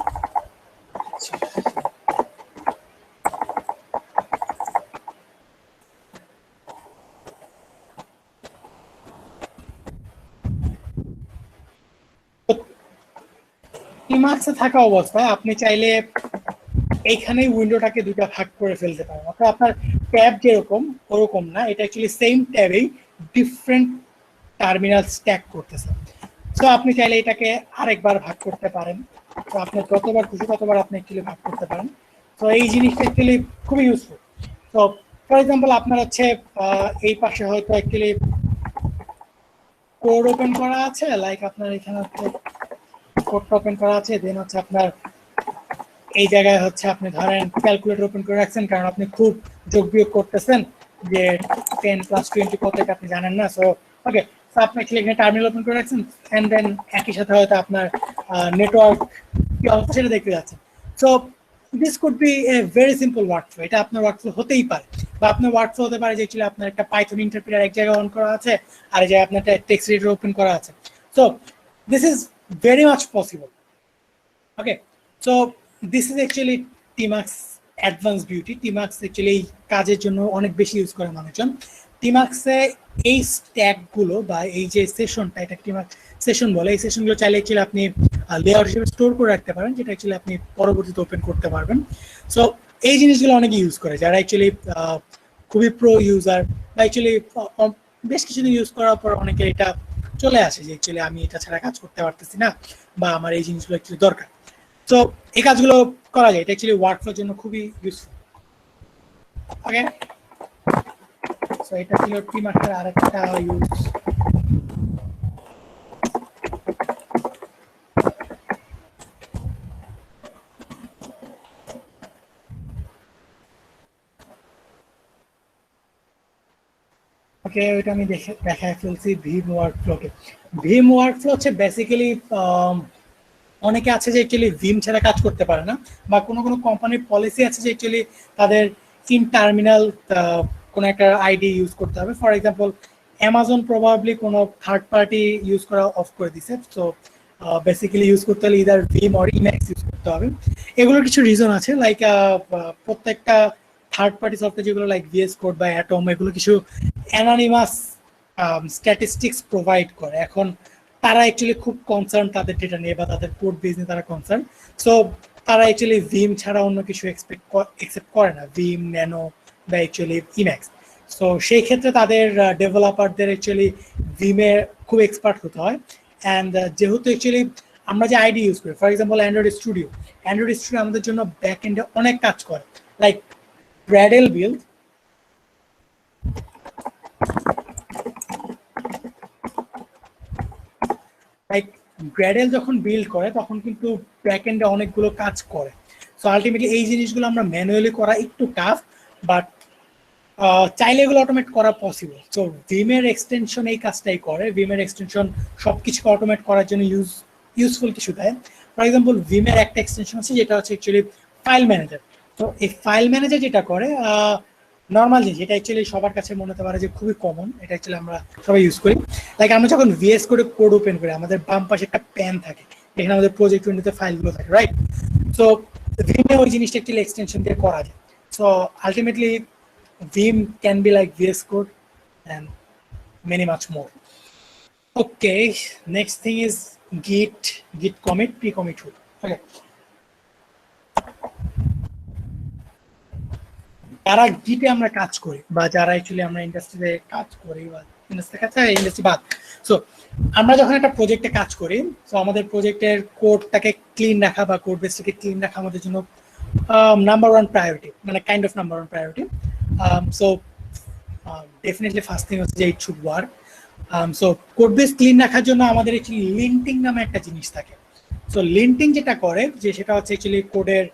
টিমাক্সে থাকা অবস্থায় আপনি চাইলে এইখানেই উইন্ডোটাকে দুইটা ভাগ করে ফেলতে পারেন, অর্থাৎ আপনার ট্যাব যেরকম ওরকম না, এটা অ্যাকচুয়ালি সেম ট্যাবেই ডিফারেন্ট টার্মিনাল স্ট্যাক করতেছে। সো আপনি চাইলে এটাকে আরেকবার ভাগ করতে পারেন। তো আপনি যতবার খুশি ততবার আপনি অ্যাকচুয়ালি ভাগ করতে পারেন। তো এই জিনিসটা অ্যাকচুয়ালি খুবই ইউজফুল। তো ফর এক্সাম্পল আপনার হচ্ছে এই পাশে হয়তো অ্যাকচুয়ালি কোড ওপেন করা আছে, লাইক আপনার এখানে হচ্ছে কোডটা ওপেন করা আছে, দেন হচ্ছে আপনার এই জায়গায় হচ্ছে আপনি ধরেন ক্যালকুলেটর ওপেন করে রাখছেন, কারণ আপনি খুব যোগ বিয়োগ করতেছেন যে 10 + 20 কত আপনি জানেন না। সো ওকে, সো আপনি এখানে টার্মিনাল ওপেন করে রাখছেন, এন্ড দেন একই সাথে হয়তো আপনার নেটওয়ার্ক কি অবস্থা সেটা দেখতে যাচ্ছেন। So this could B a very simple workflow. এটা আপনার ওয়ার্কফ্লো হতেই পারে, বা আপনার ওয়ার্কফ্লো হতে পারে যে অ্যাকচুয়ালি আপনার একটা পাইথন ইন্টারপ্রিটার এক জায়গায় অন করা আছে, আর এই জায়গায় আপনার একটা টেক্সট এডিটর ওপেন করা আছে। So this is very much possible. Okay, so this is actually tmux advance beauty. Tmux actually এই কাজের জন্য অনেক বেশি ইউজ করে মানুষজন। টিমাক্সে এই স্ট্যাকগুলো বা এই যে সেশনটা, এটা টিমাক্স সেশন বলে, এই সেশনগুলো চাইলে অ্যাকচুয়ালি আপনি লেআউট হিসেবে স্টোর করে রাখতে পারেন, যেটা অ্যাকচুয়ালি আপনি পরবর্তীতে ওপেন করতে পারবেন। সো এই জিনিসগুলো অনেকে ইউজ করে, যারা অ্যাকচুয়ালি খুবই প্রো ইউজার, বা অ্যাকচুয়ালি বেশ কিছুদিন ইউজ করার পর অনেকে এটা চলে আসে যে অ্যাকচুয়ালি আমি এটা ছাড়া কাজ করতে পারতেছি না, বা আমার এই জিনিসগুলো অ্যাকচুয়ালি দরকার। তো এই কাজগুলো করা যায়, এটা অ্যাকচুয়ালি ওয়ার্কফ্লোর জন্য খুবই ইউজফুল। ওকে, সো এটা ছিল টিমাক্সের আরেকটা ইউজ। ওকে, ওইটা আমি দেখায় ফেলছি ভিম ওয়ার্কফ্লোকে। ভিম ওয়ার্কফ্লো হচ্ছে বেসিক্যালি অনেকে আছে যে অ্যাকচুয়ালি ভিম ছাড়া কাজ করতে পারে না, বা কোনো কোম্পানির পলিসি আছে যে অ্যাকচুয়ালি তাদের ইন টার্মিনাল কোনো একটা আইডি ইউজ করতে হবে। ফর এক্সাম্পল অ্যামাজন প্রবাবলি কোনো থার্ড পার্টি ইউজ করা অফ করে দিছে। সো বেসিক্যালি ইউজ করতে হলে either Vim or Emacs use করতে হবে। এগুলোর কিছু রিজন আছে, লাইক প্রত্যেকটা থার্ড পার্টি সফটওয়্যার যেগুলো লাইক ভিএস কোড বা অ্যাটম, এগুলো কিছু অ্যানোনিমাস স্ট্যাটিস্টিক্স প্রোভাইড করে। এখন তারা অ্যাকচুয়ালি খুব কনসার্ন তাদের ডেটা নিয়ে, বা তাদের কোড বেস নিয়ে তারা কনসার্ন। সো তারা অ্যাকচুয়ালি ভিম ছাড়া অন্য কিছু একসেপ্ট করে না, ভিম, ন্যানো বা অ্যাকচুয়ালি ইম্যাক্স। সো সেই ক্ষেত্রে তাদের ডেভেলপারদের অ্যাকচুয়ালি ভিমে খুব এক্সপার্ট হতে হয়। অ্যান্ড যেহেতু অ্যাকচুয়ালি আমরা যে আইডি ইউজ করি, ফর এক্সাম্পল অ্যান্ড্রয়েড স্টুডিও আমাদের জন্য ব্যাক এন্ডে অনেক কাজ করে, লাইক Gradle build, like গ্র্যাডেল যখন বিল্ড করে তখন কিন্তু ব্যাকএন্ডে অনেকগুলো কাজ করে। সো আলটিমেটলি এই জিনিসগুলো আমরা ম্যানুয়ালি করা একটু টাফ, বাট চাইলে এগুলো অটোমেট করা পসিবল। সো ভিমের এক্সটেনশন এই কাজটাই করে। ভিমের এক্সটেনশন সবকিছুকে অটোমেট করার জন্য ইউজফুল কিছু দেয়। ফর এক্সাম্পল ভিমের একটা এক্সটেনশন আছে যেটা হচ্ছে অ্যাকচুয়ালি ফাইল ম্যানেজার। তো এই ফাইল ম্যানেজার যেটা করে নর্মাল জিনিস, এটা অ্যাকচুয়ালি সবার কাছে মনে হতে পারে যে খুবই কমন, এটা অ্যাকচুয়ালি আমরা সবাই ইউজ করি। লাইক আমরা যখন ভিএস কোডে কোড ওপেন করি আমাদের বাম পাশে একটা প্যান থাকে, এখানে আমাদের প্রজেক্ট উইন্ডোতে ফাইলগুলো থাকে, রাইট? সো ভিমে ওই জিনিসটা অ্যাকচুয়ালি এক্সটেনশন দিয়ে করা যায়। So ultimately Vim can be like VS Code and many much more. Okay, next thing is Git commit, pre-commit hook. Okay. যারা গিটে আমরা কাজ করি বা যারা অ্যাকচুয়ালি আমরা ইন্ডাস্ট্রিতে কাজ করি বা ইন্ডাস্ট্রি বাদ, সো আমরা যখন একটা প্রজেক্টে কাজ করি, সো আমাদের প্রজেক্টের কোডটাকে ক্লিন রাখা বা কোড বেসটাকে ক্লিন রাখা আমাদের জন্য নাম্বার ওয়ান প্রায়োরিটি, মানে kind of number one priority. So definitely first thing হচ্ছে যে it should work. So code base clean রাখার জন্য আমাদের actually linting নামে একটা জিনিস থাকে। So linting যেটা করে যে সেটা হচ্ছে actually কোডের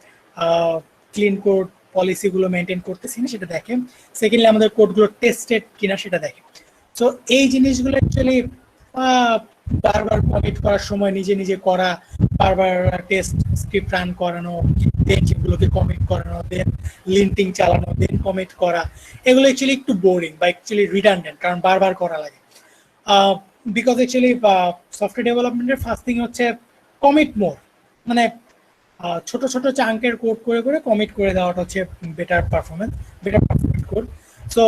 ক্লিন কোড পলিসি গুলো মেনটেন করতেছি না সেটা দেখে। সেকেন্ডলি আমাদের কোডগুলো টেস্টেড কিনা সেটা দেখে। সো এই জিনিসগুলো অ্যাকচুয়ালি বারবার কমিট করার সময় নিজে নিজে করা, বারবার টেস্ট স্ক্রিপ্ট রান করানো, দেন সেগুলোকে কমিট করানো, দেন লিন্টিং চালানো, দেন কমিট করা, এগুলো অ্যাকচুয়ালি একটু বোরিং বা অ্যাকচুয়ালি রিডান্ডেন্ট, কারণ বারবার করা লাগে। বিকজ অ্যাকচুয়ালি সফটওয়্যার ডেভেলপমেন্টের ফার্স্ট থিং হচ্ছে কমিট মোর, মানে ছোট ছোট চাঙ্কের কোড করে করে কমিট করে দেওয়াটা হচ্ছে better performance code. So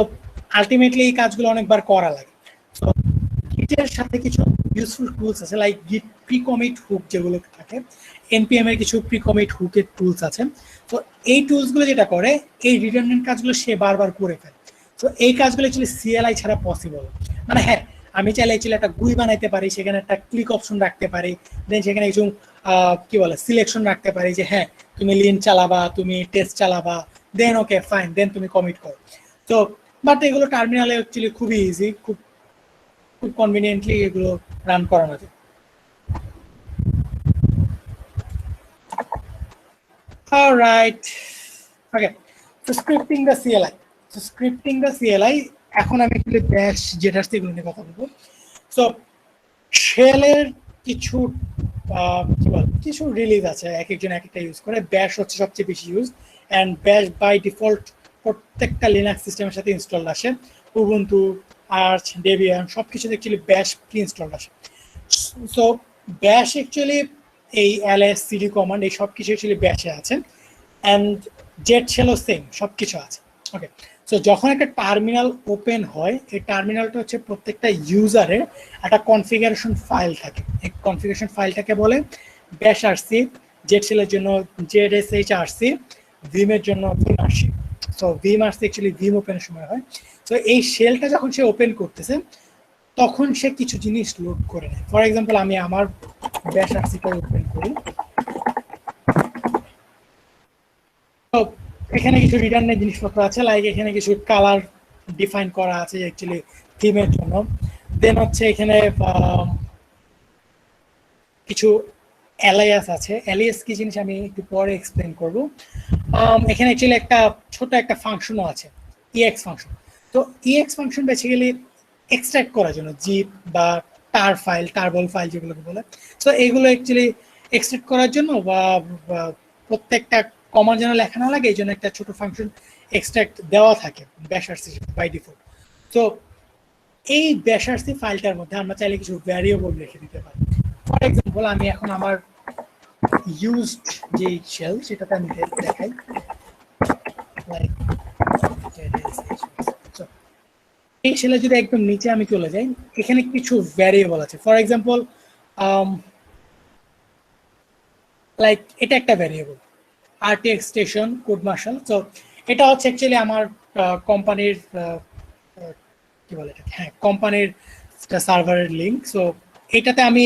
ultimately এই কাজগুলো অনেকবার করা লাগে। সো গিটের সাথে কিছু ইউজফুল টুলস আছে, লাইক গিট প্রি কমিট হুক যেগুলো থাকে, এনপিএম এর কিছু প্রি কমিট হুকের টুলস আছে। তো এই টুলসগুলো যেটা করে এই রিডান্ডেন্ট কাজগুলো সে বারবার করে ফেলে। তো এই কাজগুলো অ্যাকচুয়ালি সিএলআই ছাড়া পসিবল। মানে হ্যাঁ, আমি চাইলে অ্যাকচুয়ালি একটা গুই বানাইতে পারি, সেখানে একটা ক্লিক অপশন রাখতে পারি, দেন সেখানে কিছু কি বলে সিলেকশন রাখতে পারি যে হ্যাঁ তুমি লিন চালাবা, তুমি টেস্ট চালাবা, দেন ওকে ফাইন, দেন তুমি কমিট করো। তো বাট এগুলো টার্মিনালে অ্যাকচুয়ালি খুবই ইজি, খুব কনভিনিয়েন্টলি এগুলো রান করানো যায়। Alright, okay. So scripting the CLI. এখন আমি একটু ব্যাশ জেটার এগুলো নিয়ে কথা বলবো। সো শেলের কিছু কি বল কিছু রিলিজ আছে, এক একজন এক একটা ইউজ করে। ব্যাশ হচ্ছে সবচেয়ে বেশি ইউজ, অ্যান্ড ব্যাশ বাই ডিফল্ট প্রত্যেকটা লিনাক্স সিস্টেমের সাথে ইনস্টল আসে। উবুন্টু, আর্চ, ডেবিয়ান সবকিছুতে অ্যাকচুয়ালি ব্যাশ প্রি ইনস্টল আসে। সো ব্যাশ অ্যাকচুয়ালি এই ls cd কমান্ড এই সব কিছু অ্যাকচুয়ালি ব্যাশে আছে, অ্যান্ড জেট শেলও সেম সব কিছু আছে। ওকে, সো যখন একটা টার্মিনাল ওপেন হয়, এই টার্মিনালটা হচ্ছে প্রত্যেকটা ইউজারের একটা কনফিগারেশন ফাইল থাকে। এই কনফিগারেশন ফাইলটাকে বলে ব্যাশ আরসি, জেট শেলের জন্য ZSH-RC, ভিমের জন্য vim-rc। সো vim-rc অ্যাকচুয়ালি ভিম ওপেনের সময় হয়। সো এই শেলটা যখন সে ওপেন করতেছে তখন সে কিছু জিনিস লোড করে নেয়। ফর এক্সাম্পল আমি আমার ব্যাশ আরসিটা ওপেন করি, তো এখানে কিছু রিটার্নের জিনিসপত্র আছে, লাইক এখানে কিছু কালার ডিফাইন করা আছে অ্যাকচুয়ালি থিমের জন্য। দেন হচ্ছে এখানে কিছু অ্যালাইয়াস আছে। অ্যালিয়াস কি জিনিস আমি একটু পরে এক্সপ্লেন করব। এখানে অ্যাকচুয়ালি একটা ছোট একটা ফাংশনও আছে, EX ফাংশন। তো EX ফাংশন বেসিক্যালি এক্সট্রাক্ট করার জন্য জিপ বা টার ফাইল, টারবল ফাইল যেগুলোকে বলে, সো এগুলো অ্যাকচুয়ালি এক্সট্রাক্ট করার জন্য বা প্রত্যেকটা কমান্ড যেন লেখা না লাগে এই জন্য একটা ছোট ফাংশন এক্সট্রাক্ট দেওয়া থাকে ব্যাশ আরসি বাই ডিফল্ট। তো এই ব্যাশ আরসি ফাইলটার মধ্যে আমরা চাইলে কিছু ভ্যারিয়েবল লিখে দিতে পারি। ফর এক্সাম্পল আমি এখন আমার ইউজড যে শেল সেটাতে আমি দেখাই, লাইক এই শেলে যদি একদম নিচে আমি চলে যাই, এখানে কিছু ভ্যারিয়েবল আছে। ফর এক্সাম্পল লাইক এটা একটা variable RTX station code marshal. So এটা হচ্ছে অ্যাকচুয়ালি আমার কোম্পানির কি বলে এটা, হ্যাঁ কোম্পানির সার্ভারের লিঙ্ক। সো এটাতে আমি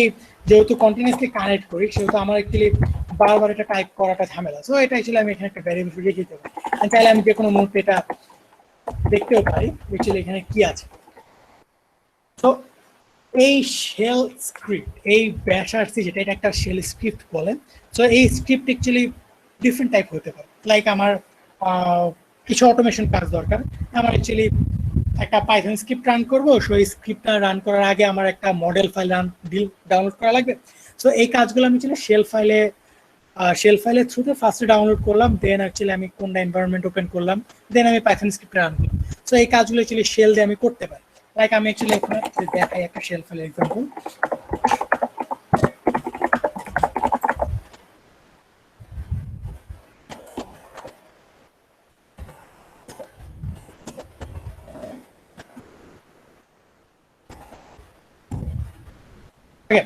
যেহেতু কন্টিনিউয়াসলি কানেক্ট করি সেহেতু আমার অ্যাকচুয়ালি বারবার এটা টাইপ করাটা ঝামেলা। সো এটা অ্যাকচুয়ালি আমি এখানে একটা ভ্যারিয়েবল রেখে দিতে পারি, চাইলে আমি যে কোনো মুহূর্তে এটা দেখতেও পারি অ্যাকচুয়ালি এখানে কি আছে। তো এই শেল স্ক্রিপ্ট, এই ব্যাশ আরসি যেটা, এটা একটা শেল স্ক্রিপ্ট বলে। সো এই স্ক্রিপ্ট অ্যাকচুয়ালি ডিফারেন্ট টাইপ হতে পারে। লাইক আমার কিছু অটোমেশন কাজ দরকার, আমার অ্যাকচুয়ালি একটা পাইথন স্ক্রিপ্ট রান করবো, সো এই স্ক্রিপ্টটা রান করার আগে আমার একটা মডেল ফাইল ডাউনলোড করা লাগবে। সো এই কাজগুলো আমি শেল ফাইলের থ্রুতে ফার্স্টে ডাউনলোড করলাম, দেন অ্যাকচুয়ালি আমি কোনটা এনভায়রনমেন্ট ওপেন করলাম, দেন আমি পাইথন স্ক্রিপ্ট রান করলাম। সো এই কাজগুলো অ্যাকচুয়ালি শেল দিয়ে আমি করতে পারি। লাইক আমি অ্যাকচুয়ালি এখানে দেখাই একটা শেল ফাইলের এক্সাম্পল। Okay,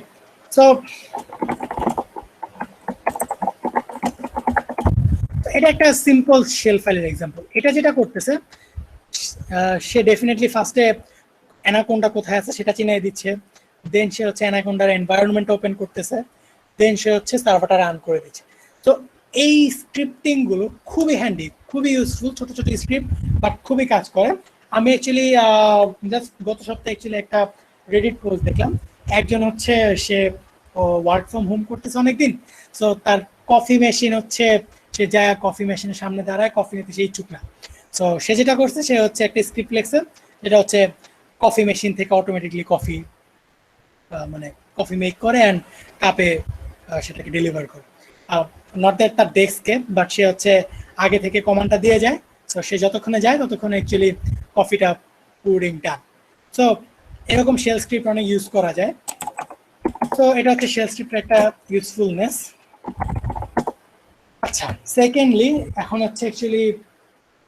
so এটা একটা সিম্পল শেল ফাইলের এক্সাম্পল। এটা যেটা করতেছে, সে ডেফিনেটলি ফার্স্টে অ্যানাকোন্ডা কোথায় আছে সেটা চিনিয়ে দিচ্ছে, দেন সে হচ্ছে অ্যানাকোন্ডার এনভায়রনমেন্ট ওপেন করতেছে, দেন সে হচ্ছে সার্ভারটা রান করে দিচ্ছে। তো এই স্ক্রিপ্টিং গুলো খুবই হ্যান্ডি, খুবই ইউজফুল, ছোট ছোট স্ক্রিপ্ট বাট খুবই কাজ করে। আমি অ্যাকচুয়ালি জাস্ট গত সপ্তাহে অ্যাকচুয়ালি একটা রেডিট পোস্ট দেখলাম, একজন হচ্ছে সে ওয়ার্ক ফ্রম হোম করতেছে অনেকদিন, সো তার কফি মেশিন হচ্ছে, সে যায় কফি মেশিনের সামনে দাঁড়ায়, কফি নিতে সেই চুপ না। সো সে যেটা করছে, সে হচ্ছে একটা স্ক্রিপ্ট লিখছে যেটা হচ্ছে কফি মেশিন থেকে অটোমেটিকলি কফি মানে কফি মেক করে অ্যান্ড কাপে সেটাকে ডেলিভার করে। নট দ্যাট তার ডেস্কে, বাট সে হচ্ছে আগে থেকে কমান্ডটা দিয়ে যায়। সো সে যতক্ষণে যায় ততক্ষণে অ্যাকচুয়ালি কফিটা পুরিং ডান। সো এরকম শেল স্ক্রিপ্ট অনেক ইউজ করা যায়। তো এটা হচ্ছে শেল স্ক্রিপ্টের একটা ইউজফুলনেস। আচ্ছা, সেকেন্ডলি এখন হচ্ছে অ্যাকচুয়ালি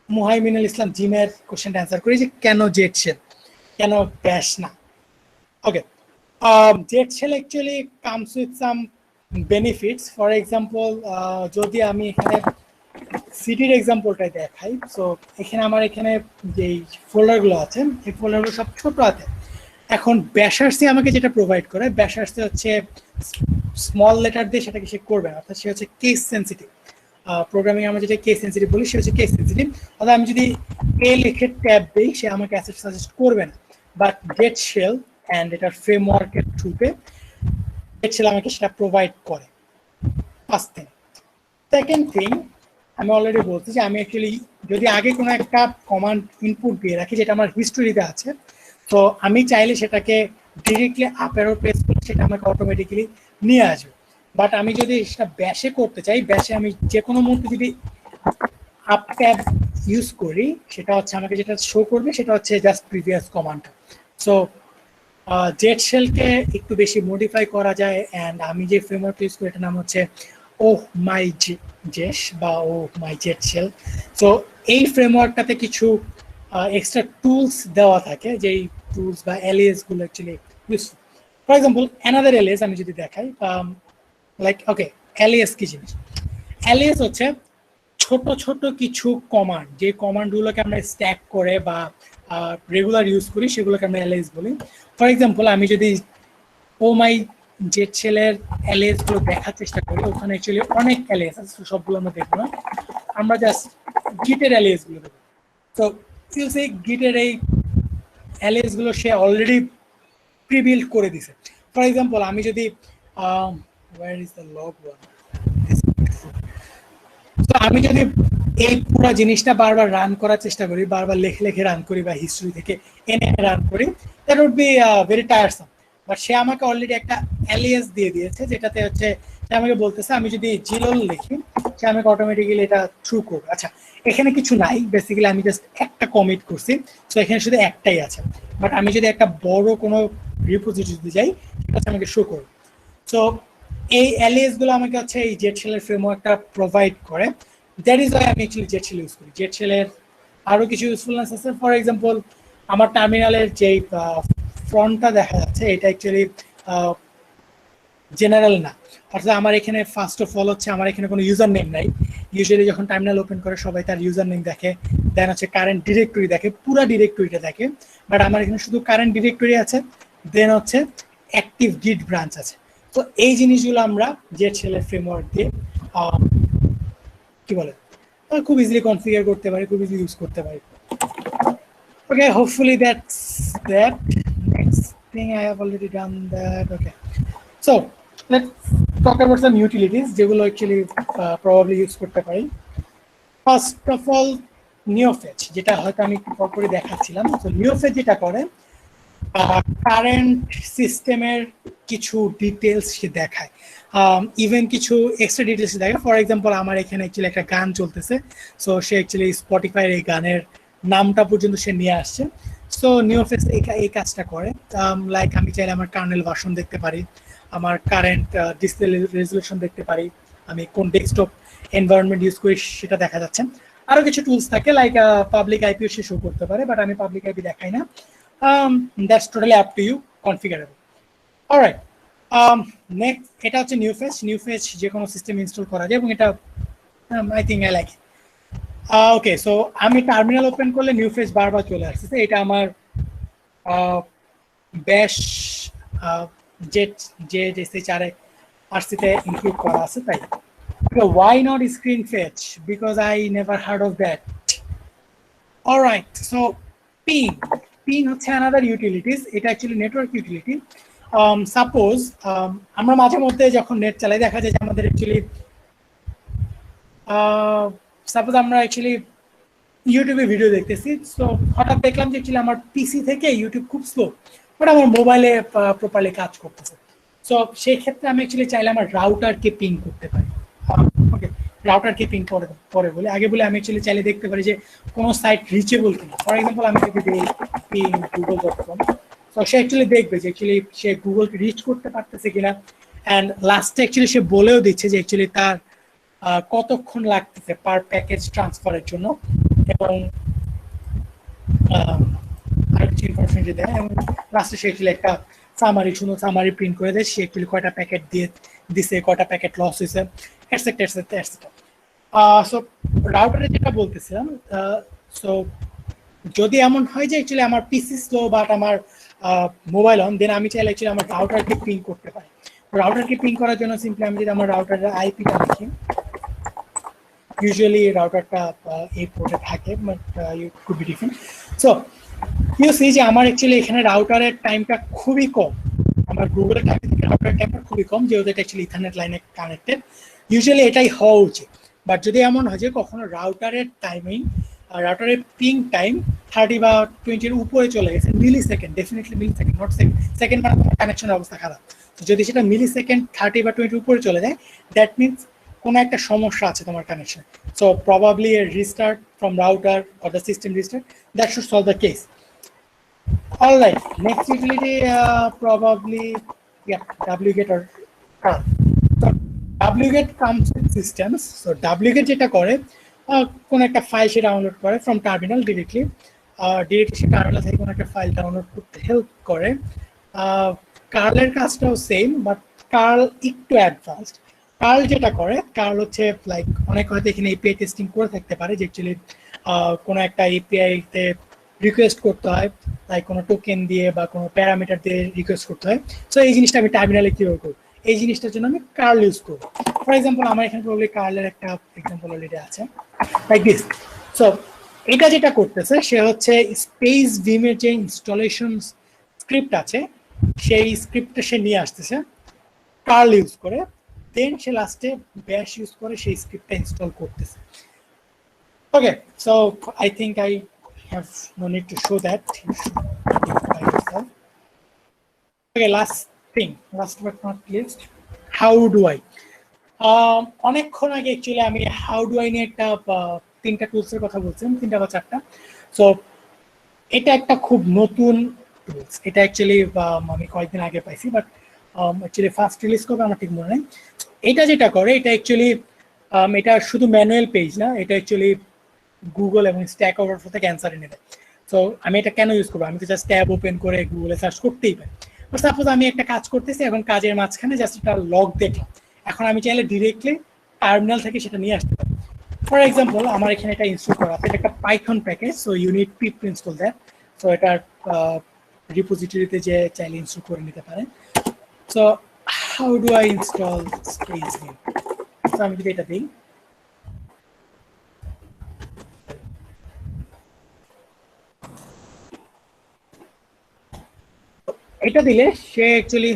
মুহাইমিনুল ইসলাম জিমের কোশ্চেনটা অ্যান্সার করি যে কেন জেট শেল, কেন ব্যাশ না। Okay, Z shell actually comes with some benefits. For example, যদি আমি এখানে সিটির এক্সাম্পলটাই দেখাই, সো এখানে আমার এখানে যেই ফোল্ডারগুলো আছে, এই ফোল্ডারগুলো সব ছোট আছে। এখন ব্যাশার্সি আমাকে যেটা প্রোভাইড করে, ব্যাশার্সি হচ্ছে স্মল লেটার দিয়ে সেটাকে সে করবে না, অর্থাৎ সে হচ্ছে কেস সেন্সিটিভ। প্রোগ্রামিং আমরা যেটা কেস সেন্সিটিভ বলি, সে হচ্ছে কেস সেন্সিটিভ। অর্থাৎ আমি যদি এ লিখে ট্যাব দিই, সে আমাকে অ্যাসেট সাজেস্ট করবে না। বাট জেট শেল অ্যান্ড এটার ফ্রেমওয়ার্কের থ্রুতে জেট শেল আমাকে সেটা প্রোভাইড করে। First thing. সেকেন্ড থিং, আমি অলরেডি বলছি যে আমি অ্যাকচুয়ালি যদি আগে কোনো একটা কমান্ড ইনপুট দিয়ে রাখি যেটা আমার হিস্টোরিতে আছে, তো আমি চাইলে সেটাকে ডিরেক্টলি আপ অ্যারো প্রেস করে সেটা আমাকে অটোমেটিক্যালি নিয়ে আসবে। বাট আমি যদি সেটা ব্যাশে করতে চাই, ব্যাশে আমি যে কোনো মুহূর্তে যদি আপ ট্যাব ইউজ করি, সেটা হচ্ছে আমাকে যেটা শো করবে সেটা হচ্ছে just previous command. So Z শেলকে একটু বেশি মডিফাই করা যায়, অ্যান্ড আমি যে ফ্রেমওয়ার্ক ইউজ করি এটার নাম হচ্ছে ওহ মাই জেশ বা ওহ মাই জেট শেল। সো এই ফ্রেমওয়ার্কটাতে কিছু এক্সট্রা টুলস দেওয়া থাকে, যেই টুলস বা এলিয়াস গুলো actually useful. For example, another Ilias আমি যদি দেখাই, লাইক ওকে, এলিয়াস কি জিনিস? এলিয়াস হচ্ছে ছোট ছোট কিছু কমান্ড, যে কমান্ডগুলোকে আমরা স্ট্যাক করে বা রেগুলার ইউজ করি, সেগুলোকে আমরা এলিয়াস বলি। ফর এক্সাম্পল, আমি যদি ও মাই জেট শেলের এলিয়াস গুলো দেখার চেষ্টা করি, ওখানে অ্যাকচুয়ালি অনেক এলিয়াস আছে, সবগুলো আমরা দেখবো না, আমরা জাস্ট গিটের এলিয়াস গুলো দেখবো। তো সেই গিটের এই এলিয়াস গুলো সে অলরেডি প্রিবিল্ড করে দিছে। ফর এক্সাম্পল, আমি যদি where is the log one? তো আমি যদি এই পুরো জিনিসটা বারবার রান করার চেষ্টা করি, বারবার লেখে লেখে রান করি বা হিস্ট্রি থেকে এনে রান করি, that would be very tiresome. But সে আমাকে অলরেডি একটা এলিয়াস দিয়ে দিয়েছে, যেটাতে হচ্ছে সে আমাকে বলতেছে আমি যদি জিলোল লিখি, সে আমাকে অটোমেটিক্যালি এটা থ্রু করবে। আচ্ছা, এখানে কিছু নাই, বেসিক্যালি আমি জাস্ট একটা কমিট করছি, সো এখানে শুধু একটাই আছে। বাট আমি যদি একটা বড় কোনো রিপোজিটরিতে যাই, সেটা হচ্ছে আমাকে শো করবে। সো এই এলিয়াস গুলো আমাকে হচ্ছে এই জেট শেলের ফ্রেমওয়ার্কটা প্রোভাইড করে। দ্যাট ইজ ওয়াই আমি অ্যাকচুয়ালি জেট শেল ইউজ করি। জেট শেলের আরো কিছু ইউজফুলনেস আছে। ফর এক্সাম্পল, আমার টার্মিনালের যেই ফ্রন্টটা দেখা যাচ্ছে, এটা অ্যাকচুয়ালি জেনারেল না, অর্থাৎ আমার এখানে ফার্স্ট অফ অল হচ্ছে আমার এখানে কোনো ইউজার নেম নাই। ইউজুয়ালি যখন টার্মিনাল ওপেন করে সবাই তার ইউজার নেম দেখে, দেন হচ্ছে কারেন্ট ডিরেক্টরি দেখে, পুরো ডিরেক্টরিটা দেখে। বাট আমার এখানে শুধু কারেন্ট ডিরেক্টরি আছে, দেন হচ্ছে অ্যাক্টিভ গিট ব্রাঞ্চ আছে। তো এই জিনিসগুলো আমরা জেট শেলের ফ্রেমওয়ার্ক দিয়ে কি বলে খুব ইজিলি কনফিগার করতে পারি, খুব ইজিলি ইউজ করতে পারি। Okay, hopefully that's that. Next think I have already done that. Okay. So let's talk about some utilities যেগুলো actually probably use করতে পারি. First of all, NeoFetch, যেটা হয়তো আমি একটু পর পরে দেখাচ্ছিলাম। তো NeoFetch যেটা করে কারেন্ট সিস্টেমের কিছু ডিটেলস সে দেখায়, ইভেন কিছু এক্সট্রা ডিটেলস দেখায়। ফর এক্সাম্পল, আমার এখানে অ্যাকচুয়ালি একটা গান চলতেছে, সো সে অ্যাকচুয়ালি স্পটিফাইয়ের এই গানের নামটা পর্যন্ত সে নিয়ে আসছে। সো নিওফেস এই কাজটা করে। লাইক আমি চাইলে আমার কার্নেল ভার্সন দেখতে পারি, আমার কারেন্ট ডিসপ্লে রেজলিউশন দেখতে পারি, আমি কোন ডেস্কটপ এনভায়রনমেন্ট ইউজ করি সেটা দেখা যাচ্ছে। আরো কিছু টুলস থাকে লাইক পাবলিক আইপিও সে শো করতে পারে, বাট আমি পাবলিক আইপি দেখাই না। That's totally up to you, configurable. All right. Next, এটা হচ্ছে NeoFetch যে কোনো সিস্টেম ইনস্টল করা যায় এবং এটা I think I like it. Okay, so আমি টার্মিনাল ওপেন করলে NeoFetch বারবার চলে আসছে। এটা আমার ব্যাশ যে4 আরসিতে ইনক্লুড করা আছে তাই। Why not screen fetch? Because I never heard of that. All right, so ping হচ্ছে another utilities. এটা অ্যাকচুয়ালি নেটওয়ার্ক ইউটিলিটি। সাপোজ আমরা মাঝে মধ্যে যখন নেট চালাই দেখা যায় যে আমাদের অ্যাকচুয়ালি সাপোজ আমরা অ্যাকচুয়ালি ইউটিউবে ভিডিও দেখতেছি, সো হঠাৎ দেখলাম যে অ্যাকচুয়ালি আমার পিসি থেকে ইউটিউব খুব স্লো, বাট আমার মোবাইলে প্রপারলি কাজ করতেছে। সো সেই ক্ষেত্রে আমি অ্যাকচুয়ালি চাইলে আমার রাউটারকে পিং করতে পারি। ওকে, রাউটারকে পিং পরে বলে আগে বলে আমি অ্যাকচুয়ালি চাইলে দেখতে পারি যে কোনো সাইট রিচেবল কিনা। ফর এক্সাম্পল, আমি যদি দিই পিং google.com, সো সে অ্যাকচুয়ালি দেখবে যে অ্যাকচুয়ালি সে গুগলকে রিচ করতে পারতেছে কিনা। অ্যান্ড লাস্টে অ্যাকচুয়ালি সে বলেও দিচ্ছে যে অ্যাকচুয়ালি তার কতক্ষণ লাগতেছে পার প্যাকেজ ট্রান্সফারের জন্য, এবং আর কিছু ইনফরমেশন দেয়। এবং লাস্টে সে অ্যাকচুয়ালি একটা সামারি প্রিন্ট করে দেয়, সে অ্যাকচুয়ালি কয়টা প্যাকেট দিছে, কয়টা প্যাকেট লস হয়েছে, এটসেট্রা এটসেট্রা এটসেট্রা। সো রাউটারে যেটা বলতেছিলাম, সো যদি এমন হয় যে অ্যাকচুয়ালি আমার পিসি স্লো বাট আমার মোবাইল অন, দেন আমি চাইলে অ্যাকচুয়ালি আমার রাউটারকে পিং করতে পারি। রাউটারকে পিং করার জন্য সিম্পলি আমি যদি আমার রাউটারের আইপিটা দেখি, ইউজুয়ালি রাউটারটা এই পোর্টে থাকে, but you could be different. So you see যে আমার অ্যাকচুয়ালি এখানে রাউটারের টাইমটা খুবই কম, আমার গুগলের টাইম থেকে রাউটারের টাইমটা খুবই কম, যেহেতু এটা অ্যাকচুয়ালি ইথারনেট লাইনে কানেক্টেড। ইউজুয়ালি এটাই হওয়া উচিত, বাট যদি এমন হয় যে কখনো রাউটারের টাইমিং, রাউটারের পিং টাইম 30 বা 20-এর উপরে চলে গেছে, millisecond, definitely millisecond, not second, মানে তোমার কানেকশনের অবস্থা খারাপ। তো যদি সেটা মিলি সেকেন্ড 30 বা 20 উপরে চলে যায়, দ্যাট মিনস কোনো একটা সমস্যা আছে তোমার connection. So probably a restart from router or the system restart that should solve the case. All right, next utility probably wget or curl. So wget comes with systems. So wget যেটা করে কোন একটা file সে download করে from terminal directly say terminal থেকে কোনো একটা file download করতে help করে। কার্লের কাজটাও সেম, বাট কার্ল একটু অ্যাডভান্সড। কার্ল যেটা করে, কার্ল হচ্ছে লাইক অনেক হয়তো এখানে এপিআই টেস্টিং করে থাকতে পারে, যে অ্যাকচুয়ালি কোনো একটা এপিআইতে রিকোয়েস্ট করতে হয়, লাইক কোনো টোকেন দিয়ে বা কোনো প্যারামিটার দিয়ে রিকোয়েস্ট করতে হয়। সো এই জিনিসটা আমি টার্মিনালে কীভাবে করবো, এই জিনিসটার জন্য আমি কার্ল ইউজ করবো। ফর এক্সাম্পল, আমার এখানে প্রবলি কার্লের একটা এক্সাম্পল অলরেডি আছে লাইক দিস। সো এটা যেটা করতেছে, সে হচ্ছে স্পেস ভিমের যে ইনস্টলেশন স্ক্রিপ্ট আছে, সেই স্ক্রিপ্টটা সে নিয়ে আসতেছে কার্ল ইউজ করে, দেন সে লাস্টে ব্যাশ ইউজ করে সেই স্ক্রিপ্টটা ইনস্টল করতেছে। Okay, so I think I have no need to show that. You should do it by yourself. Okay, last but not least, how do I? অনেকক্ষণ আগে অ্যাকচুয়ালি আমি হাউ ডু আই নিয়ে একটা 3টা টুলসের কথা বলছিলাম, 3টা বা 4টা। সো এটা একটা খুব নতুন টুলস, এটা অ্যাকচুয়ালি আমি কয়েকদিন আগে পাইছি, বাট অ্যাকচুয়ালি ফার্স্ট রিলিজ করবে আমার ঠিক মনে নেই। এটা যেটা করে, এটা অ্যাকচুয়ালি এটা শুধু ম্যানুয়াল পেজ না, এটা অ্যাকচুয়ালি গুগল এবং স্ট্যাক ওভারফ্লো থেকে অ্যান্সার এনে দেয়। সো আমি এটা কেন ইউজ করবো, আমি তো জাস্ট ট্যাব ওপেন করে গুগলে সার্চ করতেই পারি। সাপোজ আমি একটা কাজ করতেছি, এখন কাজের মাঝখানে জাস্ট একটা লগ দেখলাম, এখন আমি চাইলে ডিরেক্টলি টার্মিনাল থেকে সেটা নিয়ে আসতে পারি। ফর এক্সাম্পল, আমার এখানে এটা ইনস্টল করা আছে, এটা একটা Python package, so you need pip to install that. So এটার রিপোজিটরিতে যে চাইলে ইনস্টল করে নিতে পারেন। So how do I install space vim? So আমি যদি এটা দিই, এটা দিলে সে actually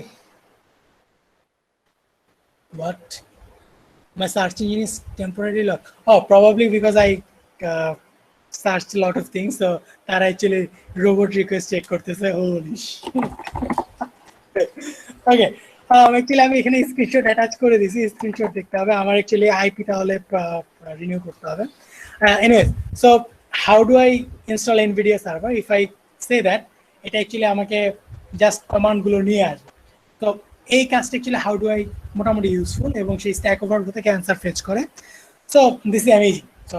what my search engine is temporarily locked. Oh, probably because I searched a lot of things, so that actually robot request check করতেছে. Holy shit. Okay. Actually আমি এখানে স্ক্রিনশট অ্যাটাচ করে দিয়েছি, স্ক্রিনশট দেখতে হবে আমার অ্যাকচুয়ালি আইপি তাহলে renew করতে হবে। Anyways, so how do I install NVIDIA server? If I say that, এটা অ্যাকচুয়ালি আমাকে জাস্ট কমান্ড গুলো নিয়ে আসবে। তো এই কাজটা অ্যাকচুয়ালি হাউ ডু আই মোটামুটি ইউজফুল এবং সেই স্ট্যাক ওভারফ্লো থেকে অ্যান্সার ফেচ করে। So this is amazing, so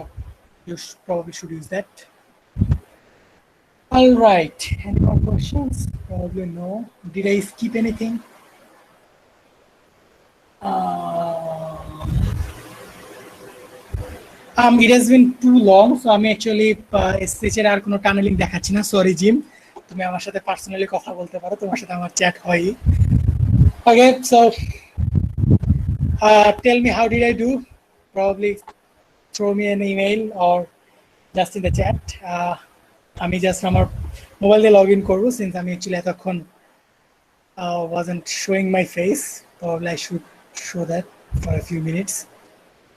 you probably should use that. All right, any more questions? Probably no. Did I skip anything? It has been too long, so আমি actually স্পিচের আর কোনো tunnelling দেখাচ্ছি না। Sorry gym, তুমি আমার সাথে personally কথা বলতে পারো, তোমার সাথে আমার চ্যাট হয়। Okay, so tell me how did I do? Probably throw me an email or just in the chat. আমি জাস্ট আমার মোবাইল দিয়ে লগ ইন করবো, সিন্স আমি অ্যাকচুয়ালি এতক্ষণ wasn't showing my face. Probably I should show that for a few minutes.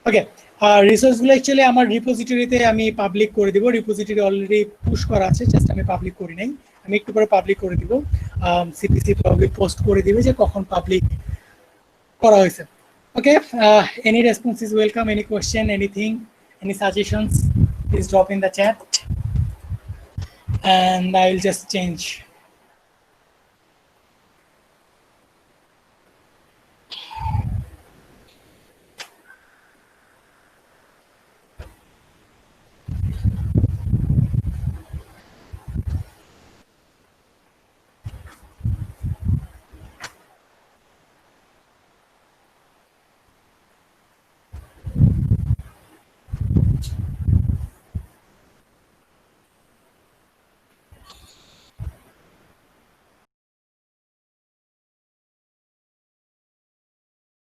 Okay, রিসোর্সগুলো actually আমার রিপোজিটরিতে আমি পাবলিক করে দিব। রিপোজিটরি অলরেডি পুশ করা আছে, জাস্ট আমি পাবলিক করি নাই। আমি একটু পরে পাবলিক করে দিব। সিপিসি প্রবলি পোস্ট করে দিবে যে কখন পাবলিক করা হয়েছে। Okay, any response is welcome, any question, anything, any suggestions, please drop in the chat and I will just change